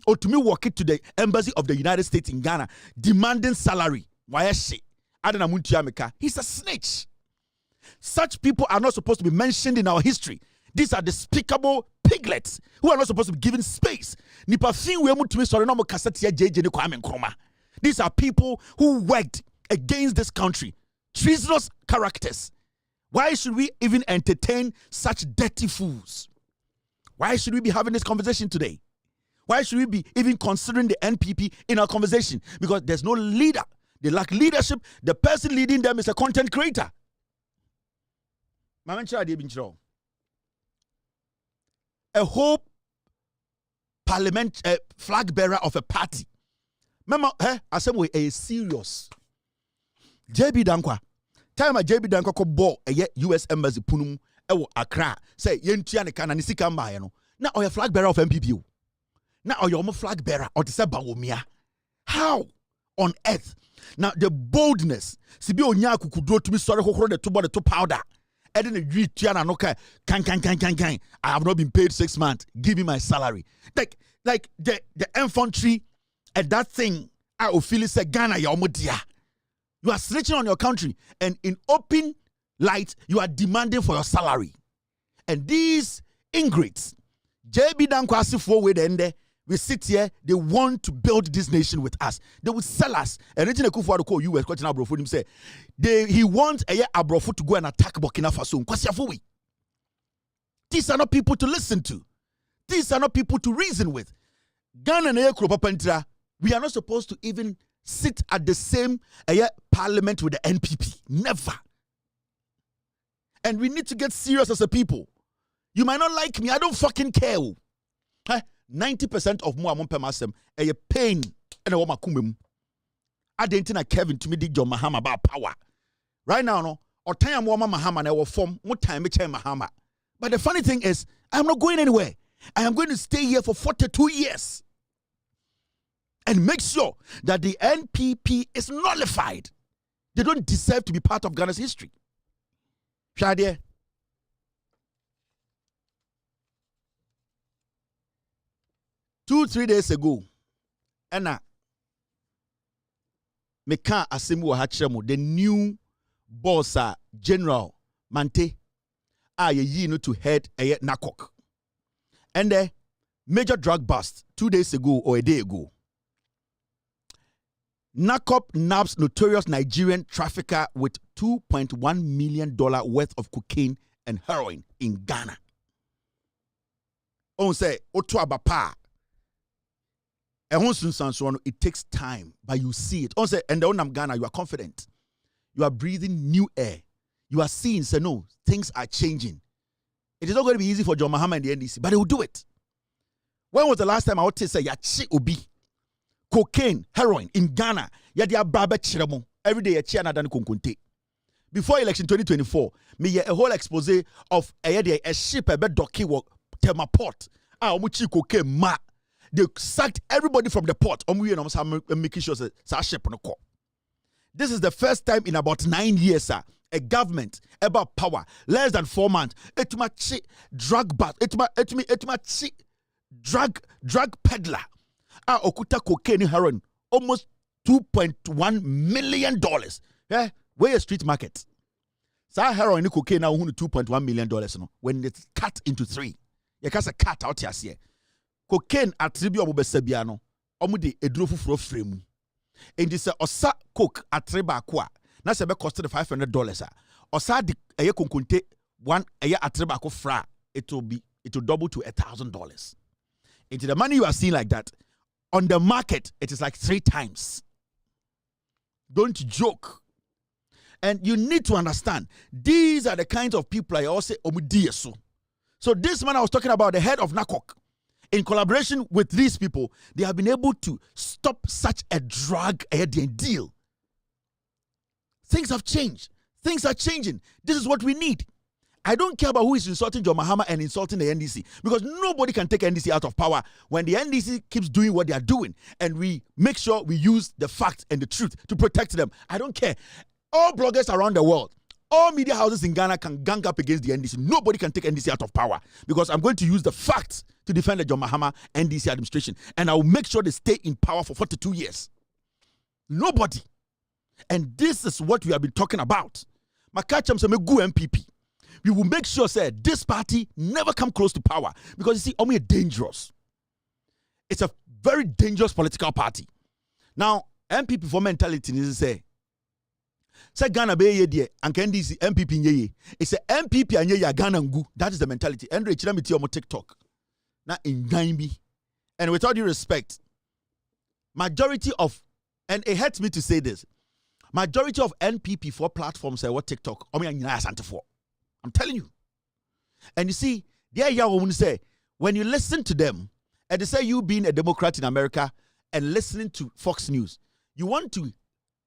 Otumi walk it to the embassy of the United States in Ghana demanding salary. Why she? Adana muntua me ka. He's a snitch. Such people are not supposed to be mentioned in our history. These are despicable piglets who are not supposed to be given space. These are people who worked against this country. Treasonous characters. Why should we even entertain such dirty fools? Why should we be having this conversation today? Why should we be even considering the NPP in our conversation? Because there's no leader. They lack leadership. The person leading them is a content creator. A whole parliament flag bearer of a party. Remember, assembly is serious. JB Dankwa. Time JB Dankwa ko ball a US Embassy punum ewo Accra. Say yentua ne kana nisika mba no. Na oya flag bearer of MPP. Na oya omo flag bearer or say Bawumia. How on earth? Now the boldness. Sibi onya kukudro to be sorry hohoro the tubo the to powder. I have not been paid 6 months. Give me my salary. Like the infantry at that thing. I will feel it's a Ghana. You are snitching on your country, and in open light, you are demanding for your salary. And these ingrates, JB Dankwa Safo with ende We sit here, they want to build this nation with us. They will sell us. And then Kufuor call US, question Abrofo, him say, he wants Abrofo to go and attack Burkina Faso. These are not people to listen to. These are not people to reason with. Ghana and we are not supposed to even sit at the same parliament with the NPP. Never. And we need to get serious as a people. You might not like me. I don't fucking care. 90% of more among pemasem a pain and a woman kumem. I didn't think Kevin to me did John Mahama about power. Right now, no, or time woman Mahama and I will form more time Mahama. But the funny thing is, I'm not going anywhere. I am going to stay here for 42 years. And make sure that the NPP is nullified. They don't deserve to be part of Ghana's history. Shadia. 2-3 days ago, Anna Meka Asemu Hachemo, the new boss, General Mante, to head a NACOC. And the major drug bust 2 days ago or a day ago. NACOP nabs notorious Nigerian trafficker with $2.1 million worth of cocaine and heroin in Ghana. On say, Otu Abapa. It takes time, but you see it. On say, and the Ghana, you are confident. You are breathing new air. You are seeing, say, no, things are changing. It is not going to be easy for John Mahama and the NDC, but they will do it. When was the last time I would say, Yachi Obi? Cocaine, heroin in Ghana. Every day, before election 2024, me a whole expose of a ship a bed docky work Tema port. Cocaine ma. They sacked everybody from the port. Making sure that ship on the court. This is the first time in about 9 years, sir. A government about power less than 4 months. Drug peddler. Okuta cocaine heroin almost $2.1 million. Yeah, where a street market. So heroin and cocaine now $2.1 million. No, when it's cut into 3, you can't cut out here. Cocaine attribute omubesebiano. Omudi edrofu fro frame. And this osa coke atreba kwa. Na sebe costed $500. Osa di eye kunkunte one eye atreba ko fra. It will double to $1,000. Into the money you are seeing like that. On the market, it is like 3 times. Don't joke. And you need to understand, these are the kinds of people I also say, so this man I was talking about, the head of NACOC, in collaboration with these people, they have been able to stop such a drug deal. Things have changed. Things are changing. This is what we need. I don't care about who is insulting John Mahama and insulting the NDC, because nobody can take NDC out of power when the NDC keeps doing what they are doing, and we make sure we use the facts and the truth to protect them. I don't care. All bloggers around the world, all media houses in Ghana can gang up against the NDC. Nobody can take NDC out of power, because I'm going to use the facts to defend the John Mahama NDC administration, and I will make sure they stay in power for 42 years. Nobody. And this is what we have been talking about. Makacham se me gu MPP. We will make sure, say, this party never come close to power, because you see, only dangerous. It's a very dangerous political party. Now, NPP for mentality is say Ghana be ye die, and NDC MPP nye. It's a MPP and ye Ghana ngu. That is the mentality. And Rachel me on TikTok. Now in Gaimbi, and with all due respect, majority of, and it hurts me to say this, majority of NPP for platforms say what TikTok. I'm telling you. And you see, there you women say, when you listen to them, and they say you being a Democrat in America and listening to Fox News, you want to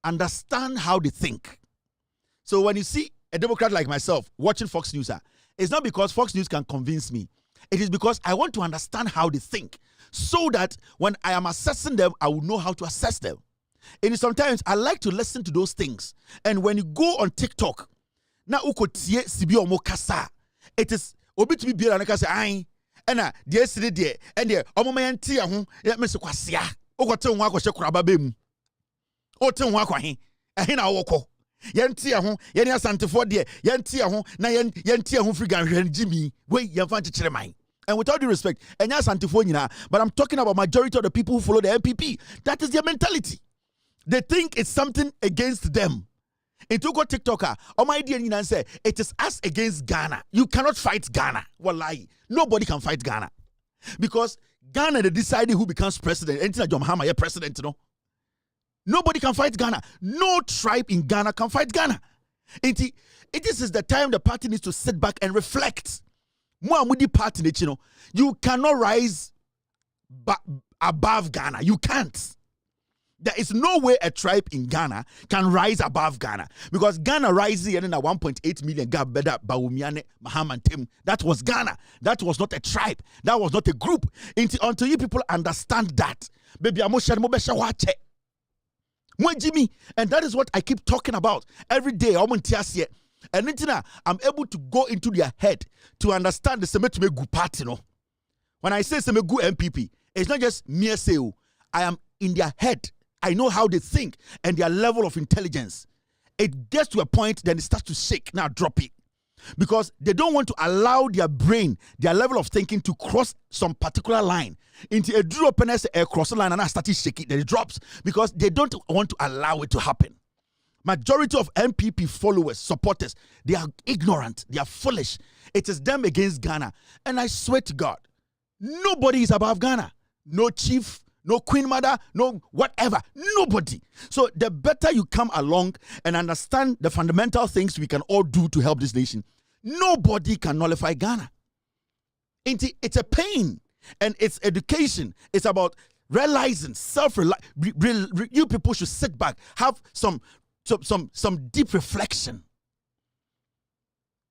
understand how they think. So when you see a Democrat like myself watching Fox News, it's not because Fox News can convince me. It is because I want to understand how they think, so that when I am assessing them, I will know how to assess them. And sometimes I like to listen to those things. And when you go on TikTok, na ukotie sibi omo kasa, it is obi to be beer and kasa ai ena de sire de and de omo mayenti ho ya mese kwasea okote ho akose kuraba bemu o te ho akwahe ehe na woko yenti ho ye ne asantefo de yenti ho na yenti ho firi ganhwe jimi we yemfa nkyekere man And with all due respect, but I'm talking about majority of the people who follow the NPP. That is their mentality. They think it's something against them. It took a TikToker. Oh my dear, and say it is us against Ghana. You cannot fight Ghana. Wallahi, nobody can fight Ghana because Ghana they decided who becomes president. Until John Mahama is president, you know. Nobody can fight Ghana. No tribe in Ghana can fight Ghana. This is the time the party needs to sit back and reflect. Party, you know, you cannot rise above Ghana. You can't. There is no way a tribe in Ghana can rise above Ghana because Ghana rises in a 1.8 million gap better Bawumiane Mahama Tim. That was Ghana. That was not a tribe. That was not a group. Until you people understand that, baby, and that is what I keep talking about every day. And I'm able to go into their head to understand the Semegu party. No? When I say Semegu MPP, it's not just mere say, I am in their head. I know how they think and their level of intelligence. It gets to a point, then it starts to shake. Now drop it. Because they don't want to allow their brain, their level of thinking to cross some particular line. Into a drew openness, a cross line, and I started shaking, then it drops. Because they don't want to allow it to happen. Majority of MPP followers, supporters, they are ignorant, they are foolish. It is them against Ghana. And I swear to God, nobody is above Ghana. No chief, no queen mother, no whatever, nobody. So the better you come along and understand the fundamental things we can all do to help this nation, nobody can nullify Ghana. It's a pain and it's education. It's about realizing you people should sit back, have some deep reflection.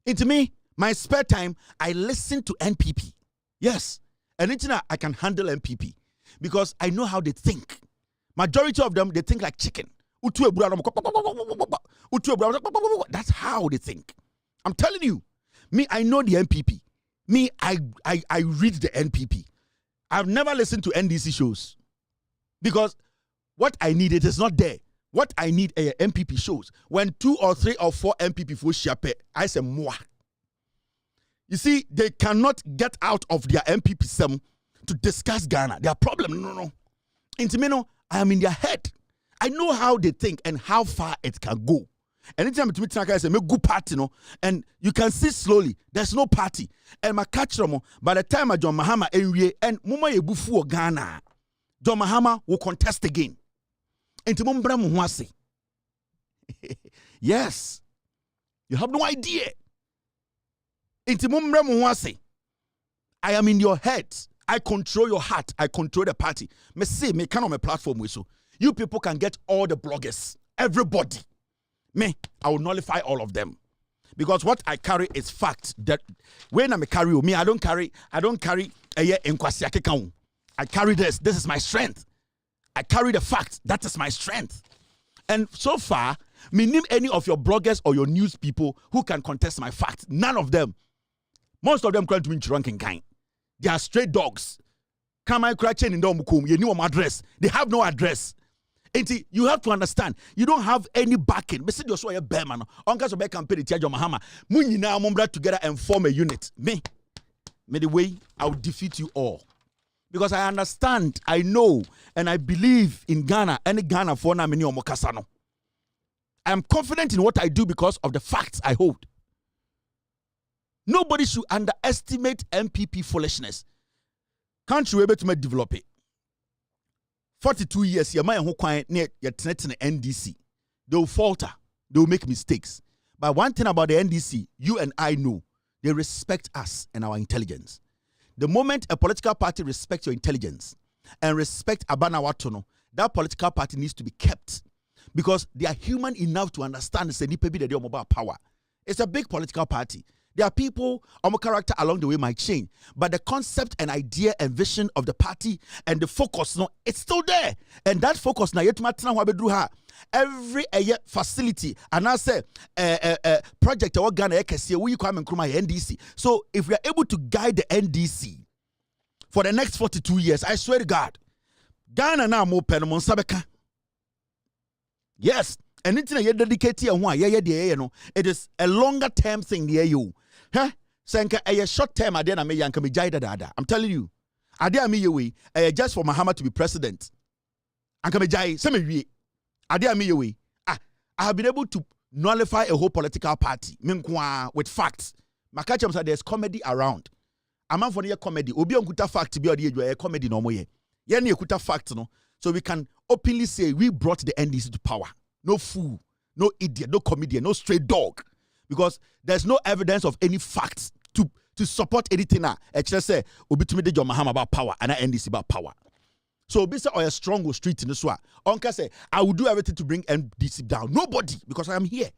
Into me, my spare time, I listen to NPP. Yes, and I can handle NPP. Because I know how they think. Majority of them, they think like chicken. That's how they think. I'm telling you. Me, I know the NPP. Me, I read the NPP. I've never listened to NDC shows. Because what I need, it is not there. What I need are NPP shows. When 2 or 3 or 4 NPP for shape, I say moi. You see, they cannot get out of their NPP sem to discuss Ghana. Their problem, no. Intimino, I am in their head. I know how they think and how far it can go. Anytime to meet I say, make good party, no, and you can see slowly, there's no party. And my catch them, by the time I John Mahama and Muma Yebufu Ghana, John Mahama will contest again. Yes, you have no idea. I am in your head. I control your heart. I control the party. Me say me can on my platform with so you people can get all the bloggers, everybody. Me, I will nullify all of them because what I carry is fact. That when I carry me, I don't carry a year in kwasiake. I carry this. This is my strength. I carry the fact. That is my strength. And so far, me name any of your bloggers or your news people who can contest my fact. None of them. Most of them come to me drunk and kind. They are stray dogs. Come on, cratching in Domukum. You know my address. They have no address. And you have to understand, you don't have any backing. But you're so a bear man. Uncles of campaign to Mahama. Munina Mumbra together and form a unit. Me the way I will defeat you all. Because I understand, I know, and I believe in Ghana. Any Ghana for na mini omokasano. I am confident in what I do because of the facts I hold. Nobody should underestimate MPP foolishness. Country we able to develop it. 42 years, your man who quiet near your NDC. They will falter. They will make mistakes. But one thing about the NDC, you and I know, they respect us and our intelligence. The moment a political party respects your intelligence and respect Abana Watono, that political party needs to be kept. Because they are human enough to understand the mobile power. It's a big political party. There are people, our character along the way might change, but the concept and idea and vision of the party and the focus, no, it's still there. And that focus, na every facility, and I say project our Ghana we come and NDC. So if we are able to guide the NDC for the next 42 years, I swear to God, Ghana now more penamon sabeka. Yes. And it's dedicated it is a longer term thing near you. Huh? Senka a short term adena me yanka me jai dada. I'm telling you. Adea me yewe just for Mahama to be president. Anka me jai se me wie. Adea me yewe. I have been able to nullify a whole political party. Menkwa with facts. Makachem said there's comedy around. A man for the comedy. Obi onkuta fact be a comedy no more. Yen kuta fact no. So we can openly say we brought the NDC to power. No fool, no idiot, no comedian, no stray dog. Because there's no evidence of any facts to support anything now. Actually say Obi to me the John Mahama about power and NDC about power. So Obi say a strong street in this one. Onka say I will do everything to bring NDC down. Nobody, because I am here.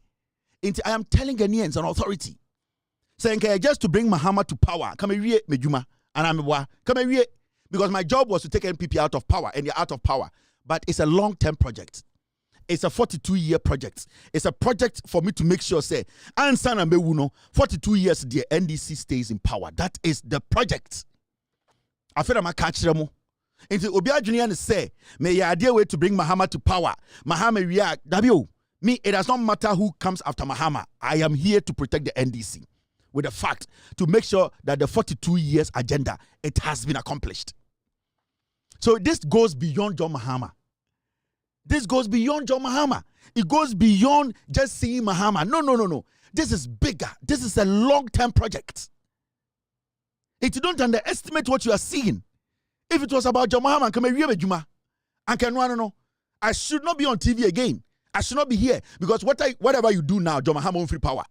I am telling Ghanaians an authority. Saying just to bring Mahama to power. Come here, Mejuma. And I'm come here. Because my job was to take NPP out of power, and they're out of power. But it's a long-term project. It's a 42-year project. It's a project for me to make sure, say, Ansana Mewuno, 42 years, the NDC stays in power. That is the project. I feel I'm catch them. Into Obia Junior say, may your idea way to bring Mahama to power. Mahama react. W. Me, it does not matter who comes after Mahama. I am here to protect the NDC with the fact to make sure that the 42 years agenda, it has been accomplished. So this goes beyond John Mahama. This goes beyond John Mahama. It goes beyond just seeing Mahama. No. This is bigger. This is a long-term project. If you don't underestimate what you are seeing, if it was about John Mahama, I should not be on TV again. I should not be here. Because whatever you do now, John Mahama won't free power.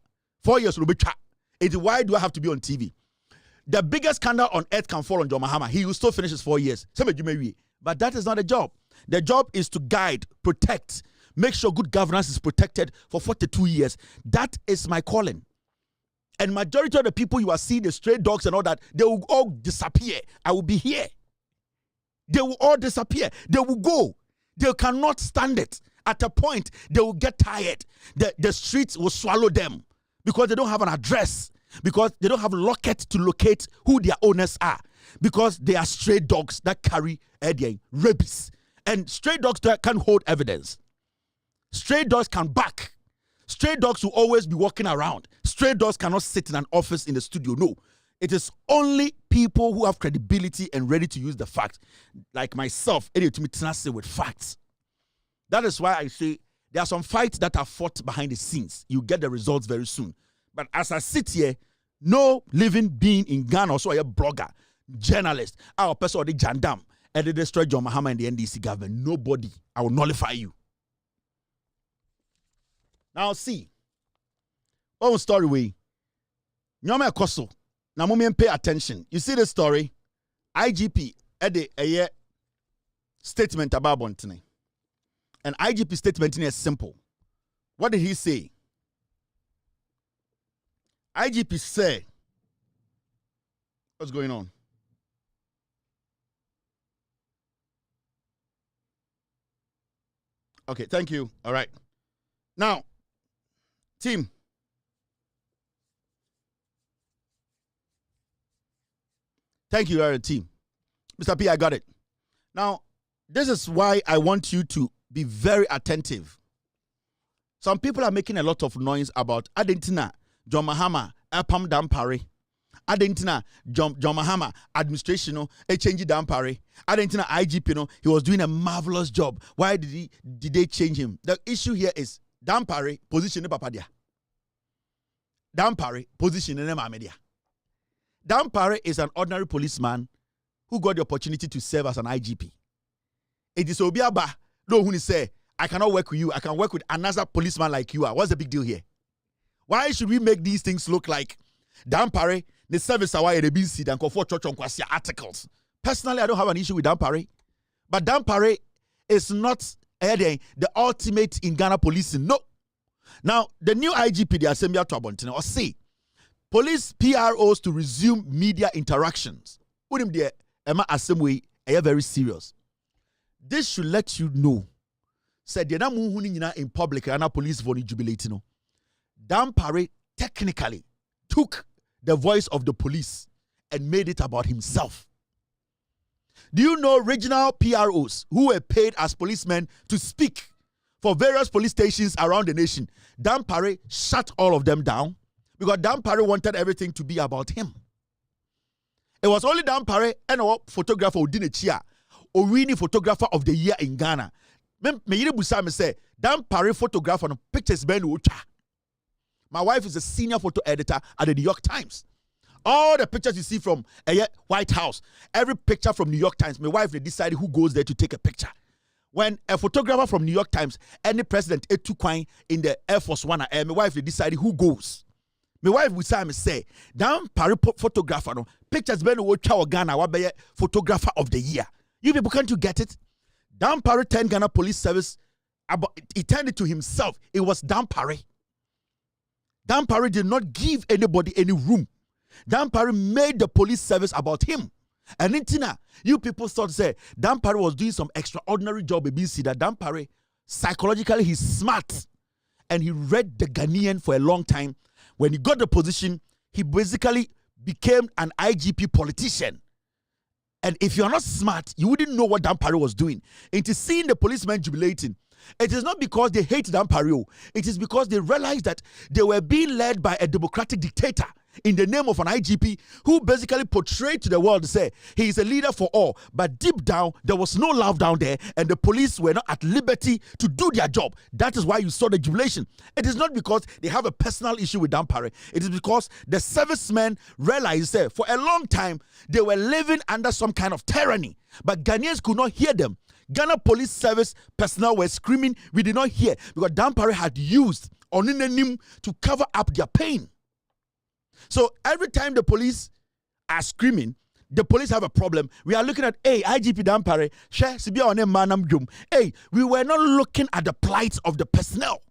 4 years will be chat. Why do I have to be on TV? The biggest scandal on earth can fall on John Mahama. He will still finish his 4 years. But that is not a job. The job is to guide, protect, make sure good governance is protected for 42 years. That is my calling. And majority of the people you are seeing, the stray dogs and all that, they will all disappear. I will be here. They will all disappear. They will go. They cannot stand it. At a point, they will get tired. The streets will swallow them because they don't have an address, because they don't have a locket to locate who their owners are, because they are stray dogs that carry rabies. And stray dogs that can hold evidence. Stray dogs can back. Stray dogs will always be walking around. Stray dogs cannot sit in an office in the studio. No. It is only people who have credibility and ready to use the facts, like myself, with facts. That is why I say there are some fights that are fought behind the scenes. You get the results very soon. But as I sit here, no living being in Ghana, also a blogger, journalist, our person or the Jandam, and they destroy John Mahama and the NDC government. Nobody. I will nullify you. Now see. One story way. Nyome Koso. Now moment pay attention. You see the story? IGP had a statement about Bontine. And IGP statement is simple. What did he say? IGP said, what's going on? Okay, thank you. All right. Now, team. Thank you, team. Mr. P, I got it. Now, this is why I want you to be very attentive. Some people are making a lot of noise about Adentina, John Mahama, Epam Dampare. Adentina, John Mahama, administration, a change Dampare. Adentina, IGP, he was doing a marvelous job. Why did they change him? The issue here is Dampare, position in Papadia. Dampare, position in Mamedia. Dampare is an ordinary policeman who got the opportunity to serve as an IGP. It is Obiaba, no, who say, I cannot work with you. I can work with another policeman like you are. What's the big deal here? Why should we make these things look like Dampare, the service away the BC, and for church on articles? Personally, I don't have an issue with Dampare. But Dampare is not the ultimate in Ghana policing. No. Now, the new IGP, the Aremeyaw Tobontene, or say, police PROs to resume media interactions. Put him there, Emma Assembly, very serious. This should let you know. Said the na in public and police for jubilating. Dampare technically took the voice of the police and made it about himself. Do you know regional PROs who were paid as policemen to speak for various police stations around the nation? Dampare shut all of them down because Dampare wanted everything to be about him. It was only Dampare and a photographer who didn't cheer or winning photographer of the year in Ghana. Me Busame say Dampare photographer on pictures ben ucha. My wife is a senior photo editor at the New York Times. All the pictures you see from White House, every picture from New York Times, my wife they decide who goes there to take a picture. When a photographer from New York Times, any president took coin in the Air Force One, my wife they decide who goes. My wife would say, Dampare photographer, no pictures ben ucha Ghana wabe photographer of the year. You people can't you get it? Dampare turned Ghana Police Service, he turned it to himself. It was Dampare. Dampare did not give anybody any room. Dampare made the police service about him. And then you people thought say Dampare was doing some extraordinary job. See that Dampare psychologically he's smart, and he read the Ghanaian for a long time. When he got the position, he basically became an IGP politician. And if you're not smart, you wouldn't know what Dampare was doing. Into seeing the policemen jubilating, it is not because they hate Dampare. It is because they realized that they were being led by a democratic dictator in the name of an IGP who basically portrayed to the world to say he is a leader for all. But deep down, there was no love down there, and the police were not at liberty to do their job. That is why you saw the jubilation. It is not because they have a personal issue with Dampare. It is because the servicemen realized that for a long time, they were living under some kind of tyranny. But Ghanaians could not hear them. Ghana Police Service personnel were screaming, we did not hear, because Dampare had used Oninenim to cover up their pain. So every time the police are screaming, the police have a problem. We are looking at, hey, IGP Dampare, hey, we were not looking at the plight of the personnel.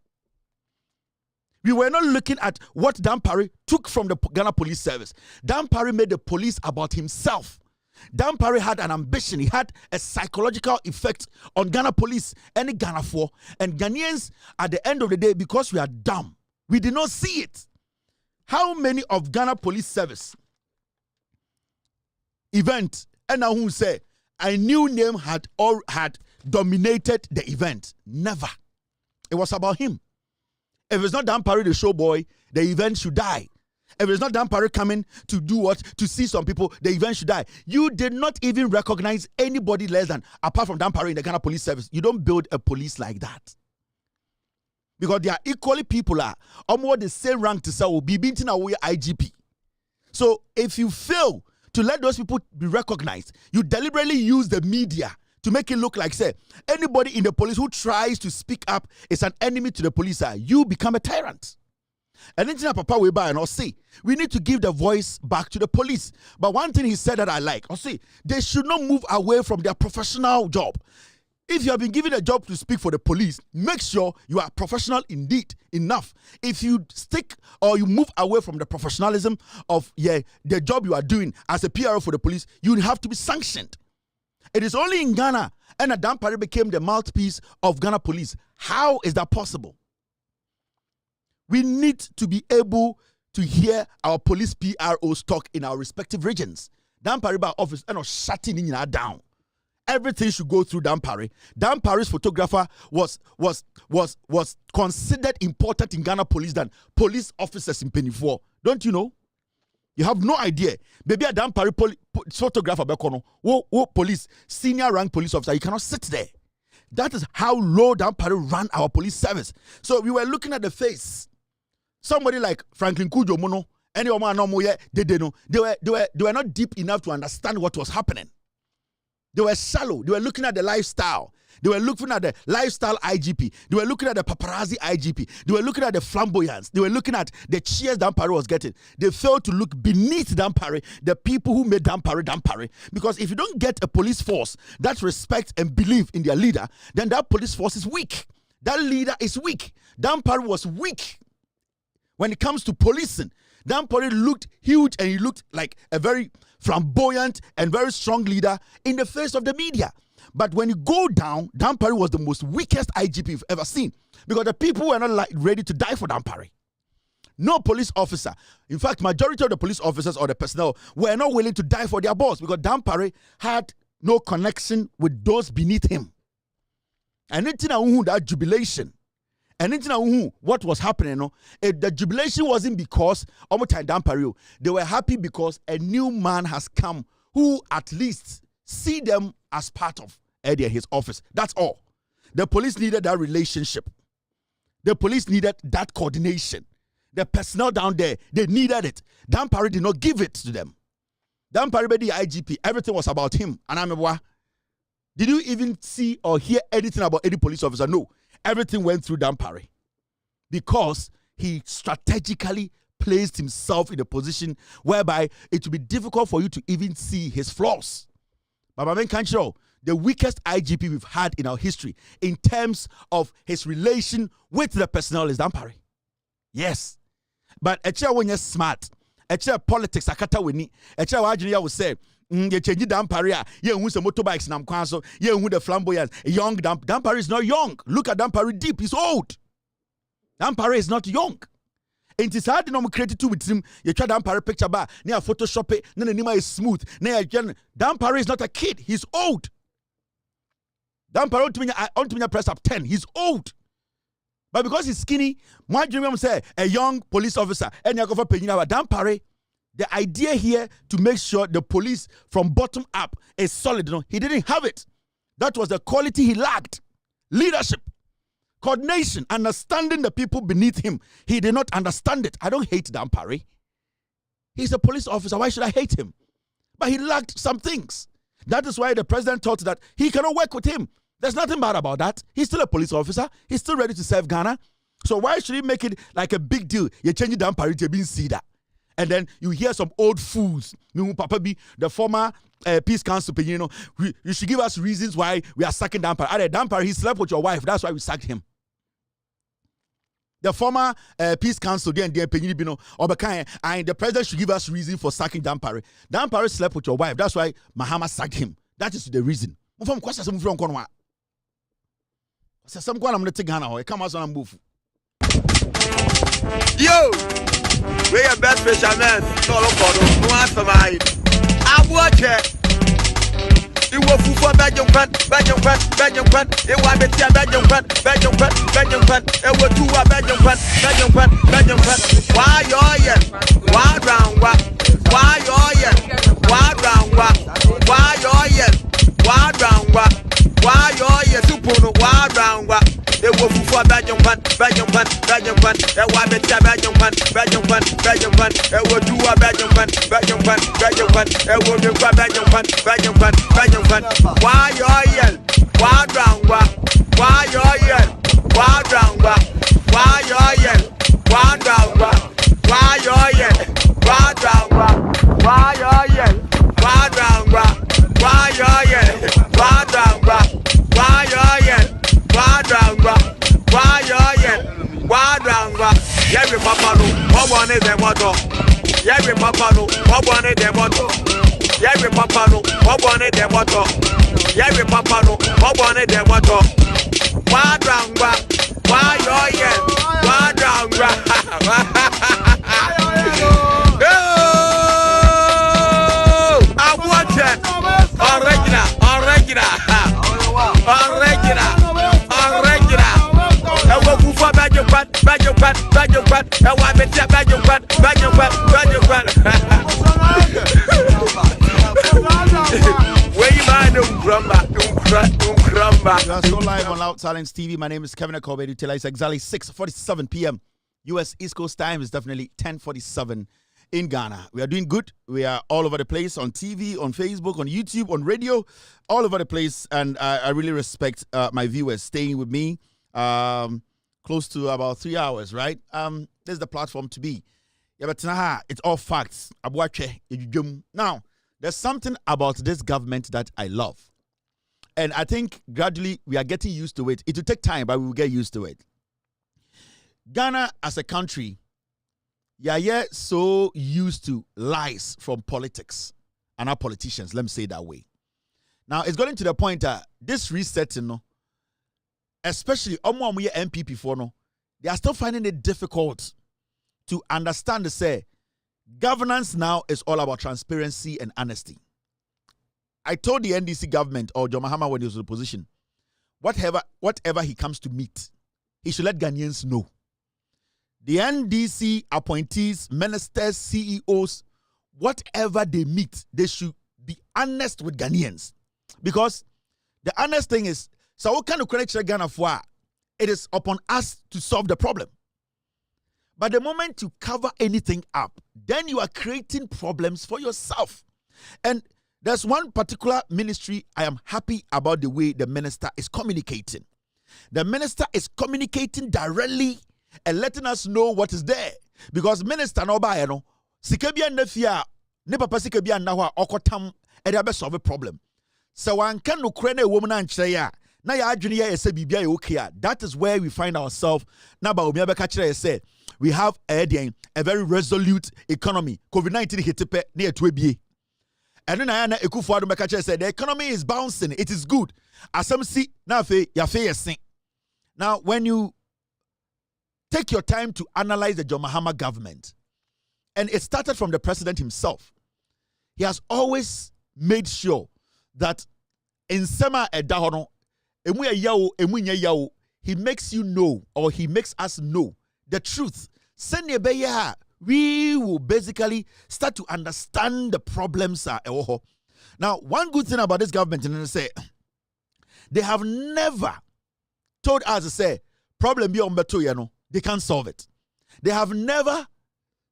We were not looking at what Dampare took from the Ghana Police Service. Dampare made the police about himself. Dampare had an ambition. He had a psychological effect on Ghana police and Ghana 4. And Ghanaians, at the end of the day, because we are dumb, we did not see it. How many of Ghana Police Service event and now who say a new name had dominated the event? Never. It was about him. If it's not Dampare the show boy, the event should die. If it's not Dampare coming to do what? To see some people, the event should die. You did not even recognize anybody less than, apart from Dampare in the Ghana Police Service. You don't build a police like that. Because they are equally people are almost the same rank to say, oh, be beating away IGP. So if you fail to let those people be recognized, you deliberately use the media to make it look like, say, anybody in the police who tries to speak up is an enemy to the police. You become a tyrant. And then Papa will buy and I'll say, we need to give the voice back to the police. But one thing he said that I like, I'll say, they should not move away from their professional job. If you have been given a job to speak for the police, make sure you are professional indeed enough. If you stick or you move away from the professionalism of the job you are doing as a PRO for the police, you have to be sanctioned. It is only in Ghana and Dampare became the mouthpiece of Ghana police. How is that possible? We need to be able to hear our police PROs talk in our respective regions. Dampare by office and shutting in down. Everything should go through Dampare. Dampare's photographer was considered important in Ghana police than police officers in Penny 4. Don't you know? You have no idea. Maybe a Dampare photographer, police, senior rank police officer, you cannot sit there. That is how low Dampare ran our police service. So we were looking at the face. Somebody like Franklin Kujo Mono, they were not deep enough to understand what was happening. They were shallow. They were looking at the lifestyle. They were looking at the lifestyle IGP. They were looking at the paparazzi IGP. They were looking at the flamboyance. They were looking at the cheers Dampare was getting. They failed to look beneath Dampare, the people who made Dampare Dampare. Because if you don't get a police force that respects and believes in their leader, then that police force is weak. That leader is weak. Dampare was weak. When it comes to policing, Dampare looked huge and he looked like a very flamboyant and very strong leader in the face of the media. But when you go down, Dampare was the most weakest IGP you've ever seen because the people were not ready to die for Dampare. No police officer, in fact, majority of the police officers or the personnel were not willing to die for their boss because Dampare had no connection with those beneath him. And then that jubilation And what was happening, no? The jubilation wasn't because they were happy because a new man has come who at least see them as part of his office. That's all. The police needed that relationship. The police needed that coordination. The personnel down there, they needed it. Dampar did not give it to them. Dampar, the IGP, everything was about him. And I'm a did you even see or hear anything about any police officer? No. Everything went through Dampar because he strategically placed himself in a position whereby it would be difficult for you to even see his flaws. But the weakest IGP we've had in our history in terms of his relation with the personnel is Dampar. Yes. But a chair when you're smart, a chair politics, akata weni, a chair wajini will say, you change Dampar, yeah, who's the motorbikes nam kwanso, yeah, who the flamboyant, young Dampar is not young. Look at Dampar deep, he's old. Dampar is not young. And it's hard to create with him. You try Dampar picture bar, near Photoshop it, then the name is smooth. Dampar is not a kid, he's old. Dampar on to me press up 10, he's old. But because he's skinny, my dream say a young police officer, and you go for Penina, Dampar. The idea here to make sure the police from bottom up is solid. No, he didn't have it. That was the quality he lacked. Leadership, coordination, understanding the people beneath him. He did not understand it. I don't hate Dampar. He's a police officer. Why should I hate him? But he lacked some things. That is why the president thought that he cannot work with him. There's nothing bad about that. He's still a police officer. He's still ready to serve Ghana. So why should he make it like a big deal? You change Dampar to be see that. And then you hear some old fools, Papa B, the former Peace Council, you should give us reasons why we are sacking Dampar. Dampar, he slept with your wife. That's why we sacked him. The former Peace Council, and the president should give us reason for sacking Dampar. Dampar slept with your wife. That's why Mahama sacked him. That is the reason. Yo, we are best fishermen. No, look for them. No answer mine. I watch it. You will for Belgium fan. It was a tia Belgium fan. It was two Belgium fan. Why you're here? Why round what? Why you're here? Why round what? Why you're here? Why round what? Why you're here? Super. Why round what? It was for Belgium fan. It was a tia Belgium fan. It was two Belgium fan. It was a Belgium fan. Why you're here? Why round what? Why you're here? Why round what? Why you're here? Why round what? Why you're here? Why round what? Why you're here? Why round what? Why you're here? Why round what? Why you're here? Why round what? Why you're here? Why round what? Yeah, we papa no. What one is the motto? Yeah, we papa no. What one is the motto? Yeah, we papa no. What one is the motto? Yeah, we papa no. What one is the motto? Why round what? Why you're here? Why round what? I watch it. Original. We are so live on Loud Silence TV. My name is Kevin Akobe. It's exactly 6:47 p.m. U.S. East Coast time is definitely 10:47 in Ghana. We are doing good. We are all over the place on TV, on Facebook, on YouTube, on radio, all over the place. And I really respect my viewers staying with me close to about 3 hours, right? This is the platform to be. Yeah, but it's all facts. Now, there's something about this government that I love. And I think gradually we are getting used to it. It will take time, but we will get used to it. Ghana as a country, so used to lies from politics and our politicians. Let me say it that way. Now, it's getting to the point that this resetting, especially NPP for they are still finding it difficult to understand the say governance now is all about transparency and honesty. I told the NDC government or John Mahama when he was in opposition, whatever he comes to meet, he should let Ghanaians know. The NDC appointees, ministers, CEOs, whatever they meet, they should be honest with Ghanaians. Because the honest thing is, so what kind of correct Ghana for? It is upon us to solve the problem. But the moment you cover anything up, then you are creating problems for yourself. And there's one particular ministry I am happy about the way the minister is communicating. The minister is communicating directly and letting us know what is there. Because minister no ba no sikabia nafia ne papa sikabia na ho a okotam e dey be solve a problem. So one can no kre na ewo mu na nkyere ya na ya adwene ya ese bibia ya okay. That is where we find ourselves. Na ba obi abeka kire say we have a very resolute economy. COVID-19 hit pe na etu ebie. And then I Ekufuado Mekache said the economy is bouncing. It is good. Asamsi na fe ya fe yesen. Now, when you take your time to analyze the John Mahama government, and it started from the president himself, he has always made sure that in Sema Edahono, he makes you know, or he makes us know the truth. We will basically start to understand the problems. Now, one good thing about this government, and I say, they have never told us to say, problem be on beto, they can't solve it. They have never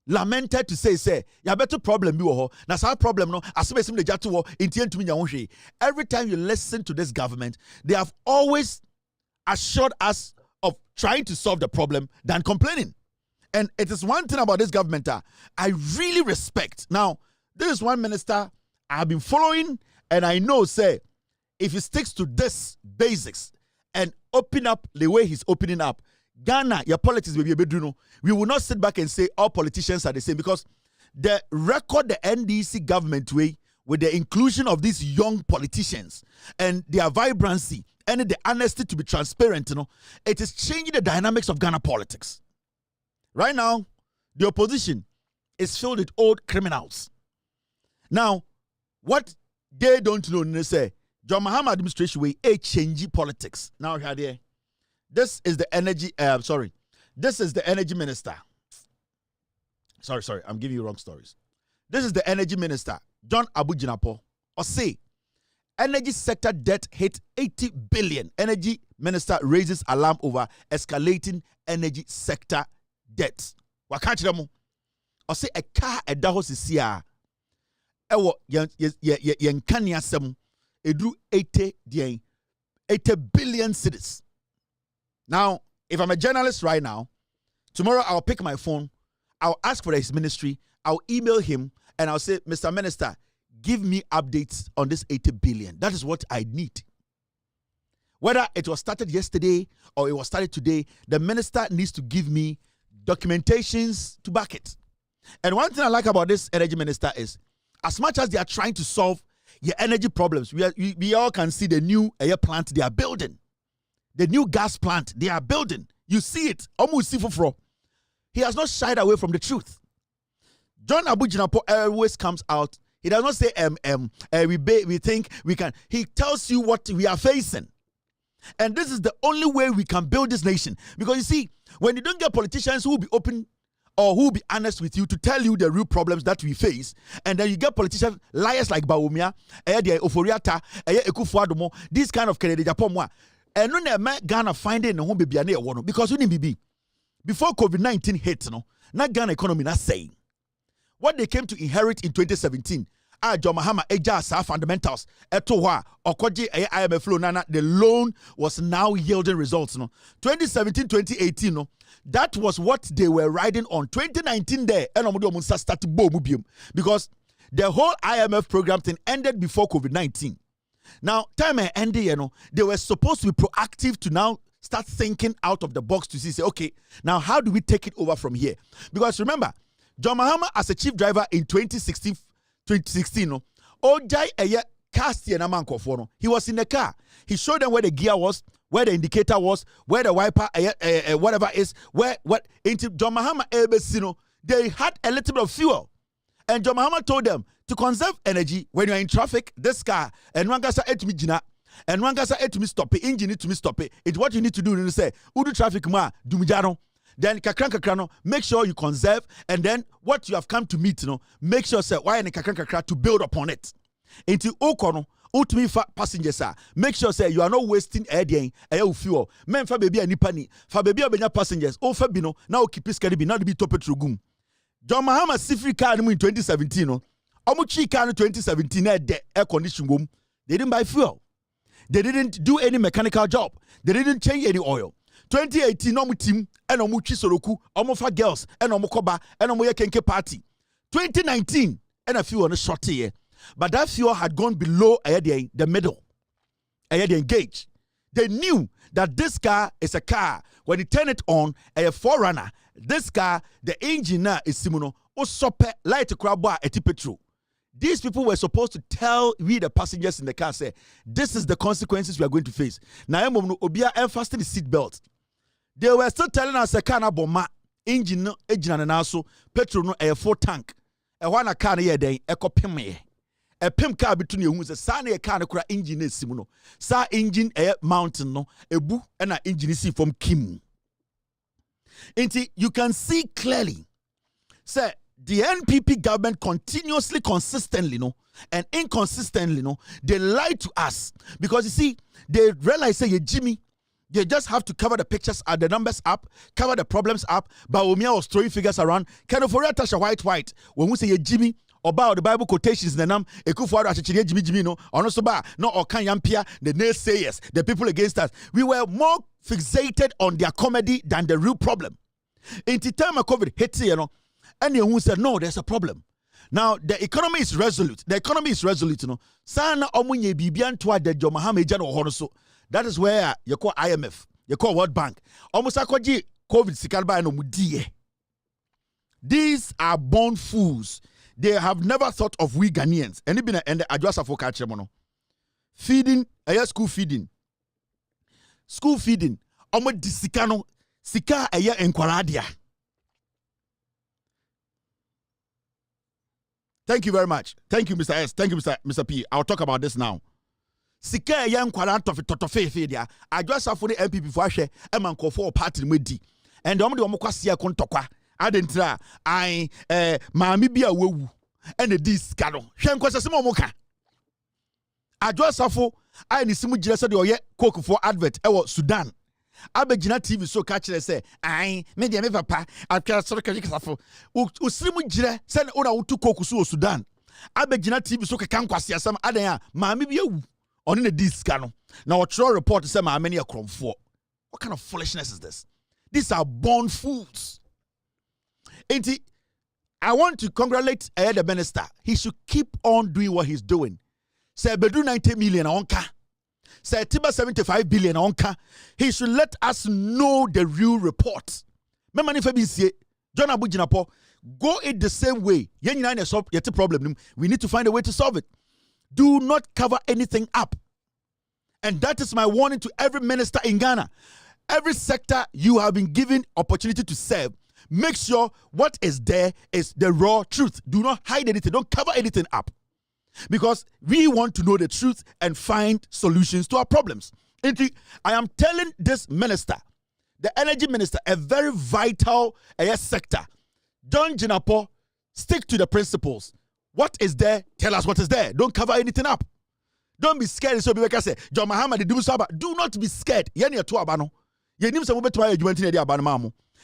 lamented to say, ya better problem be now our problem no. Every time you listen to this government, they have always assured us of trying to solve the problem than complaining. And it is one thing about this government I really respect. Now, this is one minister I have been following, and I know, say, if he sticks to this basics and open up the way he's opening up, Ghana, your politics will be a bit, we will not sit back and say all politicians are the same, because the record the NDC government way with the inclusion of these young politicians and their vibrancy and the honesty to be transparent, it is changing the dynamics of Ghana politics. Right now, the opposition is filled with old criminals. Now, what they don't know, they say, John Mahama administration way a change politics. Now, here, this is the energy. This is the energy minister. Sorry, I'm giving you wrong stories. This is the energy minister, John Abujinapo. Or say, energy sector debt hit 80 billion. Energy minister raises alarm over escalating energy sector debt. Wakachiramu. Or say a car at Dahos is here. Ewo yankania sem edru 80 billion cedis. Now, if I'm a journalist right now, tomorrow I'll pick my phone, I'll ask for his ministry, I'll email him, and I'll say, Mr. Minister, give me updates on this 80 billion. That is what I need. Whether it was started yesterday or it was started today, the minister needs to give me documentations to back it. And one thing I like about this energy minister is, as much as they are trying to solve your energy problems, we all can see the new air plant they are building. The new gas plant they are building. You see it. Almost see for. He has not shied away from the truth. John Abujinapo always comes out. He does not say, we think we can. He tells you what we are facing. And this is the only way we can build this nation. Because you see, when you don't get politicians who will be open or who will be honest with you to tell you the real problems that we face, and then you get politicians, liars like Bawumia, Oforiata, Ekufuadomo, this kind of Kennedy Japomwa, and no ne Ghana finding no home baby ane because we need before COVID-19 hit, not Ghana economy not saying what they came to inherit in 2017. John Mahama Adasa fundamentals etowa okoje IMF loan nana the loan was now yielding results 2017-2018 that was what they were riding on. 2019 there start because the whole IMF program thing ended before COVID-19. Now time ended, they were supposed to be proactive to now start thinking out of the box to say okay, now how do we take it over from here? Because remember, John Mahama as a chief driver in 2016, he was in the car. He showed them where the gear was, where the indicator was, where the wiper, whatever is, what into John Mahama they had a little bit of fuel. And John Mahama told them to conserve energy when you're in traffic, this car, and Wangasa Etmijina, and one gasa to me stop it, engine to me stop it. It's what you need to do. You say, Udu traffic ma dumijano. Then kakran make sure you conserve, and then what you have come to meet, make sure say why any kakran to build upon it. Into okono. Ultimate passengers make sure say you are not wasting air fuel. Men fa baby and nipani, fa baby obenya passengers, o fa bino, now keep this carry be not be top petrogum. John Mahama Sifri car in 2017, Omuchi car in 2017 air condition room. They didn't buy fuel. They didn't do any mechanical job. They didn't change any oil. 2018 omu team and omuchi soroku, omofa girls and omokoba and omoye kenke party. 2019 and a few on a short year. But that fuel had gone below the middle, the gauge. They knew that this car is a car. When you turn it on, a forerunner, this car, the engineer is Simono, o sope light crabwa eti petrol. These people were supposed to tell we the passengers in the car, say, this is the consequences we are going to face. Now, obia fasten the seat belt. They were still telling us a car na bomba engine and also petrol no a full tank. A one a car here then a copy. A pim car between you who's a sunny a car engine is Simono. Sa engine a mountain no a boo and an engine is from Kim. Until you can see clearly, say the NPP government continuously, consistently, and inconsistently, they lie to us because you see, they realize say Jimmy, they just have to cover the pictures, add the numbers up, cover the problems up. But Aremeyaw was throwing figures around. Kind of for a white. When we say Jimmy, about the Bible quotations, the name Ekufuado Achechire Jimmy no, also ba no Okanyampia, the naysayers, the people against us. We were more fixated on their comedy than the real problem. In the time of COVID hit, and who said no, there's a problem. Now the economy is resolute. The economy is resolute, Sana omunye bibian twa de John Mahama Ejano Horoso. That is where you call IMF, you call World Bank. Almost akoji COVID sikalba no mudie. These are born fools. They have never thought of we Ghanaians. And the Adasa for catch feeding, school feeding. School feeding. Omo disikano sika aya enkwaradia. Thank you very much. Thank you, Mr. S. Thank you, Mr. P. I'll talk about this now. Sika aya enkwara totofe fedia. Adasa for the NPP for ashe e man ko for party medi. And omo kwase kontokwa. Adentra I maami bia wewu ene dis kado hwe nkwasase mo moka Safo I ni simu gire se de oye coke for advert e wo Sudan abegina TV so ka kire se ai me de me papa atwa so ka Safo usimu gire se ona wutu coke so Sudan abegina TV so ka nkwase asam adan a maami bia wu one ne dis kado na o tro report se maami ne akromfo. What kind of foolishness is this? These are born fools. I want to congratulate the minister. He should keep on doing what he's doing. Say bedu 90 million onka. Say tiba 75 billion onka. He should let us know the real report. Memani febi John Abu Jinapo, go it the same way. Yenina solve yet problem. We need to find a way to solve it. Do not cover anything up. And that is my warning to every minister in Ghana. Every sector you have been given opportunity to serve. Make sure what is there is the raw truth. Do not hide anything. Don't cover anything up. Because we want to know the truth and find solutions to our problems. I am telling this minister, the energy minister, a very vital sector. John Jinapo, stick to the principles. What is there? Tell us what is there. Don't cover anything up. Don't be scared. So be say, John Mahama, do not be scared.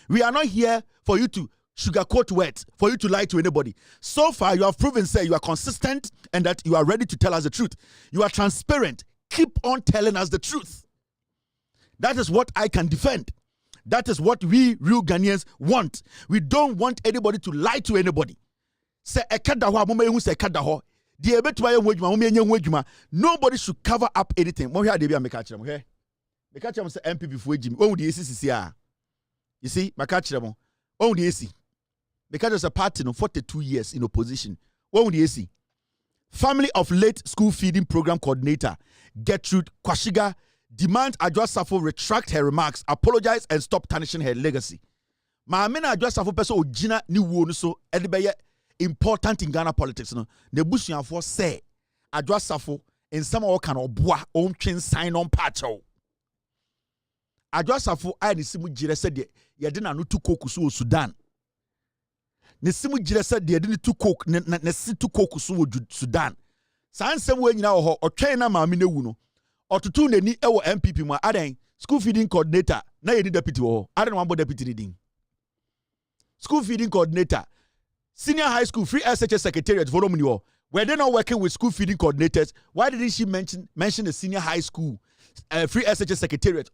We are not here for you to sugarcoat words, for you to lie to anybody. So far, you have proven, say, you are consistent and that you are ready to tell us the truth. You are transparent. Keep on telling us the truth. That is what I can defend. That is what we real Ghanaians want. We don't want anybody to lie to anybody. Say, nobody should cover up anything. You see, my catch them on the AC. Because there's a party of 42 years in opposition. What would the AC? Family of late school feeding program coordinator Gertrude Kwashiga demand Safo retract her remarks, apologize, and stop tarnishing her legacy. Maamena Safo person ojina ni wo so edebeye important in Ghana politics no. Nebusuafo say Safo in some of can oboa on train sign on patcho. Adwasafo I ni simu jire said ye de na no tu coke so Sudan. Ne simu jire said ye de ni tu coke ne si tu coke so Sudan. San sem we nyina wo ho otwen na maame na wu no. Otutu nani e wo NPP mu adan school feeding coordinator na ye di deputy wo. Adan one deputy reading. School feeding coordinator, senior high school free SHS secretariat for Romani. Were they not working with school feeding coordinators? Why didn't she mention the senior high school free SHS secretariat?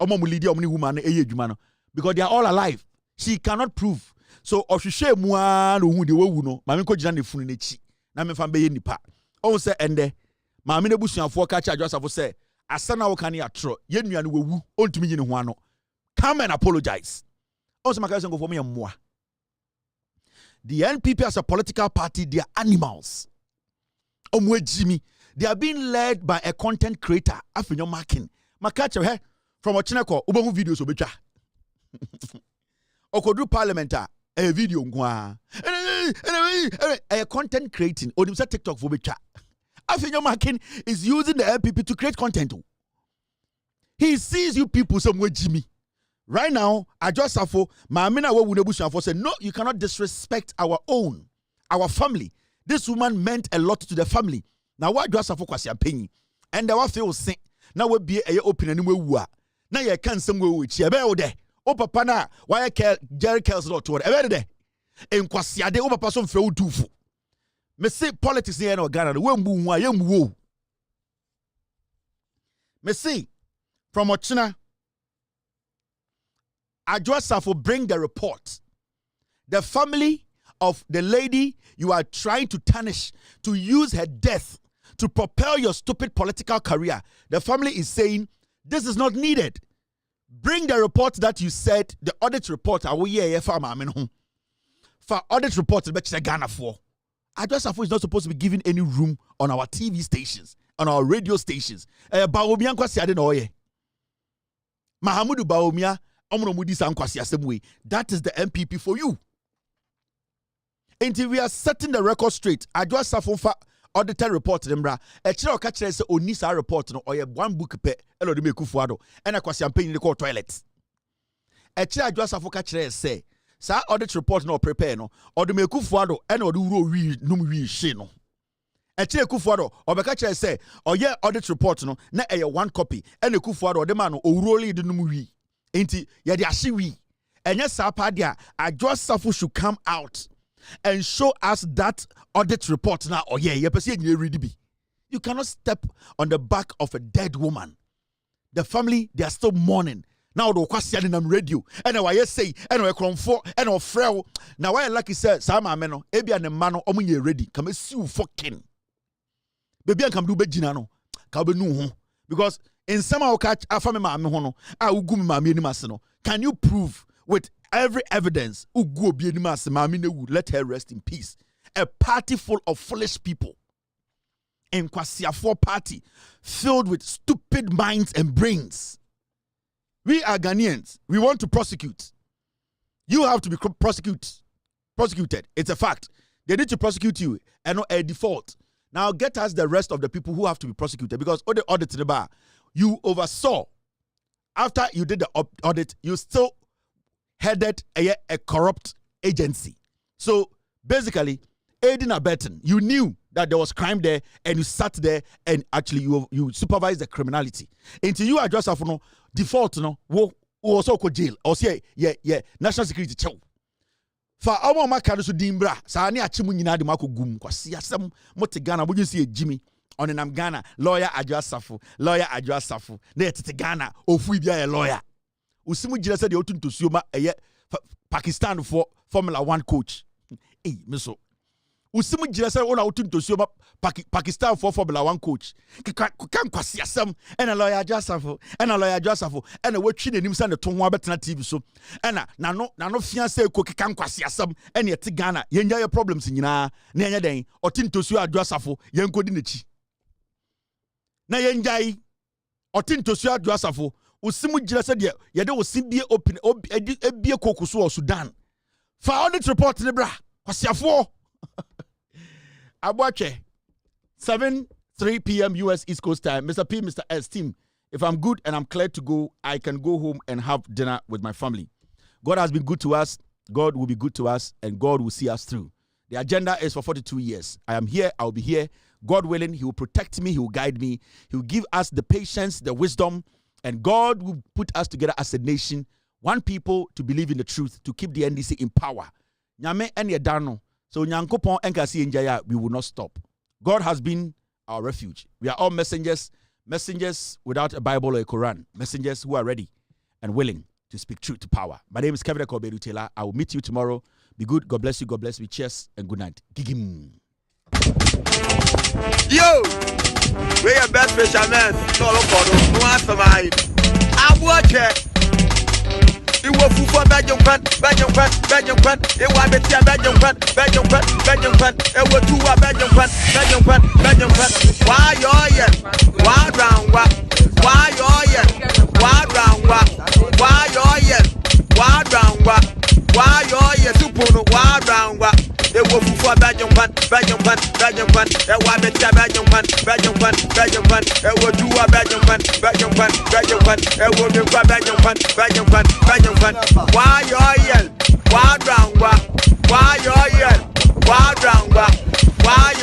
Because they are all alive. She cannot prove. So Oshishe Muan who de wuno, Mamiko Jani Funichi, Namefambe Nipa. Oh, say ende, Mamina Bush for catch just have say, Asana Okani atro, Yenu wu, on to me in Huano. Come and apologize. Also, my cousin go for me and moi. The NPP as a political party, they are animals. Jimmy, they are being led by a content creator. Afinyo marking. Makacha he from Ochinako, Ubangu videos obecha. Okodu parliamentar a video ngwa. A content creating. Odimsa TikTok for becha. Afinyo marking is using the NPP to create content. He sees you people somewhere, Jimmy. Right now, Safo, Maamina Wawunebu said, no, you cannot disrespect our own, our family. This woman meant a lot to the family. Now, why Safo kwasi penny? And the wife will say, now we be a open and we were. Now you can't some way with you. Ode. O papa na, why I care Jerry Kells lot to whatever day. And kwasiade o papa some feu tufu. Me say politics here in Ghana, the wembu wa yemwo. Me say from Ochina. Safo bring the report. The family of the lady you are trying to tarnish, to use her death to propel your stupid political career. The family is saying, this is not needed. Bring the report that you said, the audit report. For audit report, Ghana for. Safo is not supposed to be given any room on our TV stations, on our radio stations. Mahamudu Bawumia. That is the NPP for you. Until we are setting the record straight, Safo auditor report Dembra. A chiro catcher say Onisa report no or one book pe elo de mekufuado and a campaign in the toilet. A chiro Safo catcher say, sa audit report no prepare no or the mekufuado and or do num we shino. A chiro kufuado or the catcher say, or yeah audit report no na a one copy and a kufuado the man or rolly the num we. Inti yadi ashiwi and yes sapadia Safo should come out and show us that audit report now. Oh yeah, you cannot step on the back of a dead woman. The family, they are still mourning. Now the question in radio and I say and I comfort and I frail. Now I like said Sama Meno, Ebi and the man omunye ready. Come see fucking baby and come do bejinano. Kabenu because in some of catch afame ma hono a ugum ma mi masino. Can you prove with every evidence ugu obi ni mas ma mi newu, let her rest in peace? A party full of foolish people. In Kwasiafo party filled with stupid minds and brains. We are Ghanaians. We want to prosecute. You have to be prosecuted. It's a fact. They need to prosecute you and not a default. Now get us the rest of the people who have to be prosecuted because all the audit in the bar. You oversaw, after you did the audit, you still headed a corrupt agency. So basically, aiding and abetting, you knew that there was crime there and you sat there and actually you supervised the criminality. Until you address no default, no, who also go jail or say, yeah, national security chow. For our makado so dimbra, Sani achimu nyina de mako gum, kwasi asem mote Ghana, would you see Jimmy? On an Ghana, lawyer Safo. Ne tete Ghana, ofu bia a lawyer. Usimu jira said the otun to Suma a Pakistan for Formula 1 coach. Eh, miso. Usimu jira said ona otun to Suma Pakistan for Formula 1 coach. Kan kwasi asem and a lawyer Safo and a lawyer Safo and a watching him send the tonwa betna TV so. And na no fiance ko kan kwasi asem and yet Ghana. Yenja your problems nyina na enya den otun to Safo yenkodi nechi. Na yenjai otinto so Safo usimu jira said ye de osibie open ebie kokuso o Sudan fa audit report ne bra kwasiafo abwache 7 3 p.m. US East Coast time. Mr. P, Mr. S, team, if I'm good and I'm clear to go, I can go home and have dinner with my family. God has been good to us. God will be good to us, and God will see us through. The agenda is for 42 years. I am here. I'll be here. God willing, he will protect me. He will guide me. He will give us the patience, the wisdom, and God will put us together as a nation, one people to believe in the truth, to keep the NDC in power. Nyame ene dano. So nyankopon enkasi enjaya, we will not stop. God has been our refuge. We are all messengers without a Bible or a Quran, messengers who are ready and willing to speak truth to power. My name is Kevin Akoberutela. I will meet you tomorrow. Be good. God bless you. God bless me. Cheers and good night. Gigim. Yo, we are best fishermen. No, no answer mine. I watch it. You will for Belgium. It was a Belgium. It was two Belgium. Why Why round what? Why Why round what? Why round what? Why Supuno? Why round what? It was for Belgium. It was two Belgium. Why Why round what? Why Why round what? Why Why round what? Why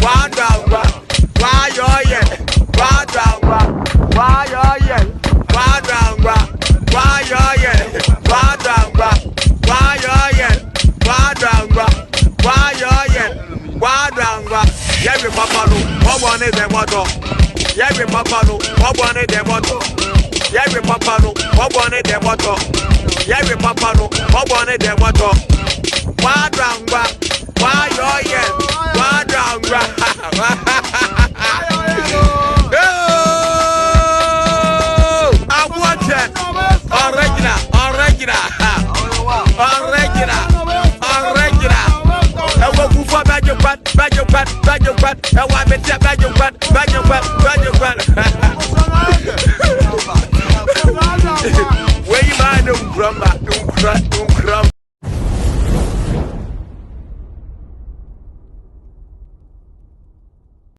Why round what? Why Why round what? Why Why round what? Why round what? Why round what? Every papa no, what one is the motto? Every papa no, what one is the motto? Every papa no, what one is the motto? Every papa no, what one is the motto? Why round what? Why Why round what?